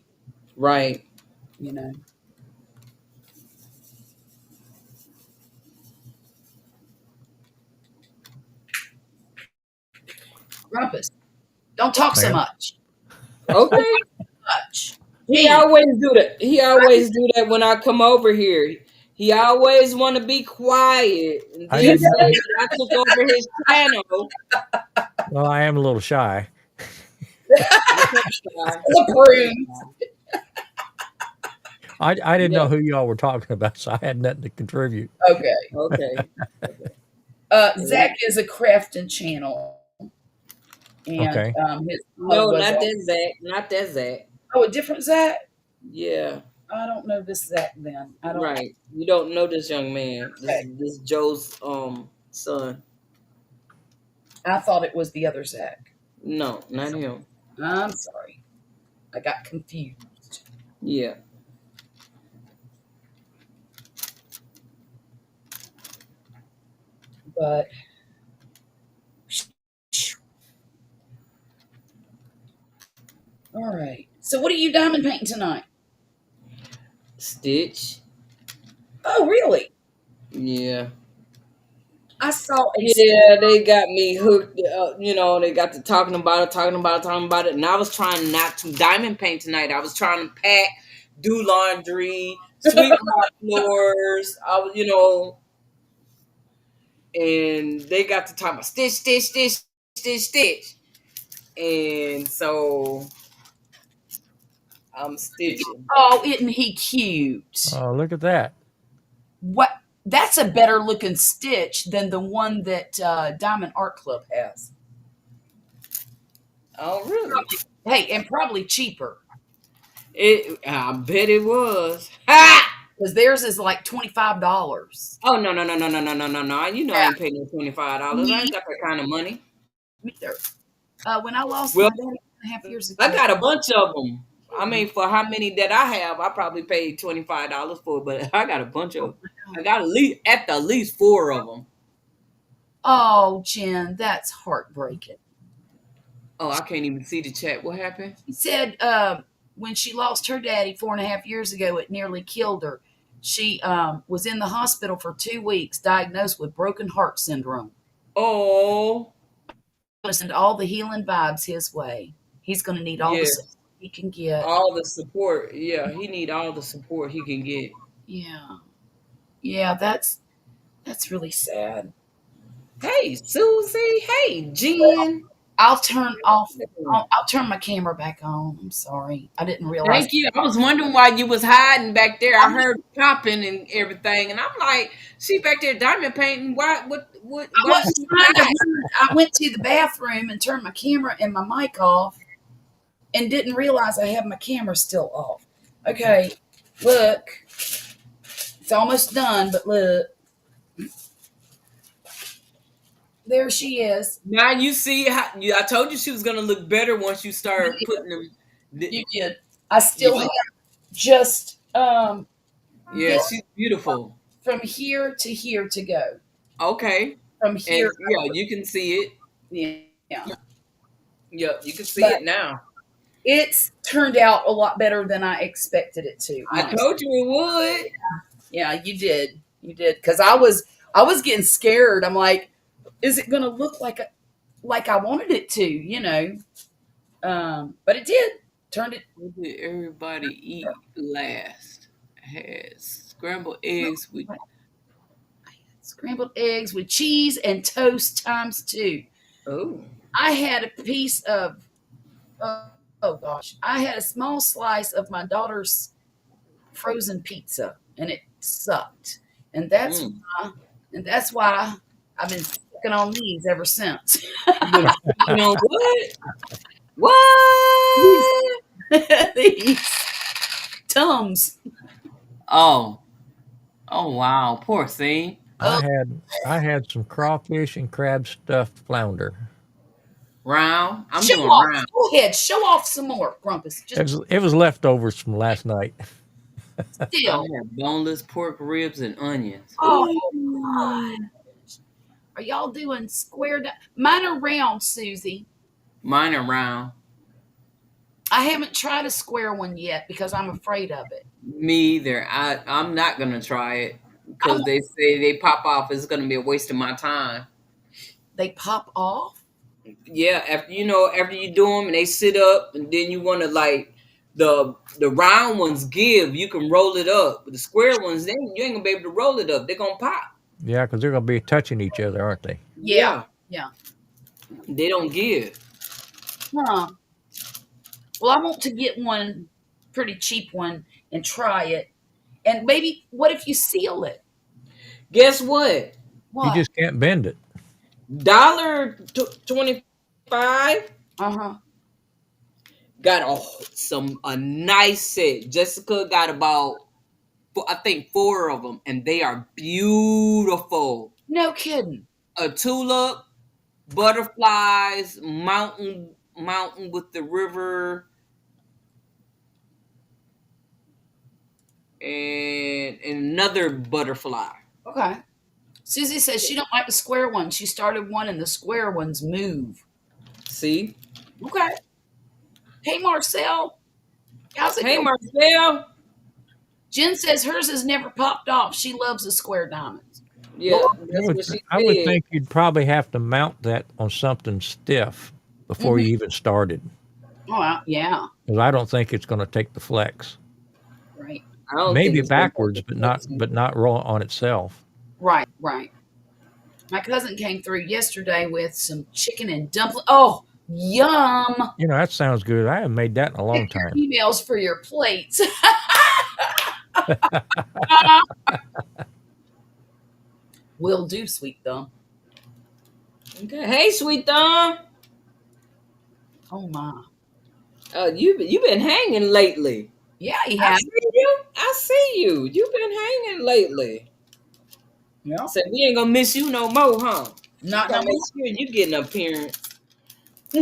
Right. You know. Grumpus, don't talk so Ma'am. much. Okay. Much. He Gee, always do that. He always do that when I come over here. He always want to be quiet and I you then didn't. know, say that I took over his channel. Well, I am a little shy. Okay, guy. the prunes. I didn't know Yeah. who y'all were talking about, so I had nothing to contribute. Okay. Okay. Zach is a crafting channel, and Okay. his mother No, was not that Zach. Not that Zach. a different Zach. Yeah. I don't know this Zach. Then I don't. Right. You don't know this young man. This Okay. this Joe's son. I thought it was the other Zach. No, not him. I'm sorry. I got confused. Yeah. But all right. So what are you diamond painting tonight? Stitch. Oh, really? Yeah. I saw a. Yeah, they got me hooked. They got to talking about it, and I was trying not to diamond paint tonight. I was trying to pack, do laundry, sweep my floors. I was, and they got to talk about stitch, stitch, stitch, stitch, stitch, and so I'm stitching. Oh, isn't he cute? Oh, look at that. What? That's a better looking stitch than the one that Diamond Art Club has. Oh, really? Hey, and probably cheaper I bet it was. Ha! because theirs is like $25. Oh no. You know I ain't paying no $25. I ain't got that kind of money. Me either. When I lost Well, my daddy 2.5 years ago, I got a bunch of them. I mean, for how many that I have, I probably paid $25 for, but I got a bunch of. I got at the least 4 of them. oh, Jen, that's heartbreaking. Oh, I can't even see the chat. What happened? He said when she lost her daddy 4.5 years ago, it nearly killed her. She was in the hospital for 2 weeks, diagnosed with broken heart syndrome. Oh, I'm going to send all the healing vibes his way. He's going to need all the yes. support he can get. All the support. Yeah, he need all the support he can get. Yeah, that's really sad. Hey, Susie. Hey, Jen. I'll turn my camera back on. I'm sorry. I didn't realize. Thank you. I was wondering why you was hiding back there. I heard popping and everything, and I'm like, she back there diamond painting. Why? What? I Why wasn't she trying to hide? hide. I went to the bathroom and turned my camera and my mic off and didn't realize I had my camera still off. Okay, look. It's almost done, but look. There she is. Now you see how I told you she was gonna look better once you start putting them. You did. I still have just Yeah, this she's beautiful. from here to go. Okay. From here. And yeah, you can see it. Yeah. Yep, you can see But it now. it's turned out a lot better than I expected it to. I Honestly. told you it would. Yeah, you did. You did. Because I was getting scared. I'm like, is it gonna look like I wanted it to, you know? But it did. Turned it. What did everybody eat last? Had scrambled eggs with Scrambled eggs with cheese and toast times 2. oh. I had a piece of oh gosh. I had a small slice of my daughter's frozen pizza and it sucked. And that's why I've been sticking on these ever since. You know what? What? These Tums. Oh wow, poor thing. I had some crawfish and crab stuffed flounder. Round. I'm Show doing off. round. Go ahead. Show off some more, Grumpus. Just It was leftovers from last night. I still. had boneless pork ribs and onions. Oh, God. Are y'all doing square? Mine are round, Susie. Mine are round. I haven't tried a square one yet because I'm afraid of it. Me either. I'm not gonna try it because they say they pop off. It's gonna be a waste of my time. They pop off? Yeah, after you do them and they sit up, and then you want to like the round ones give. You can roll it up, but the square ones, then you ain't gonna be able to roll it up. They're gonna pop. Yeah, because they're going to be touching each other, aren't they? Yeah. They don't give. Huh. Well, I want to get one pretty cheap one and try it. And maybe, what if you seal it? Guess what? What? You just can't bend it. $1.25 Uh-huh. got a nice set. Jessica got about I think 4 of them, and they are beautiful. No kidding. A tulip, butterflies, mountain with the river, and another butterfly. Okay. Susie says she don't like the square ones. She started one and the square ones move. See? Okay. Hey, Marcel. How's it Hey, going? Marcel. Jen says hers has never popped off. She loves the square diamonds. Yeah, that's what she said. I would think you'd probably have to mount that on something stiff before you even started. Oh, yeah. Because I don't think it's going to take the flex. Right. I don't Maybe think it's gonna backwards, take but not roll on itself. Right. My cousin came through yesterday with some chicken and dumpling. Oh, yum! You know, that sounds good. I haven't made that in a Check long time. your emails for your plates. Will do, sweet thumb. Okay. Hey, sweet thumb. Oh my. You been hanging lately. Yeah, he I has. see you. I see you. You've been hanging lately. Yeah. Said we ain't gonna miss you no more, huh? We Not no gonna make more. sure you get an appearance. I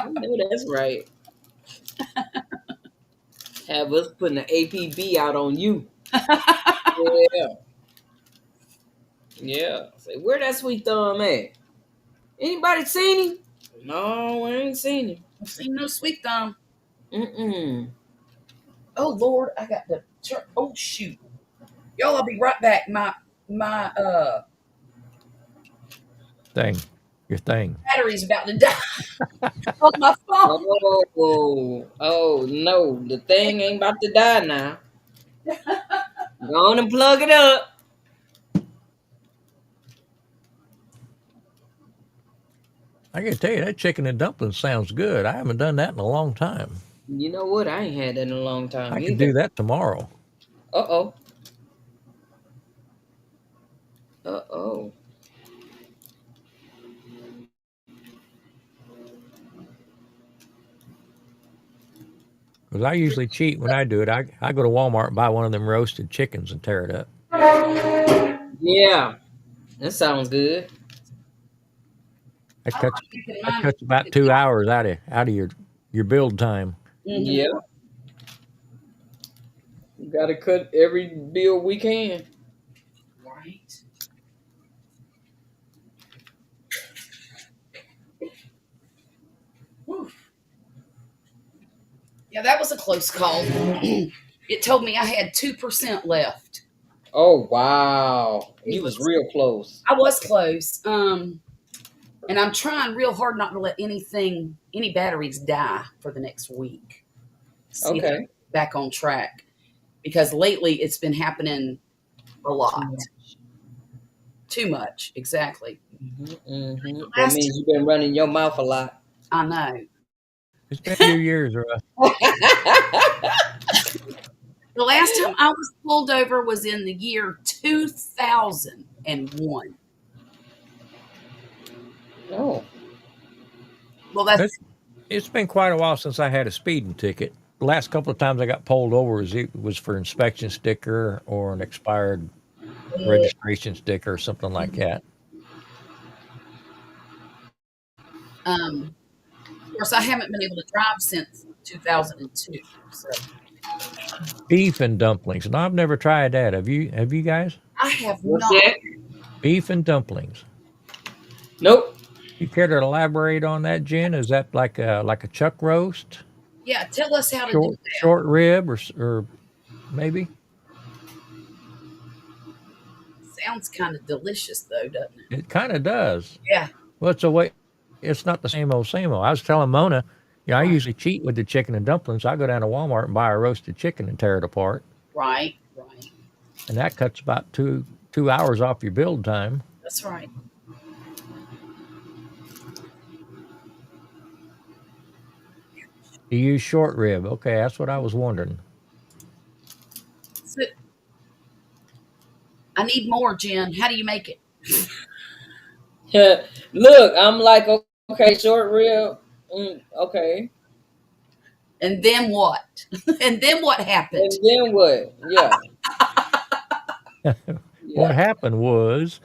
know that's right. Have us putting the APB out on you. Yeah, yeah. Say where that sweet thumb at? Anybody seen him? No, I ain't seen him. I've seen no sweet thumb. Mm-mm. Oh Lord, I got the oh shoot. Y'all, I'll be right back. My Thing. Your thing. battery's about to die on my phone. Oh no, the thing ain't about to die now. Go on and plug it up. I gotta tell you, that chicken and dumplings sounds good. I haven't done that in a long time. You know what? I ain't had that in a long I time could either. do that tomorrow. Uh-oh. Uh-oh. Because I usually cheat when I do it. I go to Walmart and buy one of them roasted chickens and tear it up. Yeah. That sounds good. That I'm cuts not thinking that mine. cuts about 2 hours out of your build time. Mm-hmm. Yeah. We gotta cut every bill we can. Right. Whew. Yeah, that was a close call. It told me I had 2% left. Oh wow. It You was was. real close. I was close. And I'm trying real hard not to let any batteries die for the next week. See if I Okay. get back on track because lately it's been happening a Too lot, much. too much. Exactly. That Last means you've been running your mouth a lot. I know. It's been a few years, Russ. The last time I was pulled over was in the year 2001. Oh. Well, that's It's been quite a while since I had a speeding ticket. The last couple of times I got pulled over it was for inspection sticker or an expired registration sticker or something like that. of course I haven't been able to drive since 2002. So Beef and dumplings. No, I've never tried that. Have you guys? I have What's not. that? Beef and dumplings. Nope. You care to elaborate on that, Jen? Is that like a chuck roast, Yeah, tell us how to do that. short rib, or maybe? Sounds kind of delicious though, doesn't it? It kind of does. Yeah. Well, it's a way. It's not the same old, same old. I was telling Mona, I Right. usually cheat with the chicken and dumplings. I go down to Walmart and buy a roasted chicken and tear it apart, Right. Right. and that cuts about two hours off your build time. That's right. You use short rib. Okay, that's what I was wondering. So I need more, Jen. How do you make it? Look, I'm like, okay, short rib. Okay. And then what? And then what happened? And then what? Yeah. What Yeah. happened was,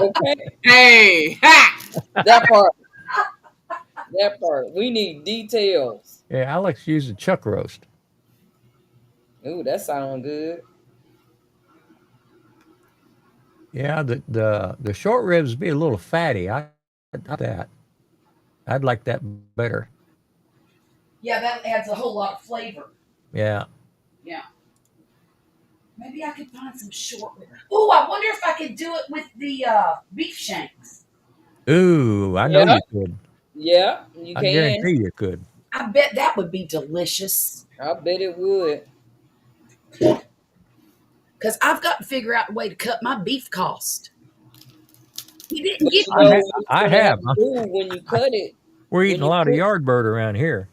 Okay. Hey, ha! That part. That part. We need details. yeah, Alex used a chuck roast. Ooh, that sounds good. Yeah, the short ribs be a little fatty. I that. I'd like that better. Yeah, that adds a whole lot of flavor. Yeah. Yeah. Maybe I could find some short rib. Oh, I wonder if I could do it with the beef shanks. Ooh, I know Yeah. you could. Yeah, you I can. guarantee you could. I bet that would be delicious. I bet it would. because I've got to figure out a way to cut my beef cost. He didn't But give you me. know, it's I gonna have have. to move when you cut it. We're When eating a you lot of cook, yard bird around here.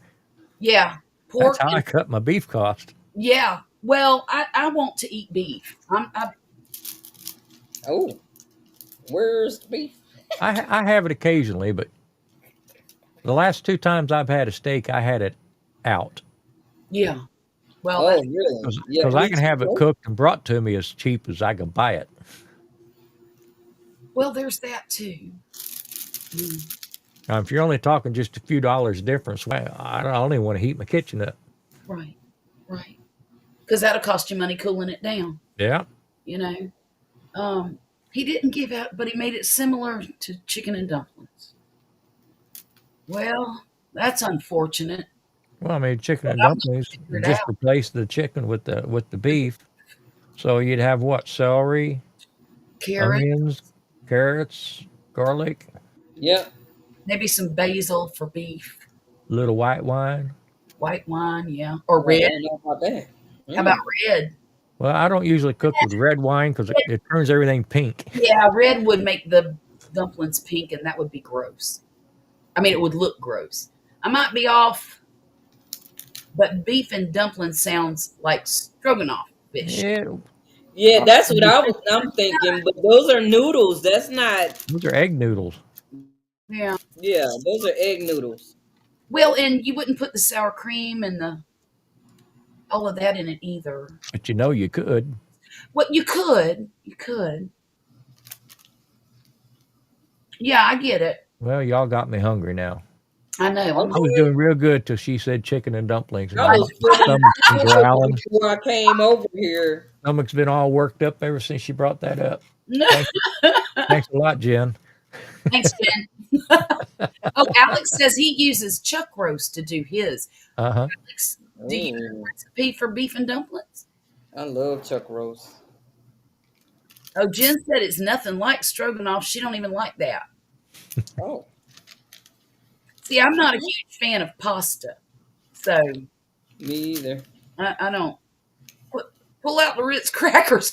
Yeah, That's pork how I and cut my beef cost. yeah. Well, I want to eat beef. oh, where's the beef? I have it occasionally, but the last 2 times I've had a steak, I had it out Yeah. Well, Oh, that's really? Yeah, because I me can have it too. cooked and brought to me as cheap as I can buy it. well. There's that too. Mm, Now, if you're only talking just a few dollars difference, well, I don't even want to heat my kitchen up. right. Right. Because that'll cost you money cooling it down. Yeah. You know. Um. He didn't give out, but he made it similar to chicken and dumplings. Well, that's unfortunate. Well, I mean, chicken But and I'm gonna dumplings figure it just out. replace the chicken with the beef. So you'd have what? Celery, Carrot, onions, carrots, garlic, Yep. maybe some basil for beef, little white wine. white wine, yeah, or Oh, I red. don't know about that. How about Mm. red? Well, I don't usually cook with red wine because it turns everything pink. Yeah, red would make the dumplings pink, and that would be gross. I mean, it would look gross. I might be off, but beef and dumplings sounds like stroganoff fish. Yeah, Yeah, that's what I'm thinking. But those are noodles. That's not. those are egg noodles. Yeah. Yeah, those are egg noodles. Well, and you wouldn't put the sour cream and the all of that in it either. But you know you could. Well, you could. Yeah, I get it. Well, y'all got me hungry now. I know. I'm I was doing real good till she said chicken and dumplings. I My was feeling stomach's been growling. before I came over here. Stomach's been all worked up ever since she brought that up. Thanks, thanks a lot, Jen. Thanks, Ben. Oh, Alex says he uses chuck roast to do his. Uh huh. Alex, do you have a Ooh, recipe for beef and dumplings? I love chuck roast. Oh, Jen said it's nothing like stroganoff. She don't even like that. Oh, See, I'm not a huge fan of pasta, so me either. I don't pull out the Ritz crackers.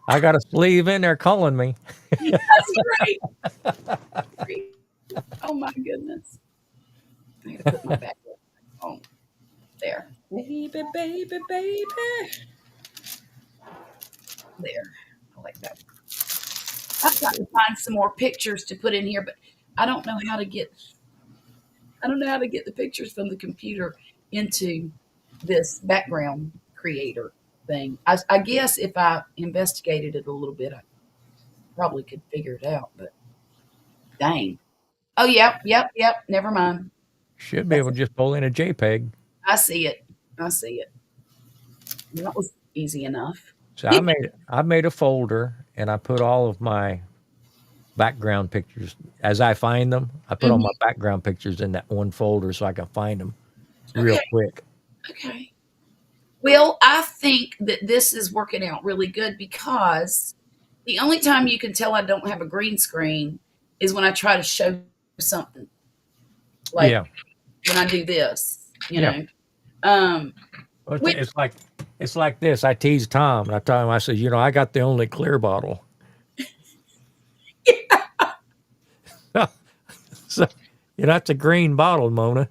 I got a sleeve in there calling me. That's great. Great. Oh my goodness! I gotta put my back on there. Baby, baby, baby. There, I like that. I've got to find some more pictures to put in here, but I don't know how to get. I don't know how to get the pictures from the computer into this background creator thing. I guess if I investigated it a little bit, I probably could figure it out. But dang. Oh, yep. Never mind. Should be able to just pull in a JPEG. I see it. I see it. That was easy enough. So I made a folder and I put all of my background pictures as I find them. I put all my background pictures in that one folder so I can find them real Okay. quick. Okay. Well, I think that this is working out really good because the only time you can tell I don't have a green screen is when I try to show something. Like Yeah. when I do this, you Yeah. know. Um, Well, Wait. it's like this. I tease Tom and I tell him, I said, I got the only clear bottle. So that's a green bottle, Mona.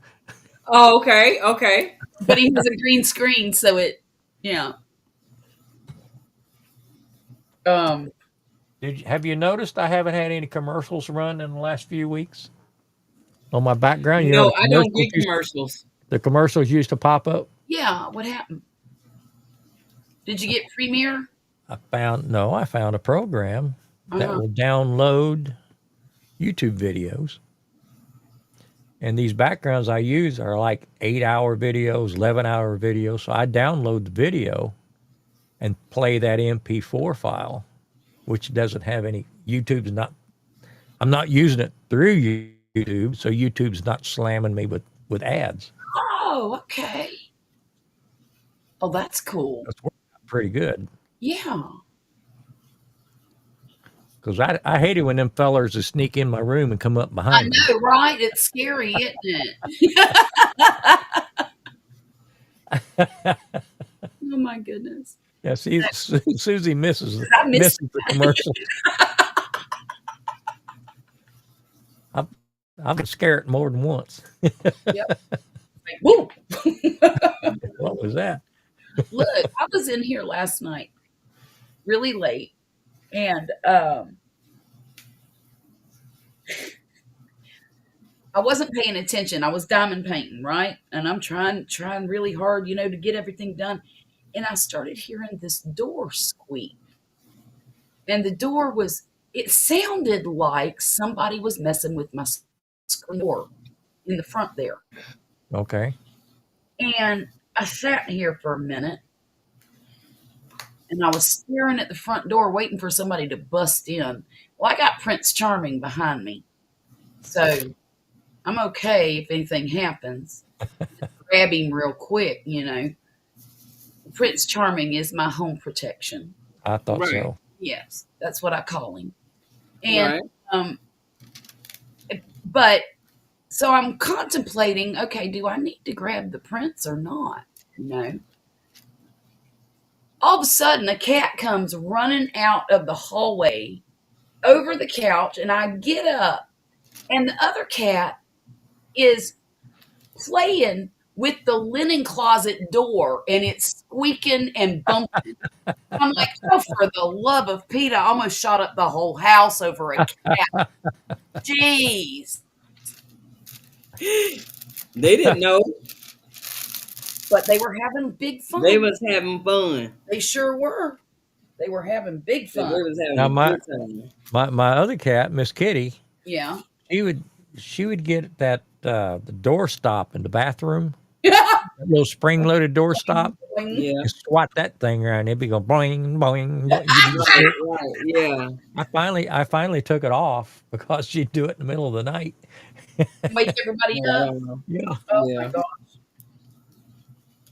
Oh, okay, okay. but he has a green screen, so yeah. Um, Have you noticed I haven't had any commercials run in the last few weeks on my background? You know, No, I don't get commercials. the commercials used to pop up. yeah. What happened? Did you get Premiere? I found a program that Uh-huh. will download YouTube videos. And these backgrounds I use are like 8-hour videos, 11-hour videos. So I download the video and play that MP4 file, which doesn't have any. I'm not using it through YouTube, so YouTube's not slamming me with ads. Oh, okay. Oh, that's cool. That's working out pretty good. Yeah. Because I hate it when them fellers just sneak in my room and come up I behind me. know, right? It's scary, isn't it? Oh my goodness. Yeah, see, Susie misses I missed misses the commercial. I've I've been scared more than once. yep. Like, woo. What was that? Look, I was in here last night really late, and I wasn't paying attention. I was diamond painting, right? And I'm trying really hard, to get everything done. And I started hearing this door squeak. And the door was it sounded like somebody was messing with my screen door in the front there. Okay. And I sat here for a minute and I was staring at the front door waiting for somebody to bust in. Well, I got Prince Charming behind me. So I'm okay if anything happens. Grab him real quick. Prince Charming is my home protection. I thought Right. so. Yes, that's what I call him. And Right. but so I'm contemplating, okay, do I need to grab the prince or not? All of a sudden a cat comes running out of the hallway over the couch, and I get up, and the other cat is playing with the linen closet door, and it's squeaking and bumping. I'm like, oh, for the love of Pete, I almost shot up the whole house over a cat. Jeez. They didn't know. But they were having big fun. They was having fun. They sure were. They were having big They fun. was having Now, a good time. My other cat, Miss Kitty, Yeah. she would get that the door stop in the bathroom, that little spring loaded door stop, Yeah. and swat that thing around. It'd be going boing boing. Boing. You'd just hear it. Right. Yeah. I finally took it off because she'd do it in the middle of the night. Wake everybody up. Yeah. Oh Yeah. my gosh.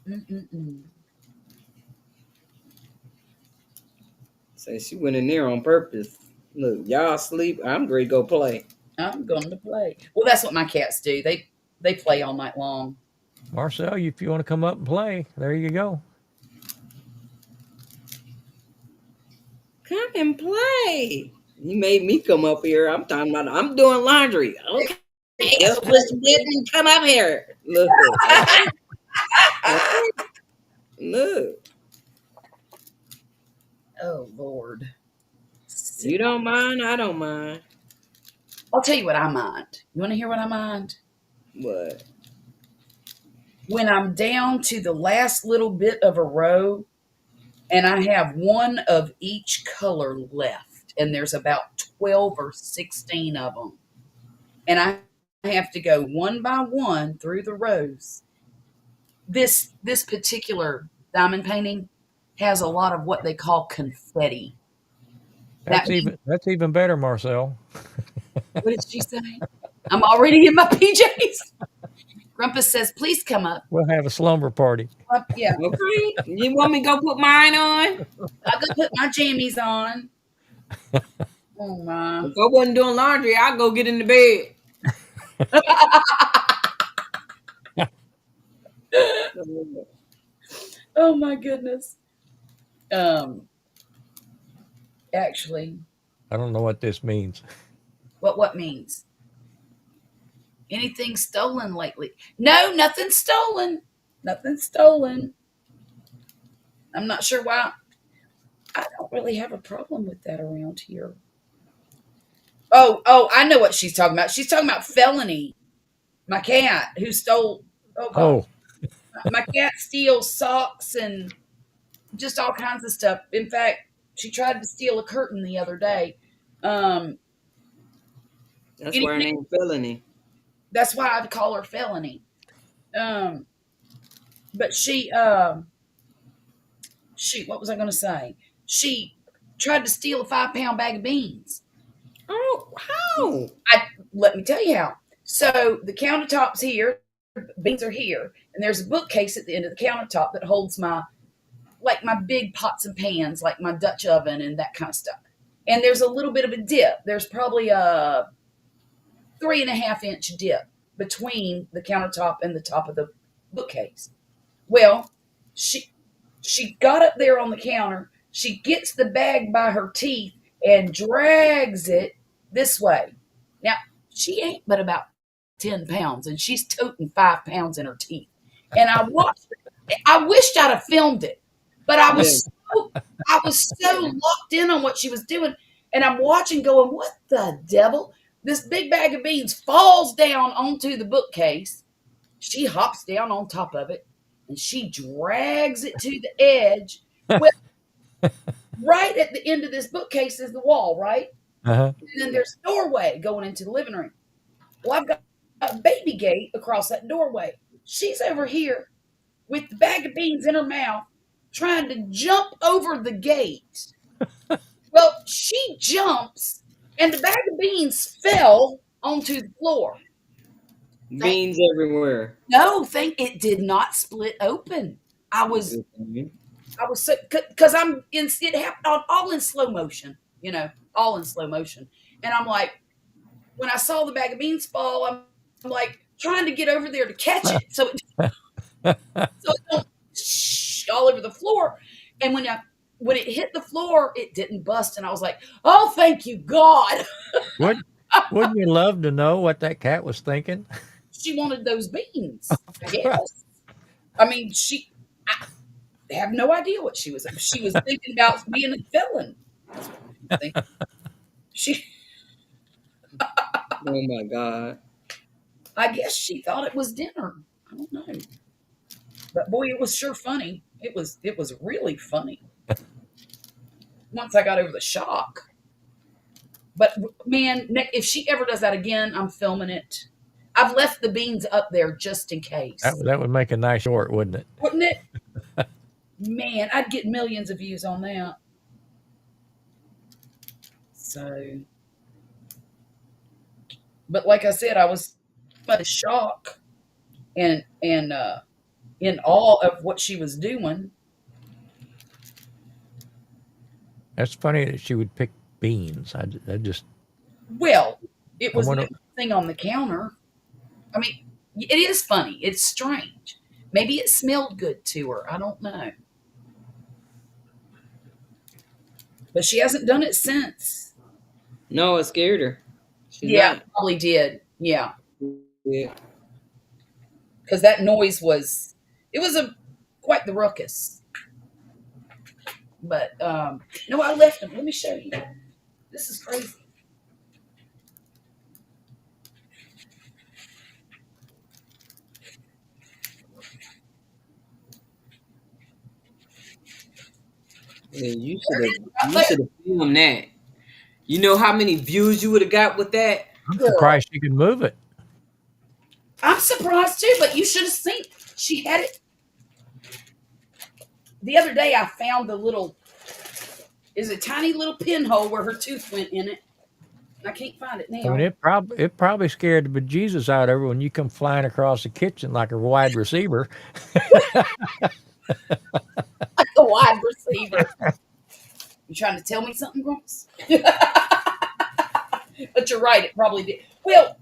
Mm-mm-mm. So she went in there on purpose. Look, y'all sleep. I'm ready to go play. I'm going to play. Well, that's what my cats do. They play all night long. Marcel, if you want to come up and play, there you go. Come and play. You made me come up here. I'm talking about I'm doing laundry. Okay. Push the button and come up here. Look. Look. Oh Lord. You don't mind? I don't mind. I'll tell you what I mind. You want to hear what I mind? What? When I'm down to the last little bit of a row and I have one of each color left, and there's about 12 or 16 of them, and I have to go one by one through the rows. This particular diamond painting has a lot of what they call confetti. That's even better, Marcel. What did she say? I'm already in my PJs. Grumpus says, please come up. We'll have a slumber party. Yeah. Okay. You want me to go put mine on? I'll go put my jammies on. Oh my. If I wasn't doing laundry, I'd go get in the bed. Oh my goodness. Actually, I don't know what this means. what means? Anything stolen lately? No, nothing stolen. Nothing stolen. I'm not sure why. I don't really have a problem with that around here. Oh, I know what she's talking about. She's talking about Felony, my cat who stole. Oh, God. Oh, My cat steals socks and just all kinds of stuff. In fact, she tried to steal a curtain the other day. That's why her name's Felony. That's why I'd call her Felony. But she, what was I going to say? She tried to steal a 5-pound bag of beans. Oh, how? Let me tell you how. So the countertop's here, beans are here, and there's a bookcase at the end of the countertop that holds my big pots and pans, like my Dutch oven and that kind of stuff. And there's a little bit of a dip. There's probably a 3.5-inch dip between the countertop and the top of the bookcase. Well, She got up there on the counter. She gets the bag by her teeth and drags it this way. Now, she ain't but about 10 pounds, and she's toting 5 pounds in her teeth. And I watched it. I wished I'd have filmed it, but Yeah. I was so locked in on what she was doing. And I'm watching going, what the devil? This big bag of beans falls down onto the bookcase. She hops down on top of it and she drags it to the edge. Well, right at the end of this bookcase is the wall, right? Uh-huh. And then there's a doorway going into the living room. Well, I've got a baby gate across that doorway. She's over here with the bag of beans in her mouth, trying to jump over the gate. Well, she jumps, and the bag of beans fell onto the floor. Thank, Beans everywhere. no, thank it did not split open. I was Mhm. I was so because I'm in it happened all in slow motion, all in slow motion. And I'm like, when I saw the bag of beans fall, I'm like trying to get over there to catch it so it don't all over the floor. And when it hit the floor, it didn't bust, and I was like, "Oh, thank you, God!" Would wouldn't you love to know what that cat was thinking? She wanted those beans, I guess. I mean, I have no idea what she was. She was thinking about being a felon. She, Oh my God. I guess she thought it was dinner. I don't know, but boy, it was sure funny. It was really funny once I got over the shock. But man, if she ever does that again, I'm filming it. I've left the beans up there just in That case. that would make a nice short, wouldn't it? Wouldn't it? Man, I'd get millions of views on that. So, but like I said, I was in shock and in awe of what she was doing. That's funny that she would pick beans. I just Well, it I was the wonder. only thing on the counter. I mean, it is funny. It's strange. Maybe it smelled good to her. I don't know. But she hasn't done it since. No, it scared her. She's Yeah, not. probably did. Yeah, Yeah. because that noise was it was a quite the ruckus. But no, I left them. Let me show you. This is crazy. Yeah, you There should it have. is right You should have filmed that. You know how many views you would have got with that? I'm there, girl. surprised she could move it. I'm surprised too, but you should have seen. She had it the other day. I found the little is a tiny little pinhole where her tooth went in it. I can't find it I mean, now. it probably scared the bejesus out of her when you come flying across the kitchen like a wide receiver. The wide receiver. You trying to tell me something, Grumps? But you're right. It probably did. Well,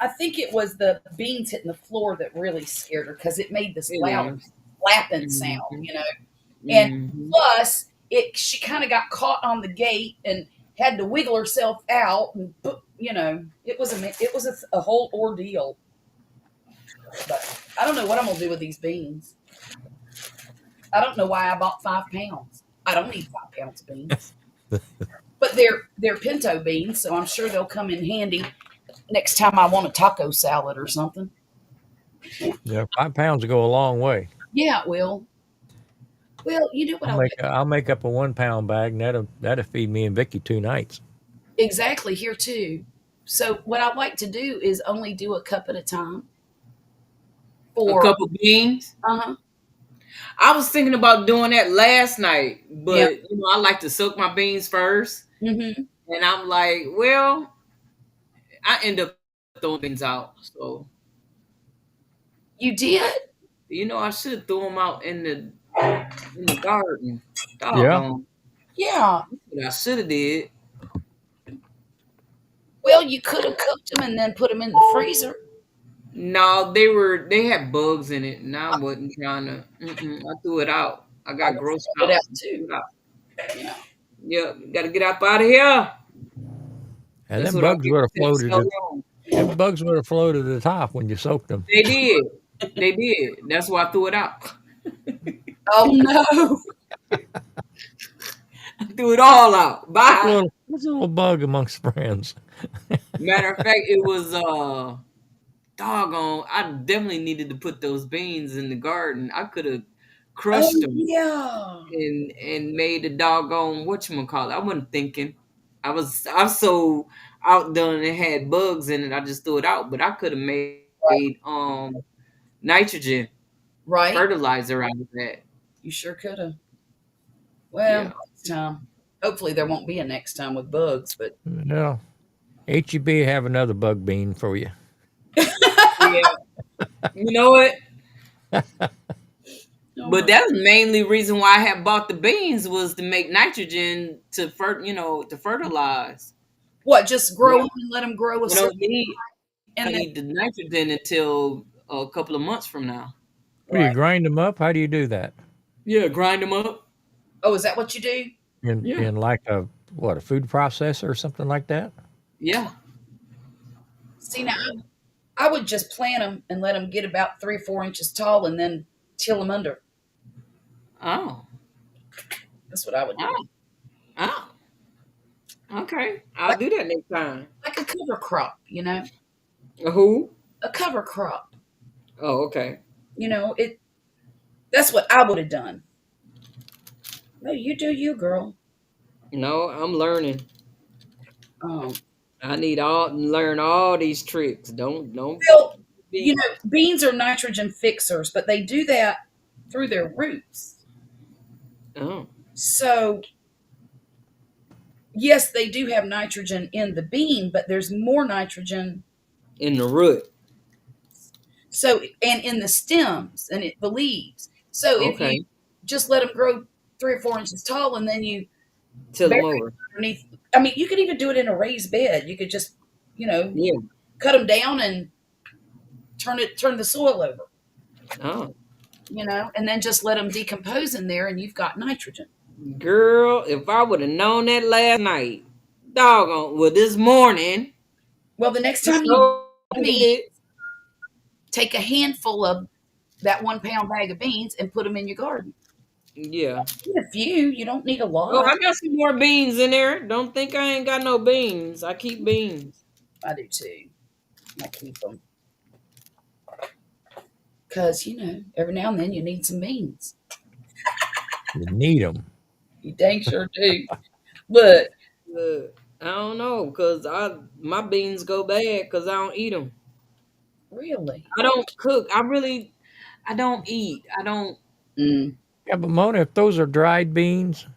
I think it was the beans hitting the floor that really scared her because it made this It loud was. flapping sound, Hmm. And Hmm. plus, she kind of got caught on the gate and had to wiggle herself out, and it was a whole ordeal. But I don't know what I'm gonna do with these beans. I don't know why I bought 5 pounds. I don't need 5 pounds of beans, but they're pinto beans, so I'm sure they'll come in handy next time I want a taco salad or something. Yeah, 5 pounds will go a long way. Yeah, it will. Well, you know what I'll I make like I'll make up a 1 pound bag, and that'll feed me and Vicky 2 nights. exactly here too. So what I like to do is only do a cup at a time A for couple beans. uh-huh. I was thinking about doing that last night, Yeah. but I like to soak my beans first, Hmm. and I'm like, well, I end up throwing beans out. So You did? I should have thrown them out in the garden. Yeah. Doggone, Yeah. what I should have did. Well, you could have cooked them and then put them in the freezer. No, they had bugs in it, and I wasn't trying to. I threw it out. I I got just grossed throw it out. out too. Threw it out. Yeah. Yep, got to get up out of here. And That's them what I bugs get would have to take floated. so long. Them bugs would have floated to the top when you soaked them. They did. They did. That's why I threw it out. Oh no. I threw it all out. Bye. It's a little bug amongst friends. Matter of fact, it was doggone. I definitely needed to put those beans in the garden. I could have Oh crushed them yeah. and made a doggone whatchamacallit. I wasn't thinking. I was so outdone and had bugs in it. I just threw it out. But I could have made Right. nitrogen Right. fertilizer out of that. You sure could have. Well, Yeah. next time. Hopefully there won't be a next time with bugs, but No, HEB have another bug bean for you. Yeah. You know what? oh But my, that's mainly reason why I had bought the beans was to make nitrogen to fertilize. what? Just grow Yeah. them and let them grow a I don't certain, need I and then need the nitrogen until a couple of months from now. What do you right. grind them up? How do you do that? Yeah, grind them up. Oh, is that what you do? Yeah. In like a food processor or something like that? Yeah. See now, I would just plant them and let them get about 3 or 4 inches tall, and then till them under. Oh. That's what I would do. Oh. Oh. Okay. I'll Like do that next time. like a cover crop, A who? a cover crop. Oh, okay. It. That's what I would have done. No, you do you, girl. No, I'm learning. Um, I need all learn all these tricks. Don't well, be beans are nitrogen fixers, but they do that through their roots. oh. So yes, they do have nitrogen in the bean, but there's more nitrogen. In the root. So and in the stems and the leaves. So if you Okay. just let them grow 3 or 4 inches tall, and then you Till bury them over. them underneath. I mean, you could even do it in a raised bed. You could just, you know, Yeah. cut them down and turn the soil over, Oh. and then just let them decompose in there, and you've got nitrogen. Girl, if I would have known that last night, doggone, well, this morning, Well, the next I time you so do beans, did. take a handful of that 1 pound bag of beans and put them in your garden. Yeah. Need a few. You don't need a Oh, lot. I got some more beans in there. Don't think I ain't got no beans. I keep beans. I do too. I keep them because every now and then you need some beans. You need them. You dang sure do. But I don't know, cause my beans go bad because I don't eat them. really, I don't cook. I don't eat. I don't. mm, Yeah, but Mona, if those are dried beans,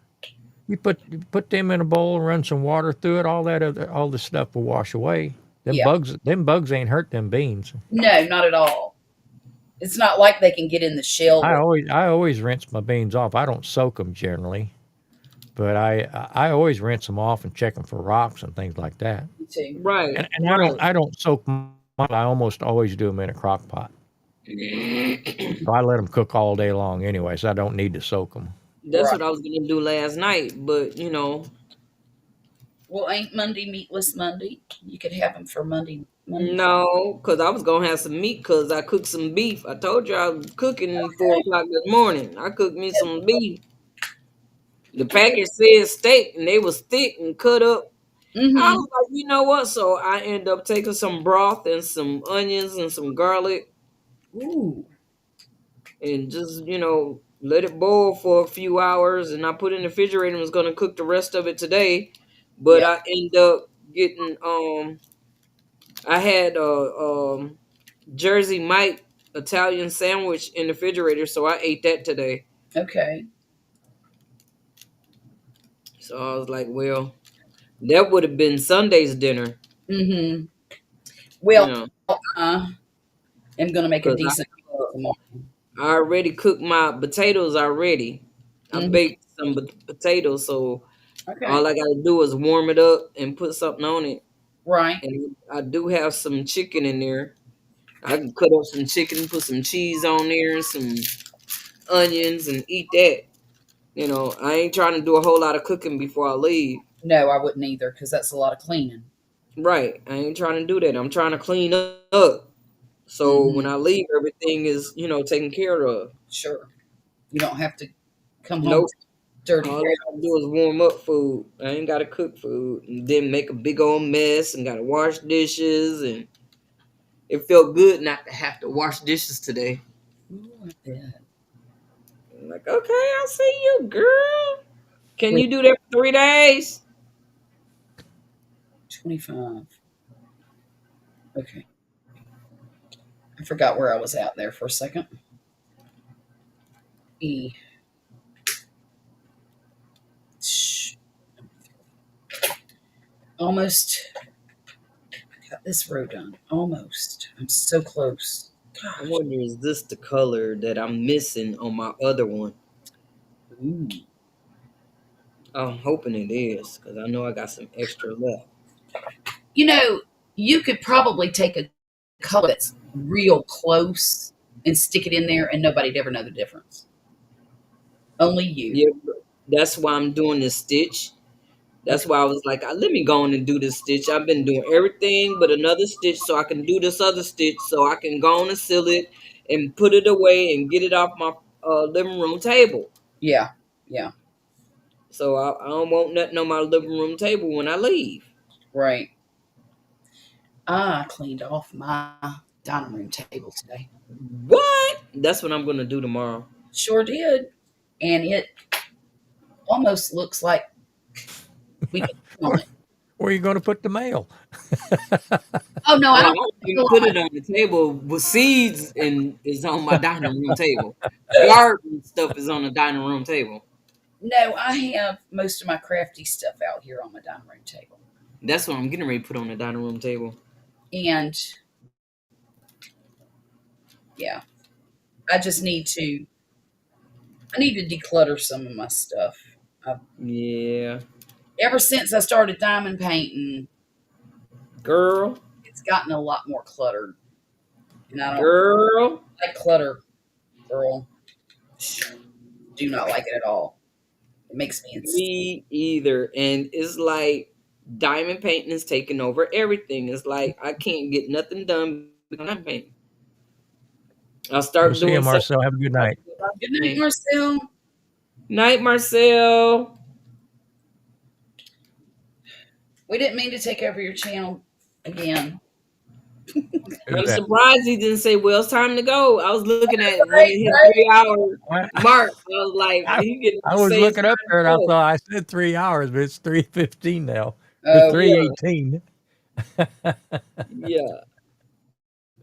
you put them in a bowl and run some water through it. All the stuff will wash away. yeah, Them bugs ain't hurt them beans. no, not at all. It's not like they can get in the shell with I always rinse my beans off. I don't soak them generally, but I always rinse them off and check them for rocks and things like that. you too. Right. And Right. I don't soak mine. I almost always do them in a crock pot. So I let them cook all day long anyway, so I don't need to soak them. That's Right. what I was gonna do last night, but Well, ain't Monday meatless Monday? You could have them for Monday. no, because I was gonna have some meat because I cooked some beef. I told you I was cooking 4 o'clock this morning. I cooked me some beef. The package said steak, and they was thick and cut up. I Mm-hmm. was like, you know what? So I ended up taking some broth and some onions and some garlic Ooh. and just let it boil for a few hours. And I put it in the refrigerator and was gonna cook the rest of it today, but Yeah. I ended up getting I had a Jersey Mike Italian sandwich in the refrigerator, so I ate that today. Okay. So I was like, well, that would have been Sunday's dinner, Mm-hmm. you Well, know, I am gonna make a because decent meal tomorrow. I already cooked my potatoes already. I Mm-hmm. baked some potatoes, so Okay. all I gotta do is warm it up and put something on it. Right. And I do have some chicken in there. I can cut up some chicken, put some cheese on there, and some onions, and eat that. I ain't trying to do a whole lot of cooking before I leave. No, I wouldn't either because that's a lot of cleaning. Right. I ain't trying to do that. I'm trying to clean up. So when Hmm. I leave, everything is, taken care of. Sure. You don't have to come home Nope. to a dirty All I gotta do house. is warm up food. I ain't gotta cook food and then make a big old mess and gotta wash dishes, and it felt good not to have to wash dishes today. Ooh, I bet. I'm like, okay, I see you, girl. Can Wait, you do that for 3 days? 25. Okay. I forgot where I was at there for a second. E. Shh. Almost got this row done. Almost. I'm so close. I Gosh. wonder, is this the color that I'm missing on my other one? Ooh. I'm hoping it is, because I know I got some extra left. You know, you could probably take a color that's real close and stick it in there, and nobody'd ever know the difference. Only you. Yeah, that's why I'm doing this stitch. That's Okay. why I was like, let me go on and do this stitch. I've been doing everything but another stitch so I can do this other stitch so I can go on and seal it and put it away and get it off my living room table. Yeah. Yeah. So I don't want nothing on my living room table when I leave. Right. I cleaned off my dining room table today. What? That's what I'm going to do tomorrow. Sure did. And it almost looks like we can sit on Where, it. where are you going to put the mail? Oh, no, I Oh, I don't don't have a even put lot. it on the table with seeds and is on my dining room table. Garden stuff is on the dining room table. No, I have most of my crafty stuff out here on my dining room table. That's what I'm getting ready to put on the dining room table. And yeah, I just need to I need to declutter some of my stuff. I've, Yeah. ever since I started diamond painting, Girl. it's gotten a lot more cluttered. And I don't Girl. like clutter, girl. Do not like it at all. It makes me insane. Me either. And it's like diamond painting is taking over everything. It's like I can't get nothing done because I'm diamond painting. I'll We'll start see you, doing something. Marcel. Have a good night. Good night, Marcel. Night, Marcel. We didn't mean to take over your channel again. Who's I'm that? surprised he didn't say, well, it's time to go. I was looking at it when Right, it hit right. 3 hour I, mark. I was like, I, he getting I to was say it's looking up time there to and I go. thought I said 3 hours, but it's 3:15 now. Or Oh, Yeah, 3:18. yeah.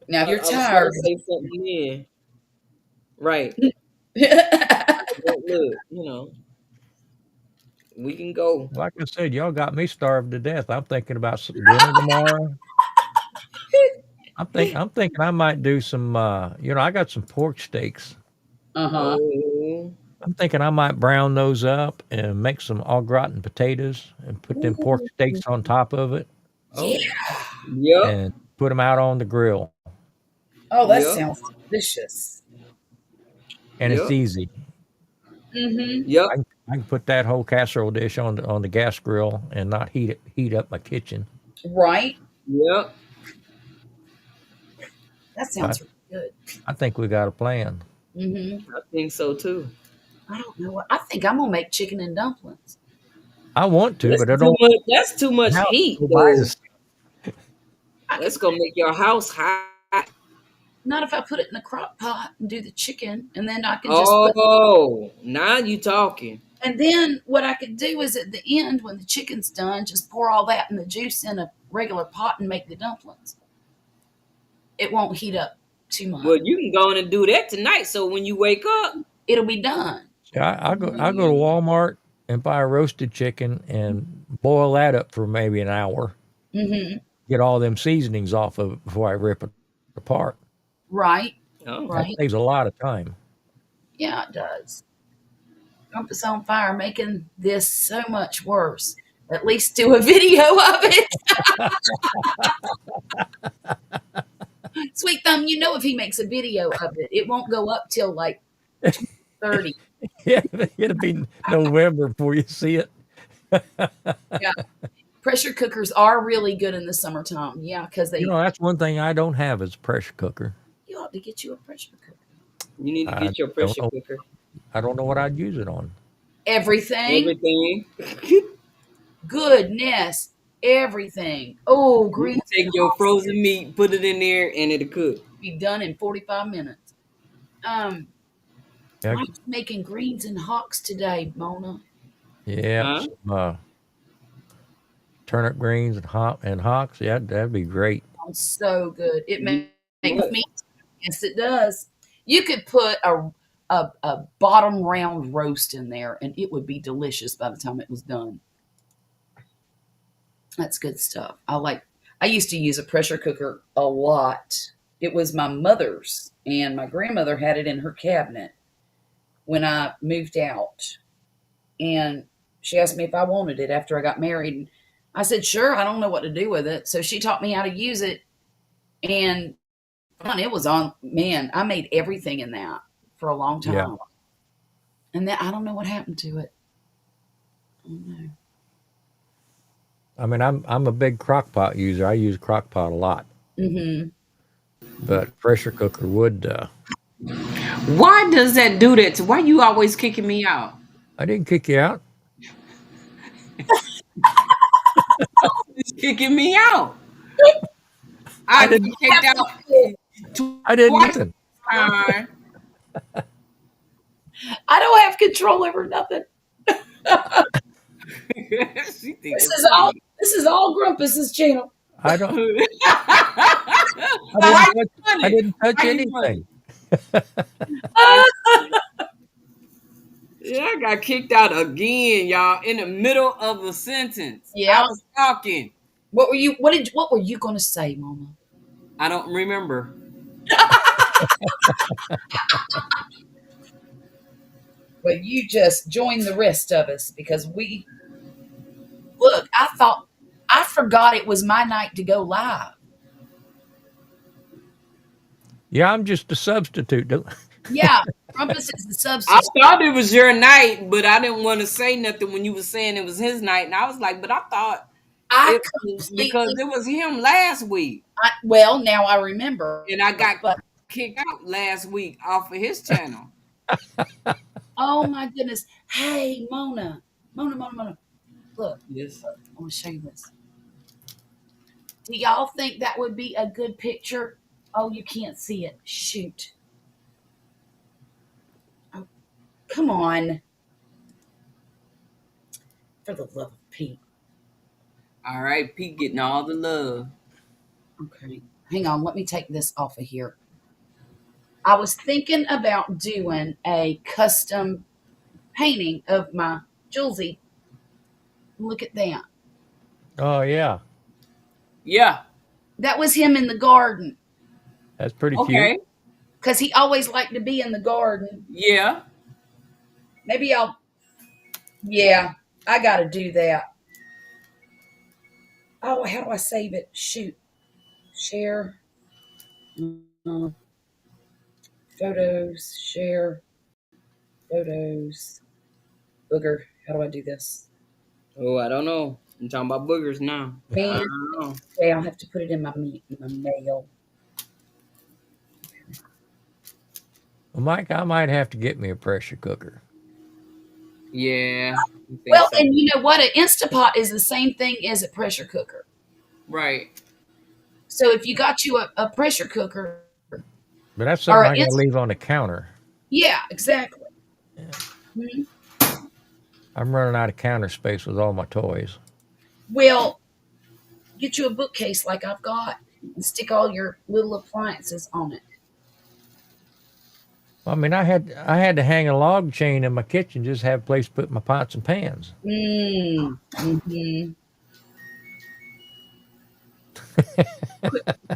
now if you're I was trying tired, to say something in. Right. But look, we can go. Like I said, y'all got me starved to death. I'm thinking about some dinner tomorrow. I'm thinking I might do some. I got some pork steaks. uh-huh. Oh, I'm thinking I might brown those up and make some au gratin potatoes and put them pork steaks on top of it Yeah. oh, yep, and put them out on the grill. Oh, that yep, sounds delicious. And it's yep, easy. Mm-hmm. yep, I can put that whole casserole dish on the gas grill and not heat up my kitchen. Right? yep. That So I, sounds really I think we got a plan. good. Mm-hmm. I think so too. I don't know what I think I'm gonna make chicken and dumplings. I want to, That's but I too don't much. That's too much know how to heat, go buy though. this. I could That's gonna make your house hot. not if I put it in the crock pot and do the chicken, and then I could just put. Oh, now you talking. And then what I could do is at the end, when the chicken's done, just pour all that and the juice in a regular pot and make the dumplings. It won't heat up too much. Well, you can go in and do that tonight. So when you wake up, It'll be done. Yeah, I go to Walmart and buy a roasted chicken and boil that up for maybe an hour. Mm-hmm. Get all them seasonings off of it before I rip it apart. Right. oh, That Right. saves a lot of time. Yeah, it does. Grumpus on fire, making this so much worse. At least do a video of it. Sweet Sweet Thumb, you know if he makes a video of it, it won't go up till like 30. Yeah, it'll be November before you see it. Yeah. Pressure cookers are really good in the summertime. Yeah, because That's one thing I don't have is a pressure cooker. you ought to get you a pressure cooker. You need to I get your don't pressure know. cooker. I don't know what I'd use it on. Everything. Everything. Goodness. Everything. Oh, You greens can take and your hops frozen meat, put it in there, and it'll cook. be done in 45 minutes. I Yeah, was making greens and hocks today, Mona. yeah. Huh? Some, turnip greens and hocks. Yeah, that'd be great. Sounds so good. It You makes what? me. Yes, it does. You could put a bottom round roast in there, and it would be delicious by the time it was done. That's good stuff. I used to use a pressure cooker a lot. It was my mother's, and my grandmother had it in her cabinet when I moved out. And she asked me if I wanted it after I got married. And I said, sure, I don't know what to do with it. So she taught me how to use it. And it was on, man, I made everything in that for a long Yeah. time. And then I don't know what happened to it. I don't know. I mean, I'm a big crock pot user. I use crock pot a lot, Mm-hmm. but pressure cooker would. Why does that do that? Why you always kicking me out? I didn't kick you out. It's kicking me out. I I got didn't. kicked out I didn't twice either. time. I don't have control over nothing. She think This it's is all funny. this is all Grumpus's channel. I don't. Why you I funny? didn't touch Why you anything. Yeah, I got kicked out again, y'all, in the middle of a sentence. Yeah. I was talking. What were you gonna say, Mama? I don't remember. Well, you just join the rest of us because look, I forgot it was my night to go live. Yeah, I'm just a substitute. Yeah, Grumpus is the I substitute. thought it was your night, but I didn't want to say nothing when you were saying it was his night. And I was like, but I thought I it was because completely it was him last week. well, now I remember. And I got But kicked out last week off of his channel. oh my goodness. Hey, Mona. Mona. Look, Yes. I want to show you this. Do y'all think that would be a good picture? Oh, you can't see it. Shoot. Oh, come on. For the love of Pete. All right, Pete getting all the love. Okay. Hang on. Let me take this off of here. I was thinking about doing a custom painting of my Julesy. Look at that. Oh yeah, Yeah. That was him in the garden that's pretty Okay. cute. because he always liked to be in the garden. Yeah. Maybe yeah, I got to do that. Oh, how do I save it? Shoot. Share. Uh, photos. Share. Photos. Booger. How do I do this? Oh, I don't know. I'm talking about boogers now. I Man, don't know. okay, I'll have to put it in my mail. Well, Mike, I might have to get me a pressure cooker. Yeah. I think Well, so. and you know what? An Instapot is the same thing as a pressure cooker. Right. So if you got you a pressure cooker, But that's or something an I gotta leave on the counter. yeah, exactly. Yeah. Mhm. I'm running out of counter space with all my toys. Well, get you a bookcase like I've got and stick all your little appliances on it. I mean, I had to hang a log chain in my kitchen just to have a place to put my pots and pans. Mm-hmm.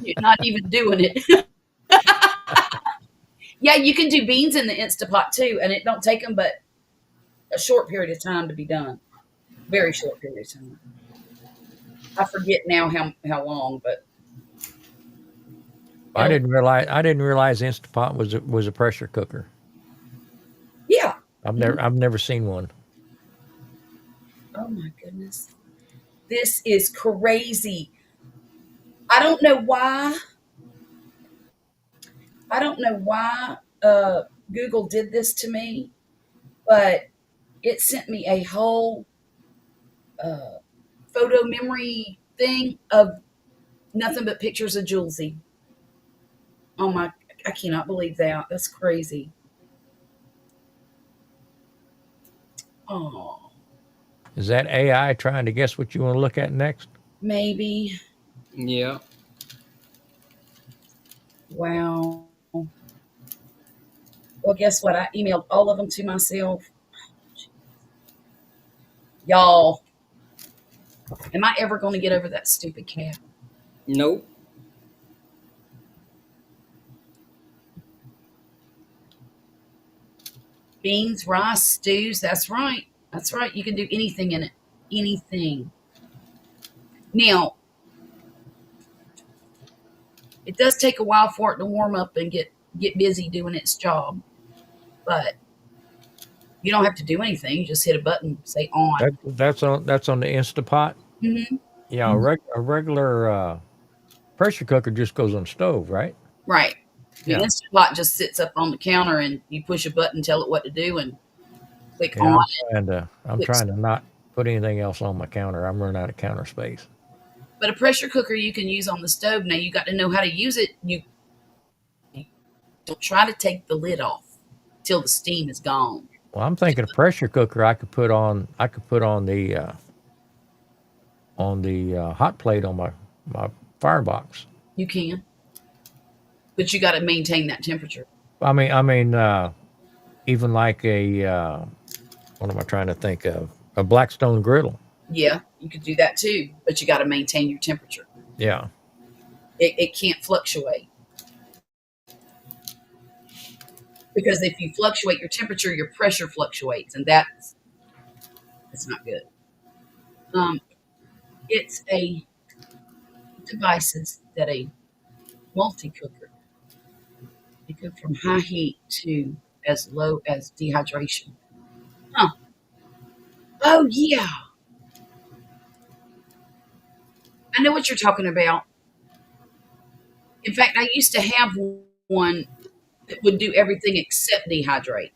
You're not even doing it. Yeah, you can do beans in the Instapot too, and it don't take them but a short period of time to be done. Very short period of time. I forget now how long, but I didn't realize Instapot was a pressure cooker. Yeah. I've never seen one. Oh my goodness. This is crazy. I don't know why. I don't know why Google did this to me, but it sent me a whole uh, photo memory thing of nothing but pictures of Julesy. Oh my, I cannot believe that. That's crazy. Oh, Is that AI trying to guess what you want to look at next? maybe. Yeah. Wow. Well, guess what? I emailed all of them to myself. Y'all, am I ever going to get over that stupid cat? Nope. Beans, rice, stews. That's right. That's right. You can do anything in it. Anything. Now, it does take a while for it to warm up and get busy doing its job, but you don't have to do anything. You just hit a button, say on. That's on the Instapot. Mm-hmm. Yeah, a regular pressure cooker just goes on the stove, right? Right. The Yeah. Instant Pot just sits up on the counter, and you push a button, tell it what to do, and click Yeah, on. I'm trying to not put anything else on my counter. I'm running out of counter space. But a pressure cooker you can use on the stove. Now you got to know how to use it. You don't try to take the lid off till the steam is gone. Well, I'm thinking a pressure cooker I could put on the hot plate on my firebox. You can, but you got to maintain that temperature. I mean, even like a what am I trying to think of? A Blackstone griddle. Yeah, you could do that too, but you got to maintain your temperature. Yeah. It can't fluctuate. Because if you fluctuate your temperature, your pressure fluctuates, and that's not good. It's a devices that a multi-cooker. They cook from high heat to as low as dehydration. Huh. Oh yeah. I know what you're talking about. In fact, I used to have one that would do everything except dehydrate.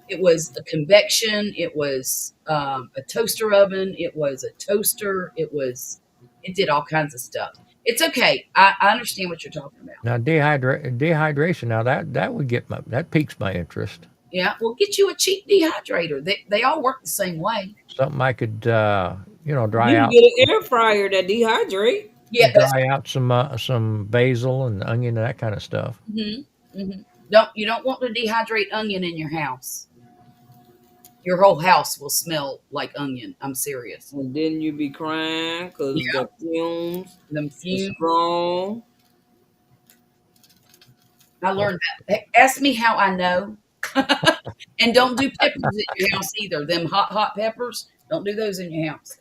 It was a convection. It was a toaster oven. It was a toaster. It did all kinds of stuff. It's okay. I understand what you're talking about. Now dehydration. Now that would that piques my interest. Yeah, well, get you a cheap dehydrator. They all work the same way. Something I could dry You out. can get an air fryer that dehydrate. Yeah, Dry out some basil and onion and that kind of stuff. mm-hmm. You don't want to dehydrate onion in your house. Your whole house will smell like onion. I'm serious. And then you be crying because Yeah. the fumes Them is fumes. strong. I learned that. Hey, ask me how I know. And don't do peppers at your house either. Them hot peppers, don't do those in your house.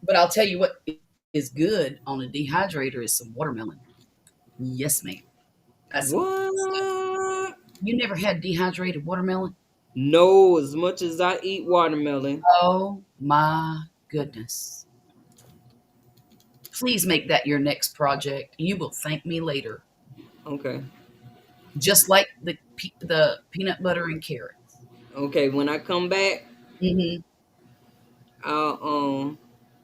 But I'll tell you what is good on a dehydrator is some watermelon. Yes, ma'am. That's What? You never had dehydrated watermelon? No, as much as I eat watermelon. Oh my goodness. Please make that your next project. You will thank me later. Okay. Just like the peanut butter and carrots. Okay, when I come back, Mm-hmm. I'll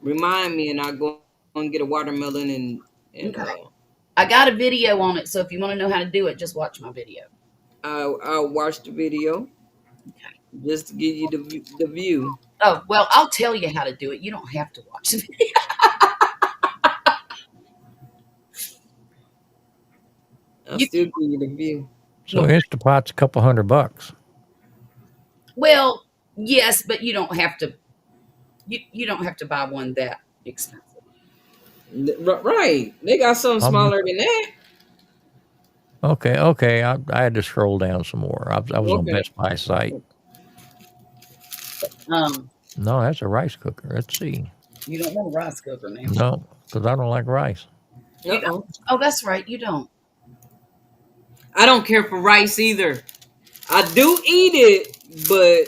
remind me and I'll go and get a watermelon and Okay. I got a video on it, so if you want to know how to do it, just watch my video. I'll watch the video just to give you the view. Oh, well, I'll tell you how to do it. You don't have to watch the video. I'll still give you the view. So Instapot's a couple $100. Well, yes, but you don't have to. You don't have to buy one that expensive. Right. They got something smaller than that. Okay. I had to scroll down some more. I was on Okay. Best Buy site. No, that's a rice cooker. Let's see. You don't want a rice cooker now. No, because I don't like rice. You don't. Oh, that's right. You don't. I don't care for rice either. I do eat it, but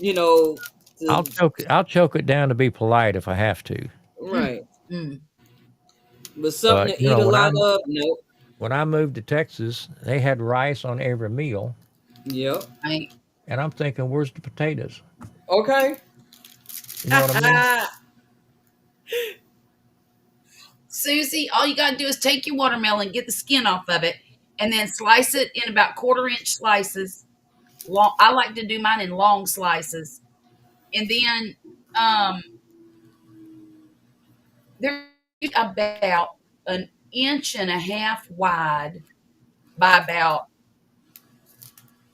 you know, the, I'll choke it down to be polite if I have to. Mm, right. mm. But something But to eat a lot of, no. when I moved to Texas, they had rice on every meal, Yep. I and I'm thinking, where's the potatoes? Okay. You know what I mean? Susie, all you got to do is take your watermelon, get the skin off of it, and then slice it in about quarter-inch slices. Long, I like to do mine in long slices, and then they're about an inch and a half wide by about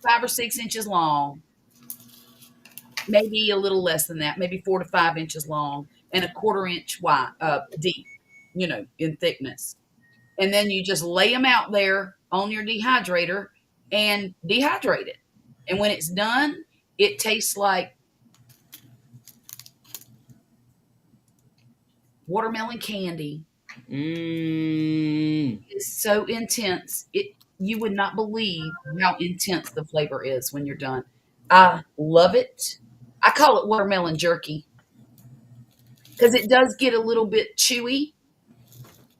5 or 6 inches long, maybe a little less than that, maybe 4 to 5 inches long, and a quarter-inch wide, deep, in thickness. And then you just lay them out there on your dehydrator and dehydrate it. And when it's done, it tastes like watermelon candy. It's so intense. You would not believe how intense the flavor is when you're done. I love it. I call it watermelon jerky because it does get a little bit chewy.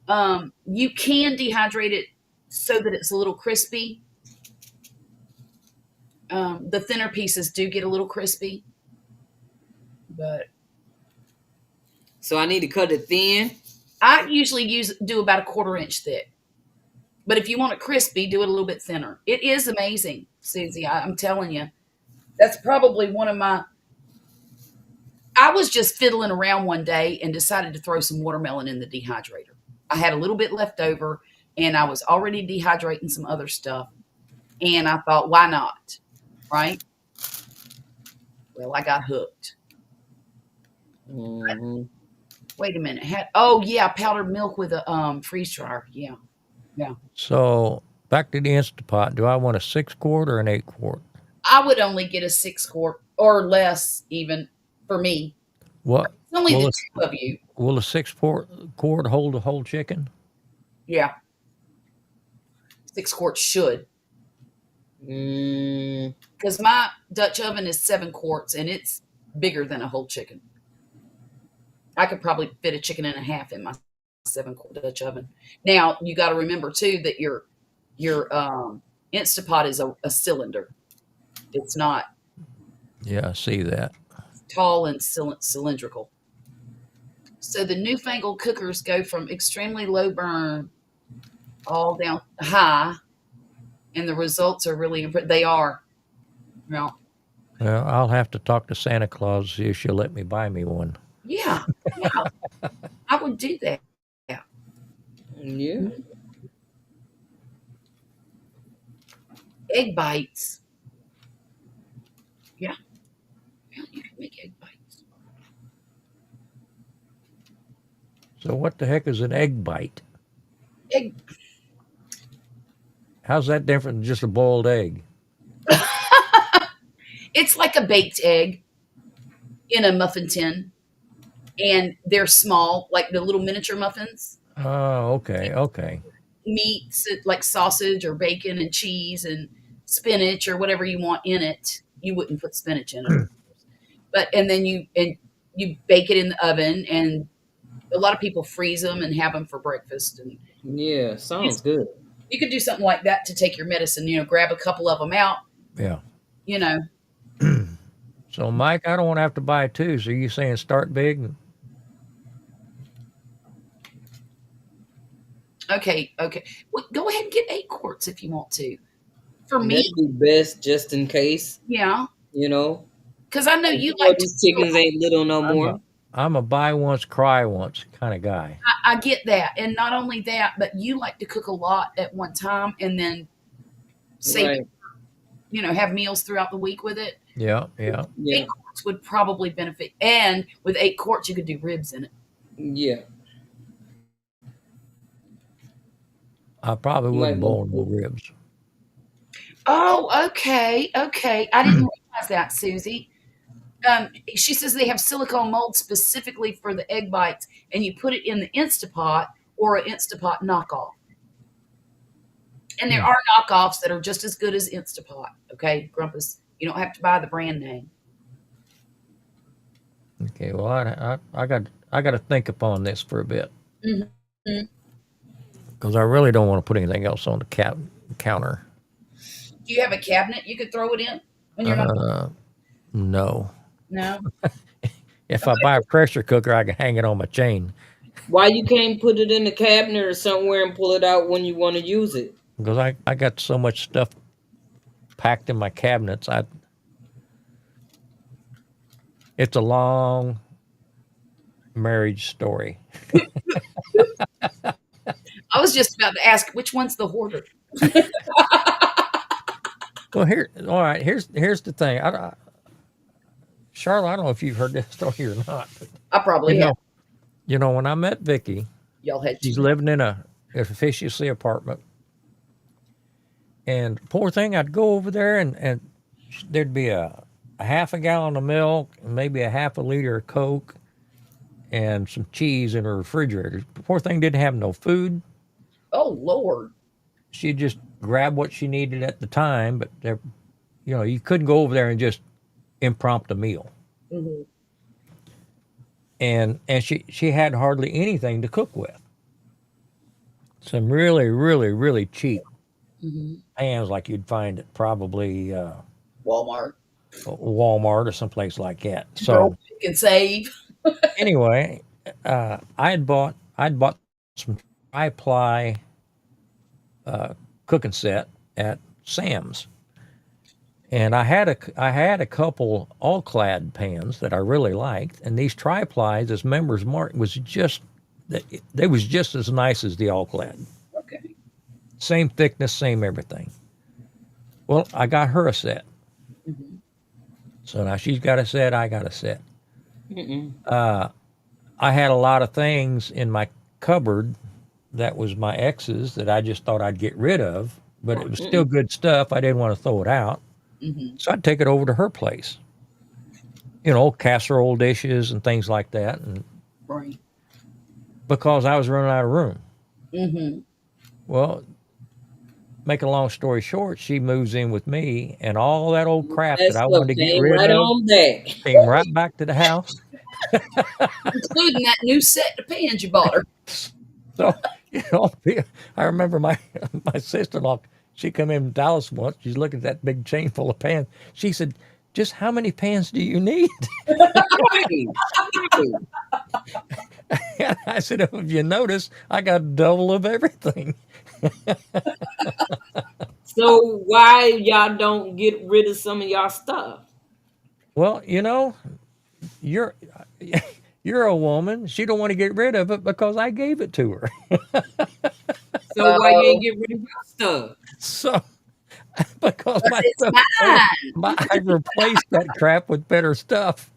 You can dehydrate it so that it's a little crispy. The thinner pieces do get a little crispy, but So I need to cut it thin. I usually do about a quarter-inch thick. But if you want it crispy, do it a little bit thinner. It is amazing, Susie. I'm telling you. That's probably one of my. I was just fiddling around one day and decided to throw some watermelon in the dehydrator. I had a little bit left over, and I was already dehydrating some other stuff. And I thought, why not? Right? Well, I got hooked. Mm-hmm. Wait a minute. Oh yeah, powdered milk with a freeze dryer. Yeah. Yeah. So back to the Instapot. Do I want a 6 quart or an 8 quart? I would only get a 6 quart or less, even for me. What It's only will the a, two of you. will a 6 quart hold a whole chicken? Yeah. 6 quarts should. Mm, Because my Dutch oven is 7 quarts and it's bigger than a whole chicken. I could probably fit a chicken and a half in my 7 quart Dutch oven. Now you got to remember too that your Instapot is a cylinder. It's not Yeah, I see that. tall and cylindrical. So the newfangled cookers go from extremely low burn all down high, and the results are really impressive. They are. Well, Well, I'll have to talk to Santa Claus to see if she'll let me buy me one. yeah, yeah, I would do that. Yeah. yeah. Egg bites. Yeah, yeah, you can make egg bites. So what the heck is an egg bite? Egg. How's that different than just a boiled egg? It's like a baked egg in a muffin tin, and they're small, like the little miniature muffins. Oh, okay, okay. Meats like sausage or bacon and cheese and spinach or whatever you want in it. You wouldn't put spinach in it, but and then you bake it in the oven, and a lot of people freeze them and have them for breakfast. And Yeah, sounds good. you could do something like that to take your medicine. Grab a couple of them out. Yeah. You know, So, Mike, I don't want to have to buy two. So, you saying start big? okay, okay. Well, go ahead and get 8 quarts if you want to. For And me, that'd be best just in case, yeah, you know. because I know you You know like to. these chickens ain't little no I'm more. a buy once, cry once kind of guy. I get that, and not only that, but you like to cook a lot at one time, and then save. Right. Have meals throughout the week with it. Yeah, yeah. Yeah. 8 quarts would probably benefit, and with 8 quarts, you could do ribs in it. Yeah. I probably You wouldn't might boil want no ribs. Oh, okay, okay. I didn't realize that, Susie. She says they have silicone mold specifically for the egg bites, and you put it in the Instapot or an Instapot knockoff. And there Hmm. are knockoffs that are just as good as Instapot. Okay, Grumpus, you don't have to buy the brand name. Okay, well, I got to think upon this for a bit Mm-hmm. because I really don't want to put anything else on the counter. Do you have a cabinet you could throw it in when you're not? Uh, no. No. If I buy a pressure cooker, I can hang it on my chain Why you can't put it in the cabinet or somewhere and pull it out when you want to use it? because I got so much stuff packed in my cabinets. It's a long marriage story. I was just about to ask which one's the hoarder. Well, all right. Here's the thing. Charlotte, I don't know if you've heard this story or not. But, I you probably have. know, when I met Vicky, Y'all had she's two. living in a efficiency apartment, and poor thing, I'd go over there and there'd be a half a gallon of milk, and maybe a half a liter of Coke, and some cheese in her refrigerator. Poor thing didn't have no food. Oh Lord. She'd just grab what she needed at the time, but you couldn't go over there and just impromptu meal. Mm-hmm. And she had hardly anything to cook with. Some really, really, really cheap Mm-hmm. pans like you'd find at probably Walmart. Walmart or someplace like that. Girl, So you can save. anyway, I'd bought some tri-ply cooking set at Sam's, and I had a couple all-clad pans that I really liked, and these tri-plies, this Members Mark was just they was just as nice as the all-clad, Okay. same thickness, same everything. Well, I got her a set, Mm-hmm. so now she's got a set, I got a set. Mm-mm. I had a lot of things in my cupboard that was my ex's that I just thought I'd get rid of, but it was still Mm-mm. good stuff. I didn't want to throw it out. Mm-hmm. So I'd take it over to her place, casserole dishes and things like that. And Right. because I was running out of room. Mm-hmm. Well, make a long story short, she moves in with me, and all that old crap That that I stuff wanted to get came rid right of on back. came right back to the house. Including that new set of pans you bought her. So, you know, I remember my sister-in-law, she come in from Dallas once. She's looking at that big chain full of pans. She said, "Just how many pans do you need?" Right. Right. And I said, "If you notice, I got double of everything." So why y'all don't get rid of some of y'all stuff? Well, you're you're a woman. She don't want to get rid of it because I gave it to her. So why you Oh, ain't get rid of your stuff? So because but my it's stuff failed, mine. I replaced that crap with better stuff.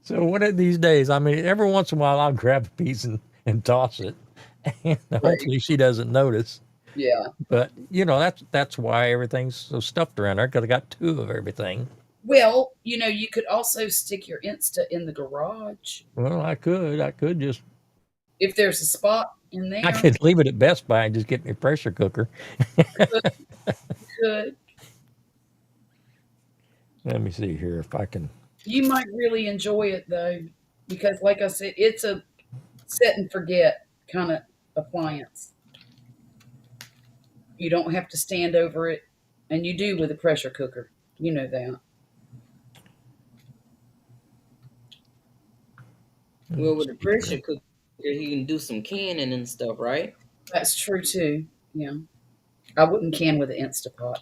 So one of these days, I mean, every once in a while, I'll grab a piece and toss it, and Right. hopefully she doesn't notice. Yeah. But that's why everything's so stuffed around there because I got two of everything. Well, you could also stick your Insta in the garage Well, I could just if there's a spot in I there. could leave it at Best Buy and just get me a pressure cooker. Good. Let me see here if I can. You might really enjoy it though, because like I said, it's a set and forget kind of appliance. You don't have to stand over it, and you do with a pressure cooker. You know that. Well, Let's with a see pressure here. cooker, you can do some canning and stuff, right? That's true too. Yeah. I wouldn't can with an Instapot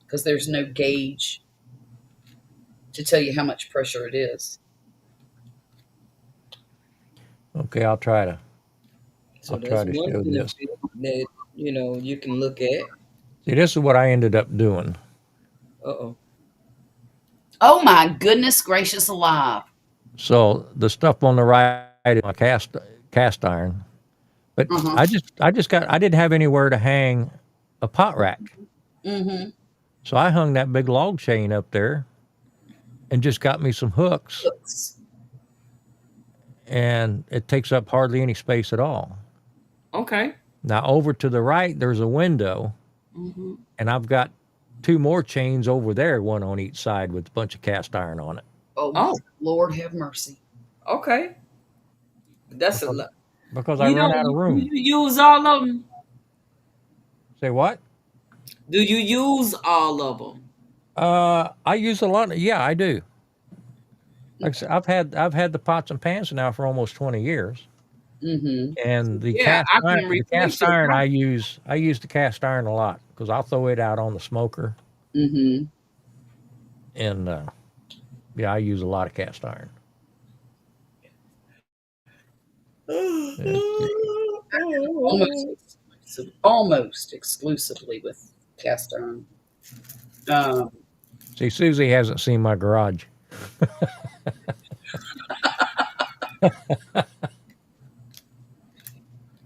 because there's no gauge to tell you how much pressure it is. Okay, I'll try to So show that's one this. benefit that you can look at. See, this is what I ended up doing. Uh-oh. Oh my goodness gracious alive. So the stuff on the right is my cast iron, but Uh-huh. I didn't have anywhere to hang a pot rack. Mm-hmm. So I hung that big log chain up there and just got me some hooks, Hooks. and it takes up hardly any space at all. Okay. Now over to the right, there's a window, Hmm. and I've got two more chains over there, one on each side with a bunch of cast iron on it. Oh my Oh, Lord, have mercy. okay. That's a Because, lot. because I You run know, out of do room. you use all of them? Say what? Do you use all of them? I use a lot. Yeah, I do. Like I said, I've had the pots and pans now for almost 20 years, Mm-hmm. and Yeah, I can the cast replace your iron coffee. I use the cast iron a lot because I'll throw it out on the smoker, Mm-hmm. and yeah, I use a lot of cast iron. Yeah. Almost almost exclusively with cast iron. Um, See, Susie hasn't seen my garage.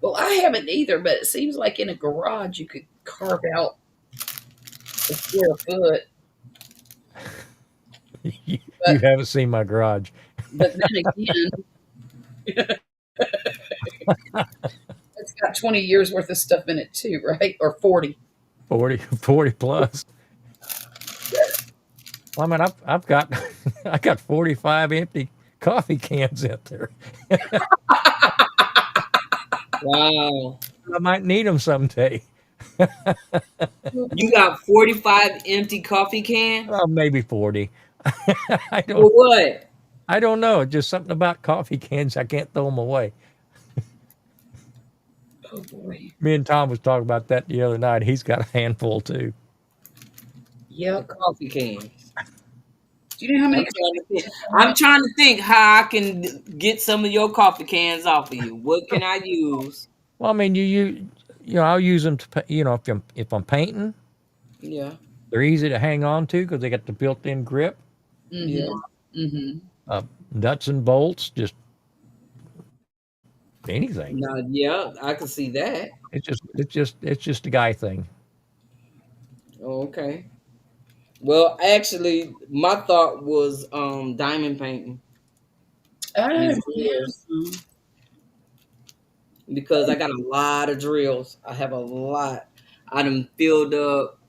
well, I haven't either, but it seems like in a garage you could carve out a square foot. You But haven't seen my garage. then again, it's got 20 years worth of stuff in it too, right? Or 40. 40 plus. Well, I mean, I've got I got 45 empty coffee cans out there. Wow. I might need them someday. You got 45 empty coffee cans? Maybe 40. I For don't what? I don't know. Just something about coffee cans. I can't throw them away. Oh boy. Me and Tom was talking about that the other night. He's got a handful too. The Yep. coffee cans. Do you know how I'm many trying to think. coffee I'm trying to think how I can get some of your coffee cans off of you. What can I use? Well, I mean, I'll use them to, if I'm painting, Yeah, they're easy to hang on to because they got the built-in grip. yeah. Mm-hmm. Mm-hmm. Nuts and bolts, just anything. No, yeah, I can see that. It's just a guy thing. Oh, okay. Well, actually, my thought was diamond painting Oh, these yeah. drills because I got a lot of drills. I have a lot. I done filled up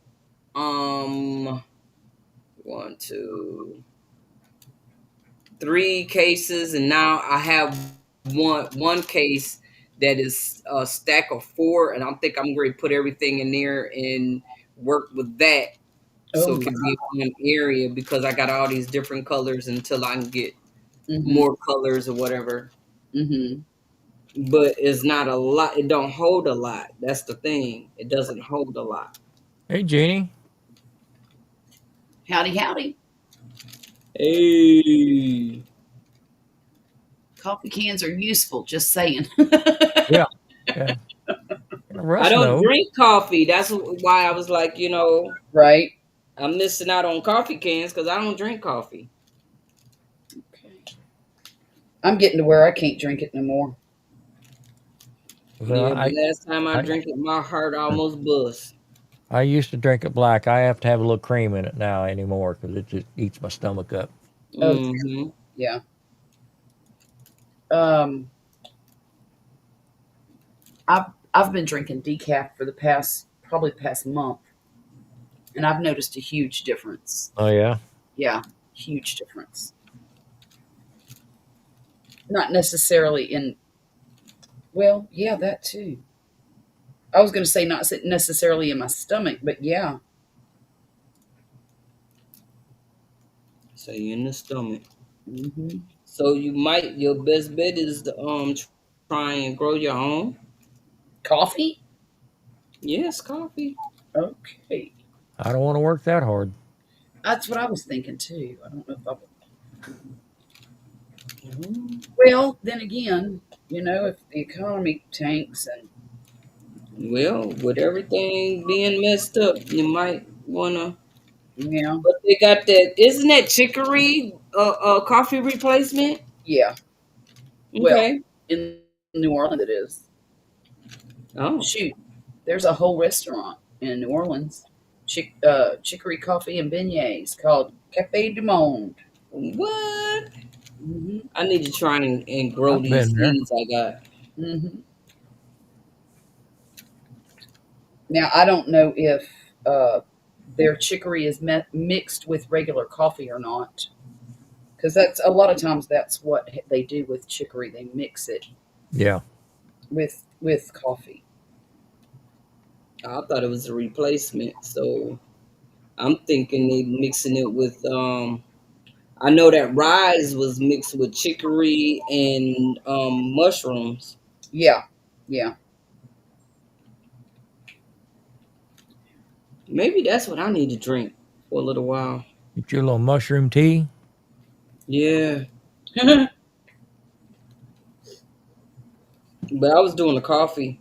one, two, three cases, and now I have one case that is a stack of four, and I think I'm going to put everything in there and work with that so Oh, it can be in one area because I got all these different colors until I can get mm-hmm. more colors or whatever. Mm-hmm. But it's not a lot. It don't hold a lot. That's the thing. It doesn't hold a lot. Hey, Jeannie. Howdy, howdy. Hey. Coffee cans are useful, just saying. Yeah, yeah. I Russ don't knows. drink coffee. That's why I was like, Right. I'm missing out on coffee cans because I don't drink coffee. Okay. I'm getting to where I can't drink it no more. Well, Yeah, the last time I I drank it, my heart almost bust. I used to drink it black. I have to have a little cream in it now anymore because it just eats my stomach up. Oh, Hmm. yeah. Um, I've been drinking decaf for the past month, and I've noticed a huge difference. Oh yeah. Yeah, huge difference. Not necessarily in, well, yeah, that too. I was going to say not necessarily in my stomach, but yeah. So you in the stomach. Hmm. So your best bet is to try and grow your own. Coffee? Yes, coffee. Okay. I don't want to work that hard. That's what I was thinking too. I don't know if I would. Mhm. Well, then again, if the economy tanks and Well, with everything being messed up, you might wanna. yeah, But they got that. Isn't that chicory coffee replacement? yeah. Well, Okay. in New Orleans, it is. Oh. Shoot, there's a whole restaurant in New Orleans chicory coffee and beignets called Cafe du Monde. What? Hmm. I need to try and grow I've these been there. seeds I got. Hmm. Now I don't know if their chicory is mixed with regular coffee or not, because that's a lot of times that's what they do with chicory. They mix it Yeah. with coffee. I thought it was a replacement, so I'm thinking they mixing it with I know that rise was mixed with chicory and mushrooms. Yeah, yeah. Maybe that's what I need to drink for a little while. Get your little mushroom tea. Yeah. But I was doing the coffee.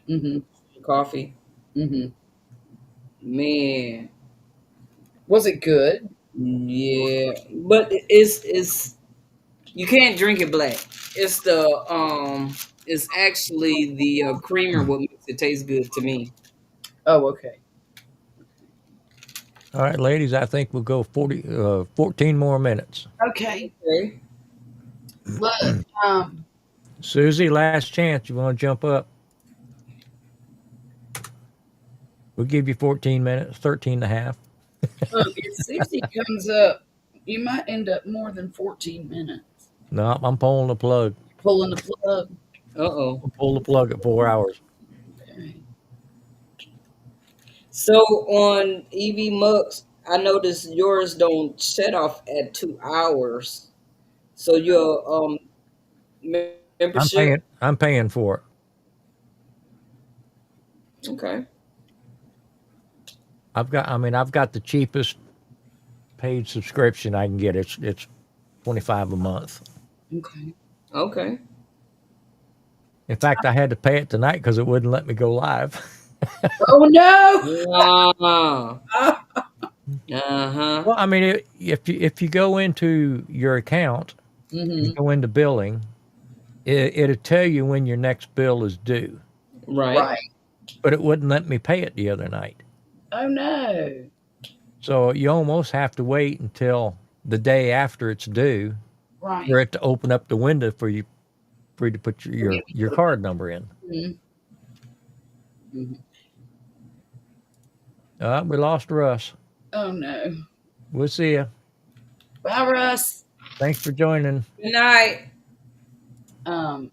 Hmm. Coffee. Hmm. Man. Was it good? Yeah. But it's you can't drink it black. It's the it's actually the creamer what makes it taste good to me. Oh, okay. All right, ladies, I think we'll go 14 more minutes. Okay. Okay. Look, um, Susie, last chance. You want to jump up? We'll give you 14 minutes, 13 and a half. look, if Susie comes up, you might end up more than 14 minutes. No, I'm pulling the plug. Pulling the plug. Uh-oh. I'll pull the plug at 4 hours. Okay. So on EV Mux, I noticed yours don't set off at 2 hours. So your I'm membership, paying. I'm paying for it. okay, I've got the cheapest paid subscription I can get. It's 25 a month. Okay. okay. In fact, I had to pay it tonight because it wouldn't let me go live. Oh no! Ah, Ah, uh-huh. Well, if you go into your account, you mm-hmm. go into billing, it'll tell you when your next bill is due. Right. Right. But it wouldn't let me pay it the other night. Oh no. So you almost have to wait until the day after it's due Right. for it to open up the window for you to put your card number in. Mm-hmm. Mm-hmm. We lost Russ. Oh no. We'll see you. Bye, Russ. Thanks for joining. Good night. Um,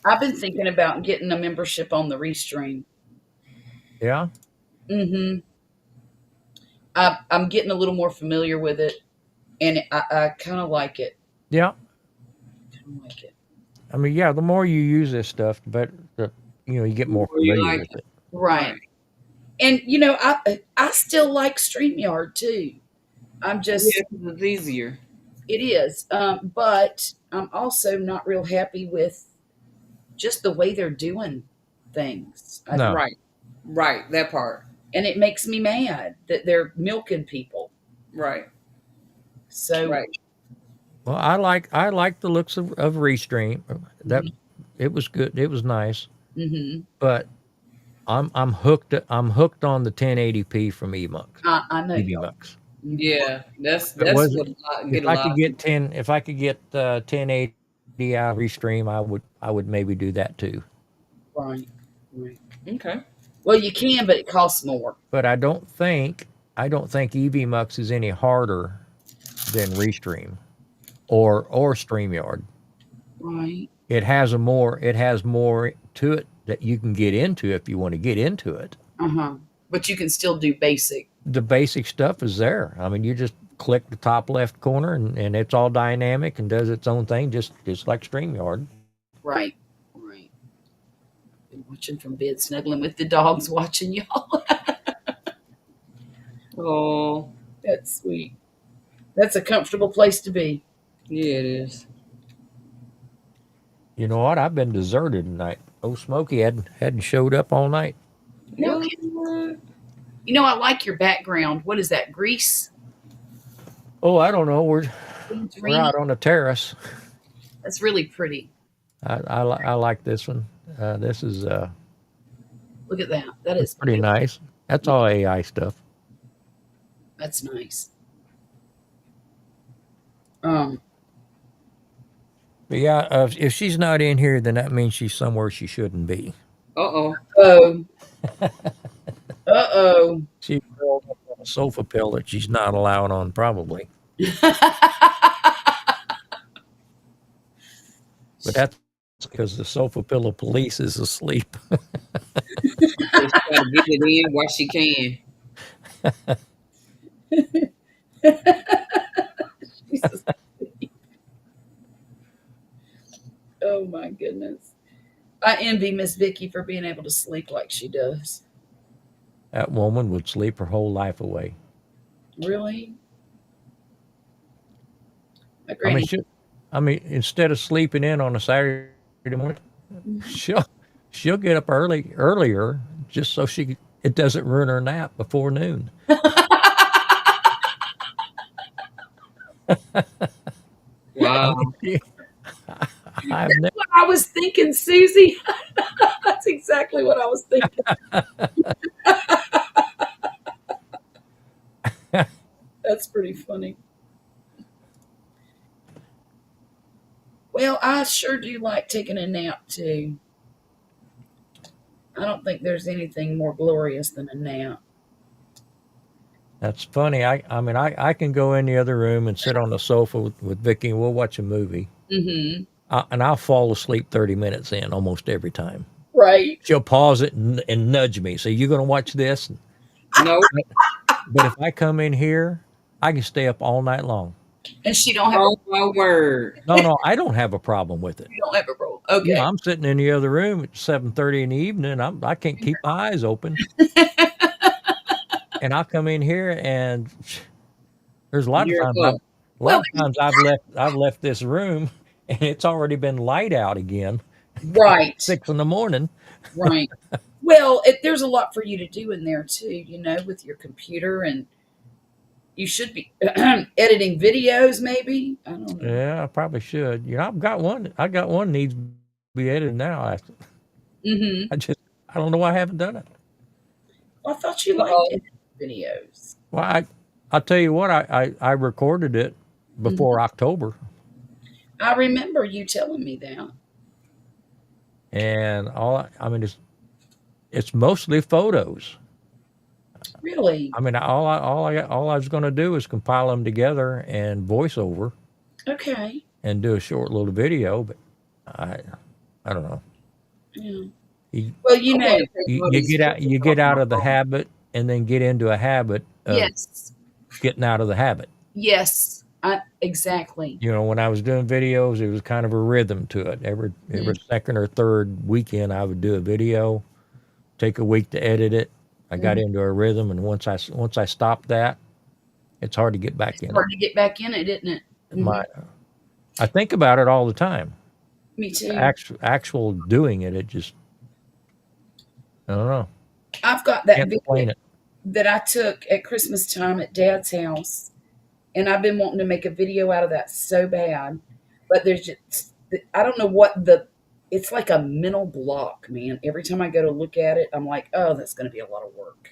I've been thinking about getting a membership on the Restream. Yeah, Mm-hmm. I'm getting a little more familiar with it, and I kind of like it. yeah. Kind of like it. Yeah. The more you use this stuff, the better. You get more Or you familiar like with it. Right. And I still like StreamYard too. I'm Yeah, just 'cause it's easier. it is, but I'm also not real happy with just the way they're doing things. No. Right. Right. That part. And it makes me mad that they're milking people. Right. So, Right. Well, I like the looks of Restream. That it was good. It was nice. mm-hmm. But I'm hooked. I'm hooked on the 1080p from Emux. I know you are. Emux. Mhm. Yeah. That's If it that's wasn't, what get if a I lot could of get people. 1080 out of Restream, I would maybe do that too. Right. Right. Okay. Well, you can, but it costs more. But I don't think EVMux is any harder than Restream or StreamYard. Right. It has more to it that you can get into if you want to get into it. Uh-huh. But you can still do basic. The basic stuff is there. You just click the top left corner and it's all dynamic and does its own thing, just like StreamYard. Right. Right. Been watching from bed, snuggling with the dogs, watching y'all. Oh, That's sweet. That's a comfortable place to be. yeah, it is. You know what? I've been deserted tonight. Oh, Smokey hadn't showed up all night. No, What? I like your background. What is that? Greece? Oh, I don't know. We're Santorini? out on the terrace. That's really pretty. I like this one. This is Look at that. That is pretty beautiful. nice. That's all AI stuff. That's nice. Um, But yeah, if she's not in here, then that means she's somewhere she shouldn't be. Uh-oh. oh, uh-oh. She's curled up on a sofa pill that she's not allowed on, probably. But that's because the sofa pillow police is asleep. Just try to get it in while she can. Jesus. Oh my goodness. I envy Miss Vicky for being able to sleep like she does. That woman would sleep her whole life away. Really? My I mean, granny. instead of sleeping in on a Saturday morning, she'll she'll get up earlier just so it doesn't ruin her nap before noon. I Wow. mean, I've That's what I was thinking, Susie. That's exactly what I was thinking. That's pretty funny. Well, I sure do like taking a nap too. I don't think there's anything more glorious than a nap. That's funny. I can go in the other room and sit on the sofa with Vicky and we'll watch a movie. Mm-hmm. And I'll fall asleep 30 minutes in almost every time. Right. She'll pause it and nudge me. Say, you going to watch this? No. But if I come in here, I can stay up all night long. And she don't have Oh my word. No, I don't have a problem with it. you don't have a roll. Yeah, Okay. I'm sitting in the other room at 7:30 in the evening. I can't keep my eyes open. And I'll come in here and there's a lot of You're times up. I've left this room and it's already been light out again. Right. 6 in the morning. Right. Well, there's a lot for you to do in there too, with your computer, and you should be editing videos maybe. I don't know. Yeah, I probably should. I got one needs to be edited now. Mm-hmm. I don't know why I haven't done it. Well, I thought you liked Uh-oh. editing videos. Well, I'll tell you what, I recorded it before October. I remember you telling me that. And it's mostly photos. Really? I mean, all I was going to do is compile them together and voiceover Okay. and do a short little video. But I don't know. Yeah. You, Well, you get out of the habit and then get into a habit of yes. getting out of the habit. Yes. Exactly. When I was doing videos, it was kind of a rhythm to it. Every second or third weekend, I would do a video, take a week to edit it. I got into a rhythm, and once I stopped that, it's hard to get back in Hard to get back in it, isn't it? I think about it all the time. Me too. Actual doing it, it just, I don't know. I've got that Can't explain video it. that I took at Christmas time at Dad's house, and I've been wanting to make a video out of that so bad, but there's just, I don't know it's like a mental block, man. Every time I go to look at it, I'm like, oh, that's going to be a lot of work.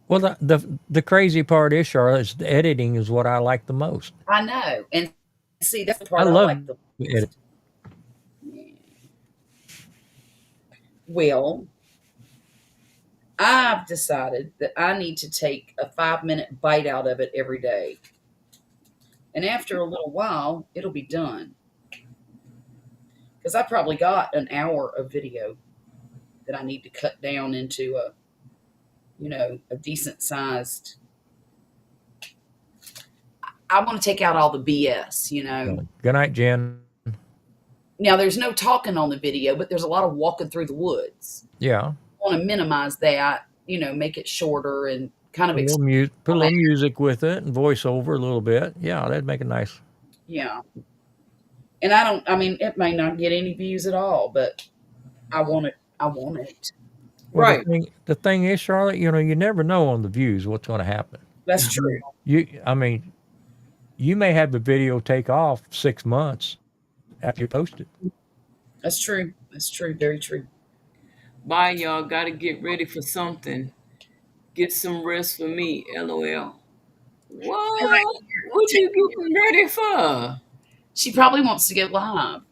Well, the crazy part is, Charlotte, is the editing is what I like the most. I know. And see, that's the part I I love like the most. edit. Well, I've decided that I need to take a 5-minute bite out of it every day. And after a little while, it'll be done. Because I probably got an hour of video that I need to cut down into a decent sized. I want to take out all the BS, Good night, Jen. Now, there's no talking on the video, but there's a lot of walking through the woods. Yeah. I want to minimize that, make it shorter and kind of Put a little music with it and voice over a little bit. Yeah, that'd make it nice. Yeah. And it may not get any views at all, but I want it. Well, Right. The thing is, Charlotte, you never know on the views what's going to happen. That's true. You may have the video take off 6 months after you post it. That's true. That's true. Very true. Bye, y'all. Gotta get ready for something. Get some rest for me. LOL. What? What you getting ready for? She probably wants to go live.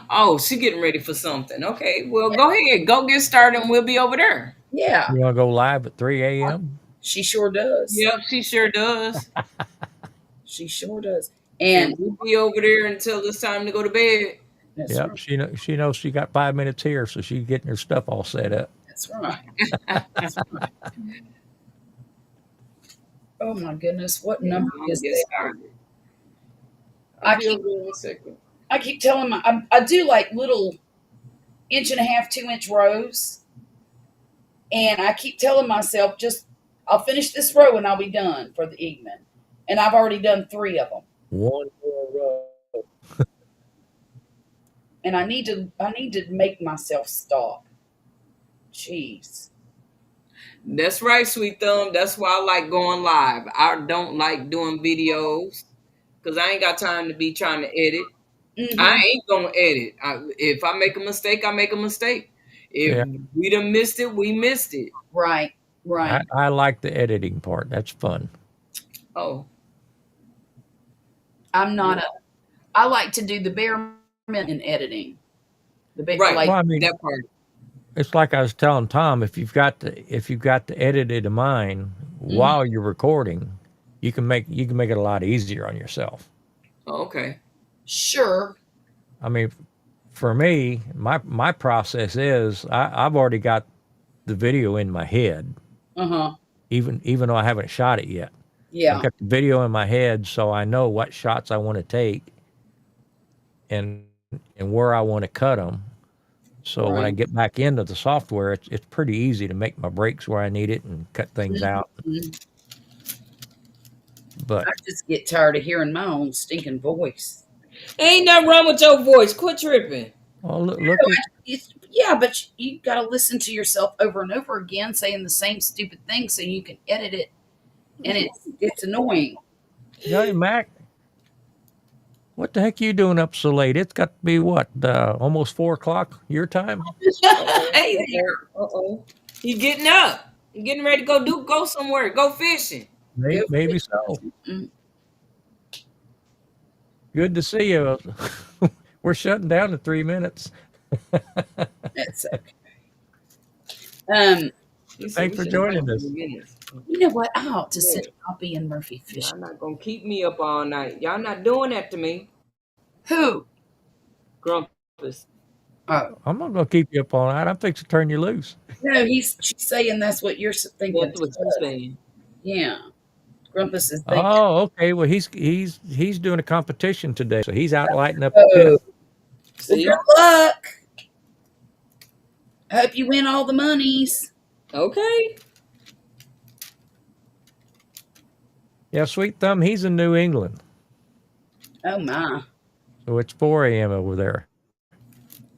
Oh, she getting ready for something. Okay, well, go ahead. Go get started and we'll be over there. Yeah, You want to go live at 3 a.m.? she sure does. Yep, she sure does. She sure does. And And we'll be over there until it's time to go to bed. that's Yep. right. She knows she got 5 minutes here, so she's getting her stuff all set up. That's right. That's right. Oh my goodness, what number I'm is get that? started. I I'll be keep- over there in a second. I keep telling I do like little 1.5 2 inch rows, and I keep telling myself I'll finish this row and I'll be done for the evening. And I've already done 3 of them. One more row. And I need to make myself stop. Jeez. That's right, sweet thumb. That's why I like going live. I don't like doing videos because I ain't got time to be trying to edit. Mhm. I ain't gonna edit. If I make a mistake, I make a mistake. If Yeah. we done missed it, we missed it. Right. Right. I like the editing part. That's fun. Oh, I'm not I like to do the bare minimum in editing. The bare right. like Well, I mean, That part. it's like I was telling Tom. If you've got the edited in mind while you're recording, you can make it a lot easier on yourself. Oh, okay. sure. I mean, for me, my process is I've already got the video in my head, Uh-huh. even though I haven't shot it yet. Yeah. I've got the video in my head, so I know what shots I want to take and where I want to cut them. So when I Right. get back into the software, it's pretty easy to make my breaks where I need it and cut things out. Mhm. But I just get tired of hearing my own stinking voice. Ain't nothing wrong with your voice. Quit tripping. well, look at Yeah, but you got to listen to yourself over and over again saying the same stupid thing so you can edit it, and it's annoying. Johnny Mac. What the heck you doing up so late? It's got to be what, almost 4 o'clock your time? Hey there. Uh-oh. He getting up. He getting ready to go somewhere. Go fishing. Maybe so. Mm. Good to see you. We're shutting down in 3 minutes. That's okay. Um, He said Thanks we for should have joining went us. 3 minutes. you know what? I ought to send Poppy and Murphy fishing. Y'all not gonna keep me up all night. Y'all not doing that to me. Who? Grumpus. Oh I'm not going to keep you up all night. I'm fixing to turn you loose. no, she's saying that's what you're thinking. That's what you saying. Yeah, Grumpus is thinking. Oh, okay. Well, he's doing a competition today, so he's out lighting up the pit. Well, See? good luck. I hope you win all the monies. Okay. Yeah, Sweet Thumb, he's in New England, Oh my! so it's 4 a.m. over there.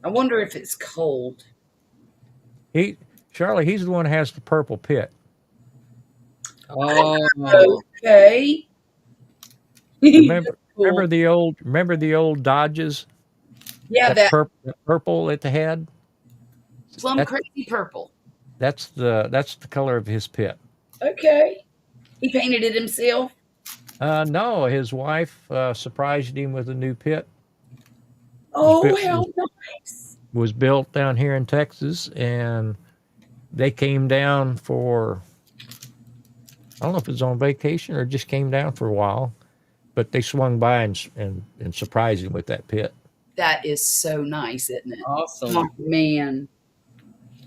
I wonder if it's cold. Charlie, he's the one who has the purple pit. Oh. Okay. Remember the old Dodges? Yeah, that purple at the head. plum That- crazy purple. That's the color of his pit. Okay. He painted it himself. No, his wife surprised him with a new pit. Oh, bit- how nice! Was built down here in Texas, and they came down for, I don't know if it was on vacation or just came down for a while, but they swung by and surprised him with that pit. That is so nice, isn't it? Awesome. Oh man.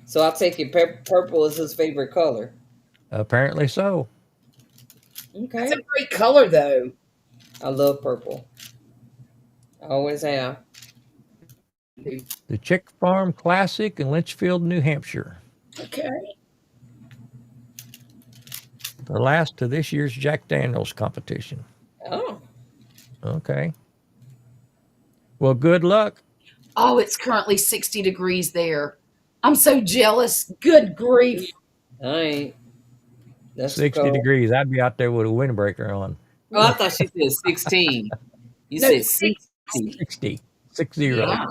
So I'll take it. Purple is his favorite color. Apparently so. Okay. It's a great color though. I love purple. I always have. The Chick Farm Classic in Lynchfield, New Hampshire. Okay. The last of this year's Jack Daniels competition. Oh. Okay. Well, good luck. Oh, it's currently 60 degrees there. I'm so jealous. Good grief. I ain't. That's 60 cold. degrees. I'd be out there with a windbreaker on. Oh, I thought she said 16. You No, said 60. 60. 60. Yeah.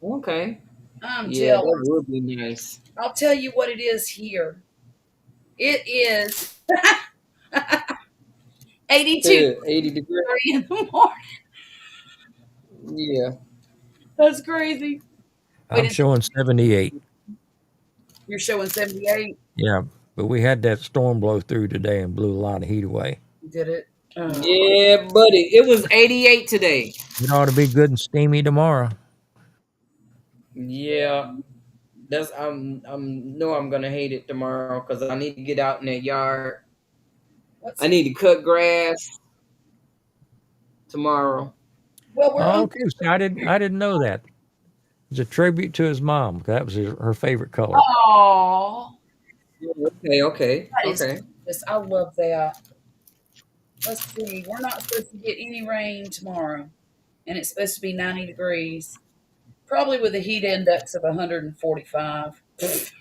Okay. I'm Yeah, that jealous. would be nice. I'll tell you what it is here. It is 82 80 degrees. in the morning. Yeah. That's crazy. Wait, I'm showing 78. you're showing 78. Yeah, but we had that storm blow through today and blew a lot of heat away. Did it? Yeah, buddy. It was 88 today. It ought to be good and steamy tomorrow. Yeah. That's I'm know I'm gonna hate it tomorrow because I need to get out in that yard. What's I need to cut grass tomorrow. well, we're Oh, on. okay. See, I didn't know that. It's a tribute to his mom. That was her favorite color. Oh, Okay. that is gorgeous. I love that. Let's see. We're not supposed to get any rain tomorrow, and it's supposed to be 90 degrees, probably with a heat index of 145, because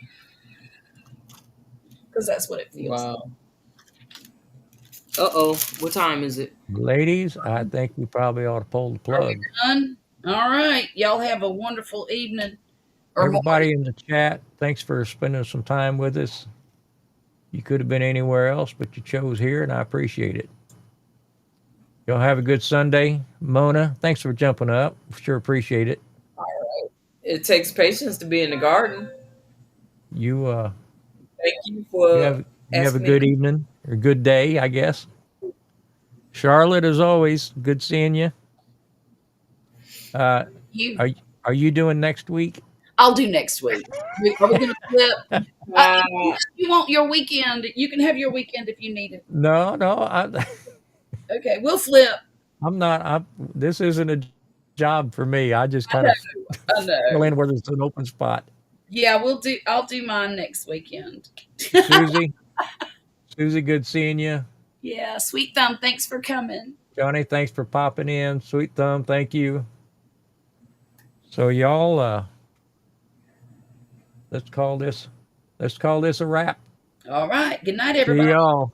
that's what it feels. Wow. Uh-oh. What time is it? Ladies, I think we probably ought to pull the Are we plug. done? All right. Y'all have a wonderful evening or morning. Everybody in the chat, thanks for spending some time with us. You could have been anywhere else, but you chose here, and I appreciate it. Y'all have a good Sunday. Mona, thanks for jumping up. Sure appreciate it. It takes patience to be in the garden. You Thank you you for have a asking good me. evening or good day, I guess. Charlotte, as always, good seeing you. Uh, You, are you doing next week? I'll do next week. Are we going to flip? Uh, You want your weekend? You can have your weekend if you need it. No, Okay, we'll flip. I'm not. This isn't a job for me. I just I kind know. of I know. fill in where there's an open spot. Yeah, I'll do mine next weekend. Susie, good seeing you. Yeah, Sweet Thumb, thanks for coming. Johnny, thanks for popping in. Sweet Thumb, thank you. So y'all, let's call this a wrap. All right. Good night, See everybody. y'all.